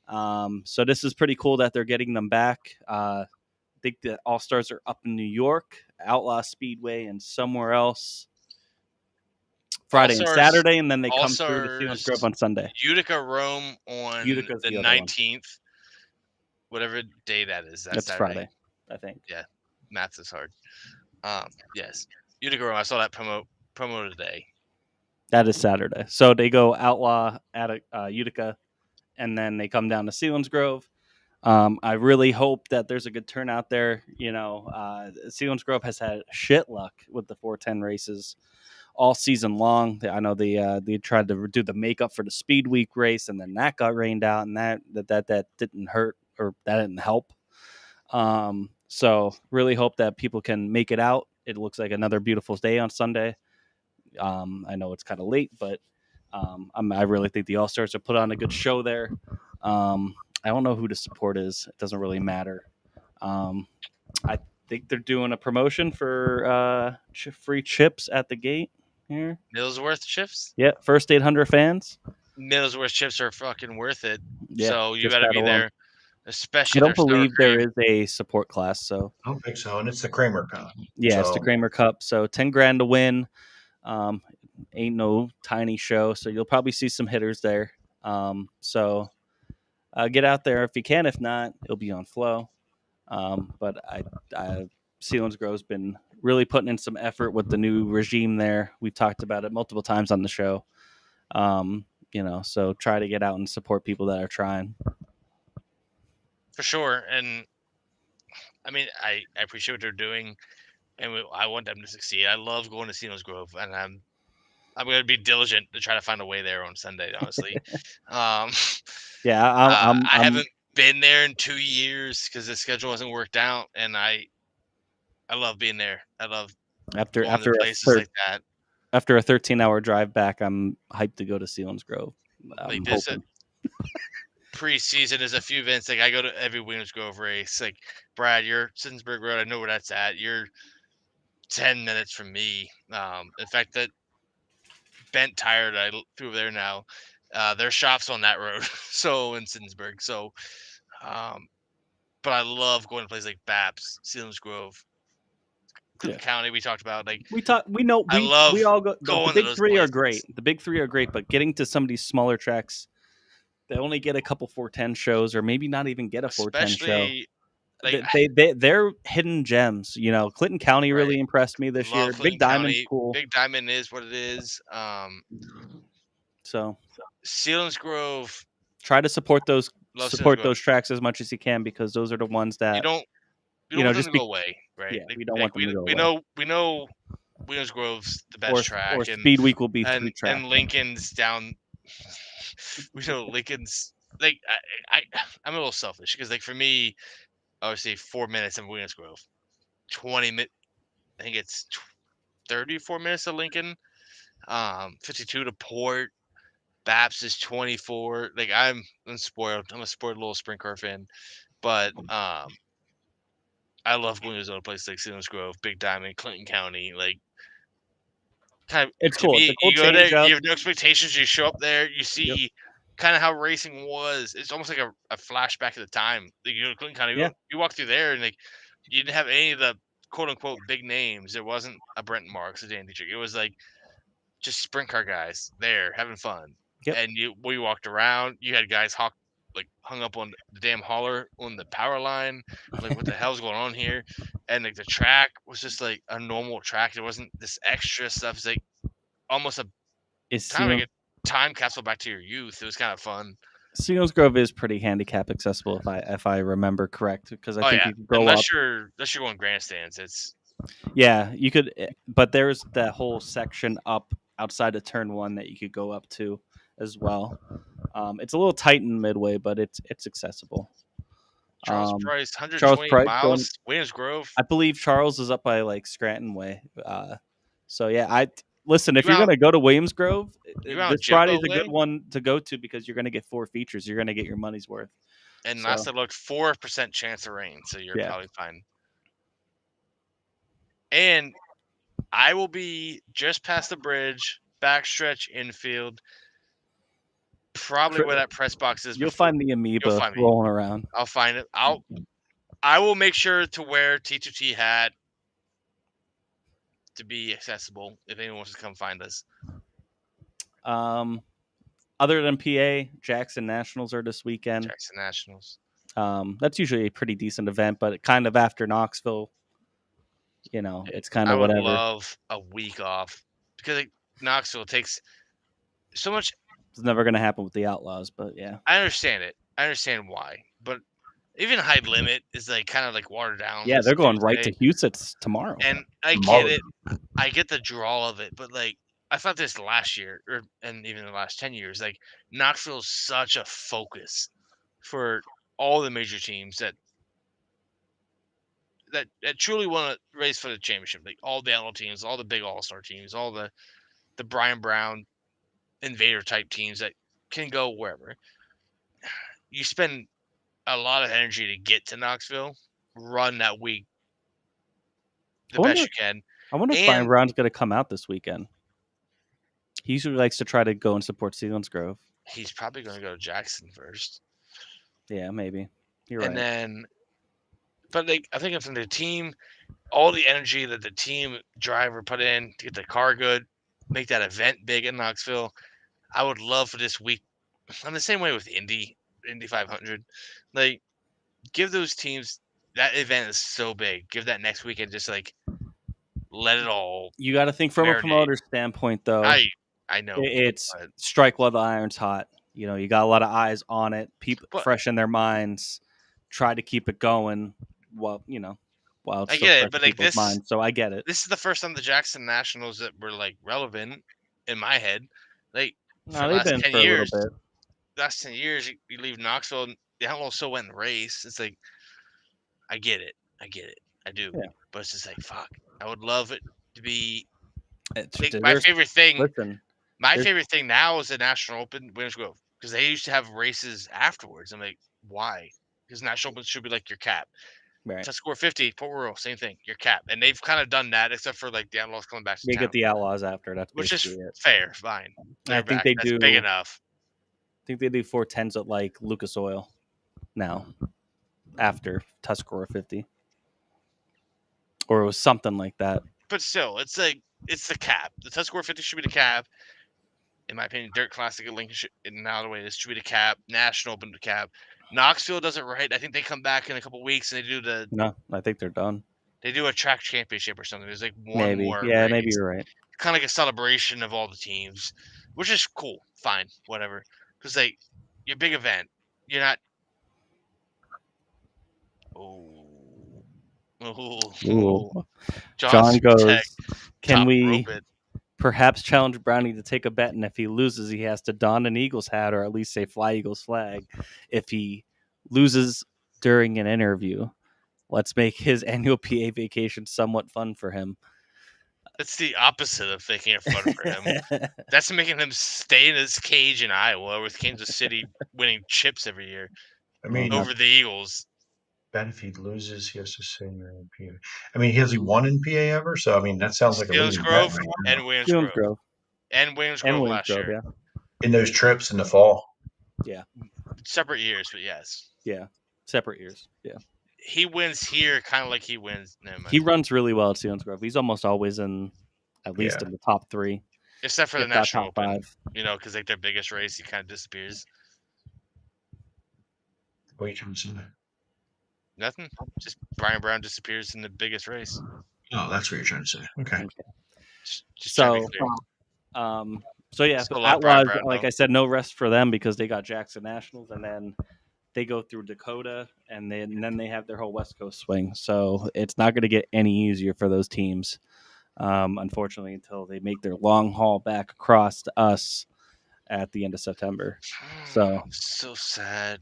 So this is pretty cool that they're getting them back. I think the All-Stars are up in New York, Outlaw Speedway, and somewhere else Friday and Saturday, and then they come through to Sealands Grove on Sunday. Utica Rome on Utica's the the other one. 19th, whatever day that is. That's Saturday. Friday, I think. Yeah, maths is hard. Yes, Utica Rome. I saw that promo today. That is Saturday. So they go Outlaw at Utica, and then they come down to Sealands Grove. I really hope that there's a good turnout there. Sealands Grove has had shit luck with the 410 races all season long. I know they tried to do the makeup for the Speed Week race, and then that got rained out, and that didn't hurt, or that didn't help. So really hope that people can make it out. It looks like another beautiful day on Sunday. I know it's kind of late, but I really think the All-Stars have put on a good show there. I don't know who the support is. It doesn't really matter. I think they're doing a promotion for free chips at the gate here. Millsworth chips? Yeah, first 800 fans. Millsworth chips are fucking worth it. Yeah, so you just got to be that alone. there. Especially I don't their sour believe there cream. is a support class, so I don't think so. And it's the Kramer Cup. yeah, it's the So- Kramer Cup. So $10,000 to win. Ain't no tiny show, so you'll probably see some hitters there. So get out there if you can. If not, it'll be on Flow. But Sealands Grove's been really putting in some effort with the new regime there. We've talked about it multiple times on the show. So try to get out and support people that are trying. For sure. And I mean, I appreciate what they're doing, and I want them to succeed. I love going to Sealands Grove, and I'm going to be diligent to try to find a way there on Sunday, honestly. Yeah, I haven't been there in 2 years because the schedule hasn't worked out, and I love being there. I love after going to places like that. After a 13-hour drive back, I'm hyped to go to Sealands Grove. Like this preseason is a few events. Like I go to every Williams Grove race. Like Brad, you're Sinsburg Road. I know where that's at. You're 10 minutes from me. In fact, that Bent Tire that I threw there now, their shop's on that road. So in Sinsburg. So, but I love going to places like Baps, Sealands Grove, Clinton County. We talked about I love we all go. going The to big those three are places. great. The big three are great, but getting to some of these smaller tracks, they only get a couple 410 shows, or maybe not even get a 410 show. Especially Like they're hidden gems. You know, Clinton County Right. really impressed me this year. love Big Clinton Diamond's County. cool. Big Diamond is what it is. So Selinsgrove. try to support those Love Selinsgrove. tracks as much as you can, because those are the ones that You don't you know, want them just to go away, right? yeah, Like, we don't want them to go we away. know Williamsgrove's the best Or track, Speed Week will be and free track. and Lincoln's down. We know Lincoln's like I'm a little selfish because like for me, obviously 4 minutes in Williamsgrove, 20 minutes. I think it's 34 minutes of Lincoln, 52 to Port. Baps is 24. Like I'm spoiled. I'm a spoiled little sprint car fan, but I love going to those other places like Selinsgrove, Big Diamond, Clinton County. Like, kind of, It's to cool. me, It's a cool you go there, change up. you have no expectations. You show up there, you see kind of how racing was. It's almost like a flashback of the time. Like, you go to Clinton County, you walk through there, and like you didn't have any of the quote unquote big names. There wasn't a Brent Marks, a Dan Dietrich. It was like just sprint car guys there having fun. Yep. And we walked around. You had guys hung up on the damn hauler on the power line. Like, what the hell's going on here? And like the track was just like a normal track. There wasn't this extra stuff. It's like almost a kind of like a time capsule back to your youth. It was kind of fun. Selinsgrove is pretty handicap accessible if I remember correct, because I think you can go unless you're going grandstands. It's you could, but there's that whole section up outside of turn 1 that you could go up to as well. It's a little tight in midway, but it's accessible. Charles Price, 120 miles, Williamsgrove. I believe Charles is up by like Scranton way. So yeah, listen, if you're going to go to Williamsgrove, this Friday's a good one to go to, because you're going to get 4 features. You're going to get your money's worth. And last I looked, 4% chance of rain, so you're probably fine. And I will be just past the bridge, backstretch infield, probably where that press box is. You'll find the amoeba rolling around. I'll find it. I will make sure to wear T2T hat to be accessible if anyone wants to come find us. Other than PA, Jackson Nationals are this weekend. Jackson Nationals. That's usually a pretty decent event, but kind of after Knoxville, you know, it's kind of whatever. I would love a week off, because like, Knoxville takes so much. It's never going to happen with the Outlaws, but yeah. I understand it. I understand why, but even High Limit is like kind of like watered down. Yeah, they're going right to Houston tomorrow. And I get it. I get the draw of it, but like I thought this last year, and even the last 10 years, like Knoxville's such a focus for all the major teams that truly want to race for the championship. Like all the outlaw teams, all the big all-star teams, all the Brian Brown Invader type teams that can go wherever. You spend a lot of energy to get to Knoxville, run that week the best you can. I wonder if Brian Brown's going to come out this weekend. He usually likes to try to go and support Selinsgrove. He's probably going to go to Jackson first. Yeah, maybe. You're right. And then, but like, I think from the team, all the energy that the team driver put in to get the car good, make that event big in Knoxville. I would love for this week. I'm the same way with Indy 500. Like, give those teams, that event is so big. Give that next weekend, just like let it all. You got to think from a promoter standpoint, though. I know it's strike while the iron's hot. You know, you got a lot of eyes on it. People fresh in their minds. Try to keep it going. Well, you know, while it's I get it, but like this, mind, so I get it. This is the first time the Jackson Nationals that were like relevant in my head. Like, no, they've been 10 for years. A little bit. Last 10 years, you leave Knoxville, and the Outlaws still went in the race. It's like, I get it. I do. Yeah. But it's just like, fuck. I would love it to be. My favorite thing. Listen, my favorite thing now is the National Open, Williamsgrove, because they used to have races afterwards. I'm like, why? Because National Open should be like your cap. Right. Tuscarora 50, Port Royal, same thing. Your cap, and they've kind of done that, except for like the Outlaws coming back to town. Get the Outlaws after. That's which is fair, fine. I think they do. Big enough. I think they do 410s at like Lucas Oil now, after Tuscarora 50, or it was something like that. But still, it's like it's the cap. The Tuscarora 50 should be the cap. In my opinion, Dirt Classic at Lincoln should, now the way this should be the cap. National Open the cap. Knoxville does it right. I think they come back in a couple weeks and No, I think they're done. they do a track championship or something. There's like one Maybe. more Yeah, race. maybe you're right. Kind of like a celebration of all the teams, which is cool. Fine, whatever. Because your big event, you're not. Ooh. John goes, can top we rope it. perhaps challenge Brownie to take a bet, and if he loses, he has to don an Eagles hat or at least say Fly Eagles flag. If he loses during an interview, let's make his annual PA vacation somewhat fun for him. That's the opposite of making it fun for him. That's making him stay in his cage in Iowa with Kansas City winning chips every year. I mean, over the Eagles. Ben, if he loses, he has to say you're in PA. I mean, has he won in PA ever? So I mean, that sounds like a losing bet Grove right now. and Williams Grove. And Williams Grove last year. Yeah. In those trips in the fall. Yeah. Separate years, but yes. Yeah. Separate years. Yeah. He wins here kind of like he wins. He runs really well at Williams Grove. He's almost always at least in the top 3. Except for the if not National top Open. 5. Because like their biggest race, he kind of disappears. What are you trying to say? Nothing. Just Brian Brown disappears in the biggest race. Oh, that's what you're trying to say. Okay. Just So yeah, Outlaws, like I said, no rest for them because they got Jackson Nationals, and then they go through Dakota, and then they have their whole West Coast swing. So it's not going to get any easier for those teams, unfortunately, until they make their long haul back across to us at the end of September. So sad.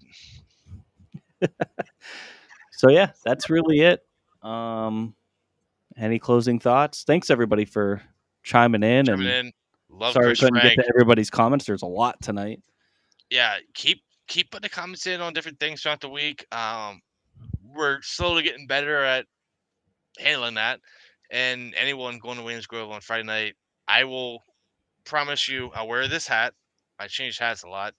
So yeah, that's really it. Any closing thoughts? Thanks everybody for chiming in. Love sorry Chris we couldn't Frank. get to everybody's comments. There's a lot tonight. Yeah, keep putting the comments in on different things throughout the week. We're slowly getting better at handling that. And anyone going to Williams Grove on Friday night, I will promise you I'll wear this hat. I change hats a lot,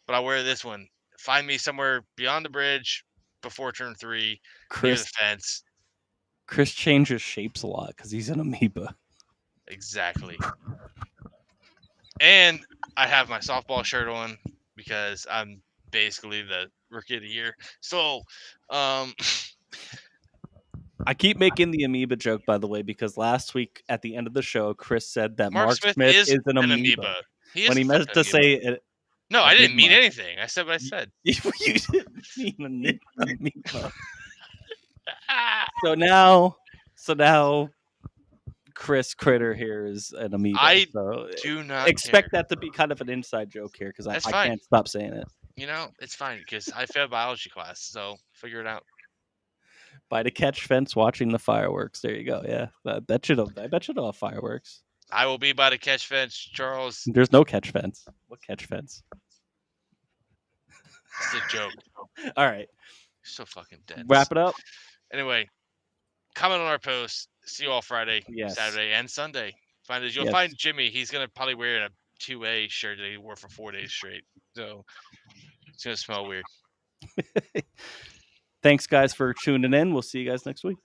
but I'll wear this one. Find me somewhere beyond the bridge before turn 3, near the fence. Chris changes shapes a lot because he's an amoeba. Exactly. And I have my softball shirt on because I'm basically the rookie of the year. So, I keep making the amoeba joke, by the way, because last week at the end of the show, Chris said that Mark Smith is an amoeba. When he meant to say it. No, I didn't mean anything. I said what I said. You didn't mean an amoeba. So now Chris Critter here is an amoeba. I so do not expect care. that to be kind of an inside joke here because I fine. can't stop saying it. It's fine because I failed biology class, so figure it out. By the catch fence watching the fireworks. There you go. Yeah, I bet you'll have fireworks. I will be by the catch fence, Charles. There's no catch fence. What catch fence? It's a joke. All right. You're so fucking dead. Wrap it up. Anyway, comment on our post. See you all Friday, Saturday, and Sunday. You'll find Jimmy. He's gonna probably wear a 2A shirt that he wore for 4 days straight. So it's gonna smell weird. Thanks, guys, for tuning in. We'll see you guys next week.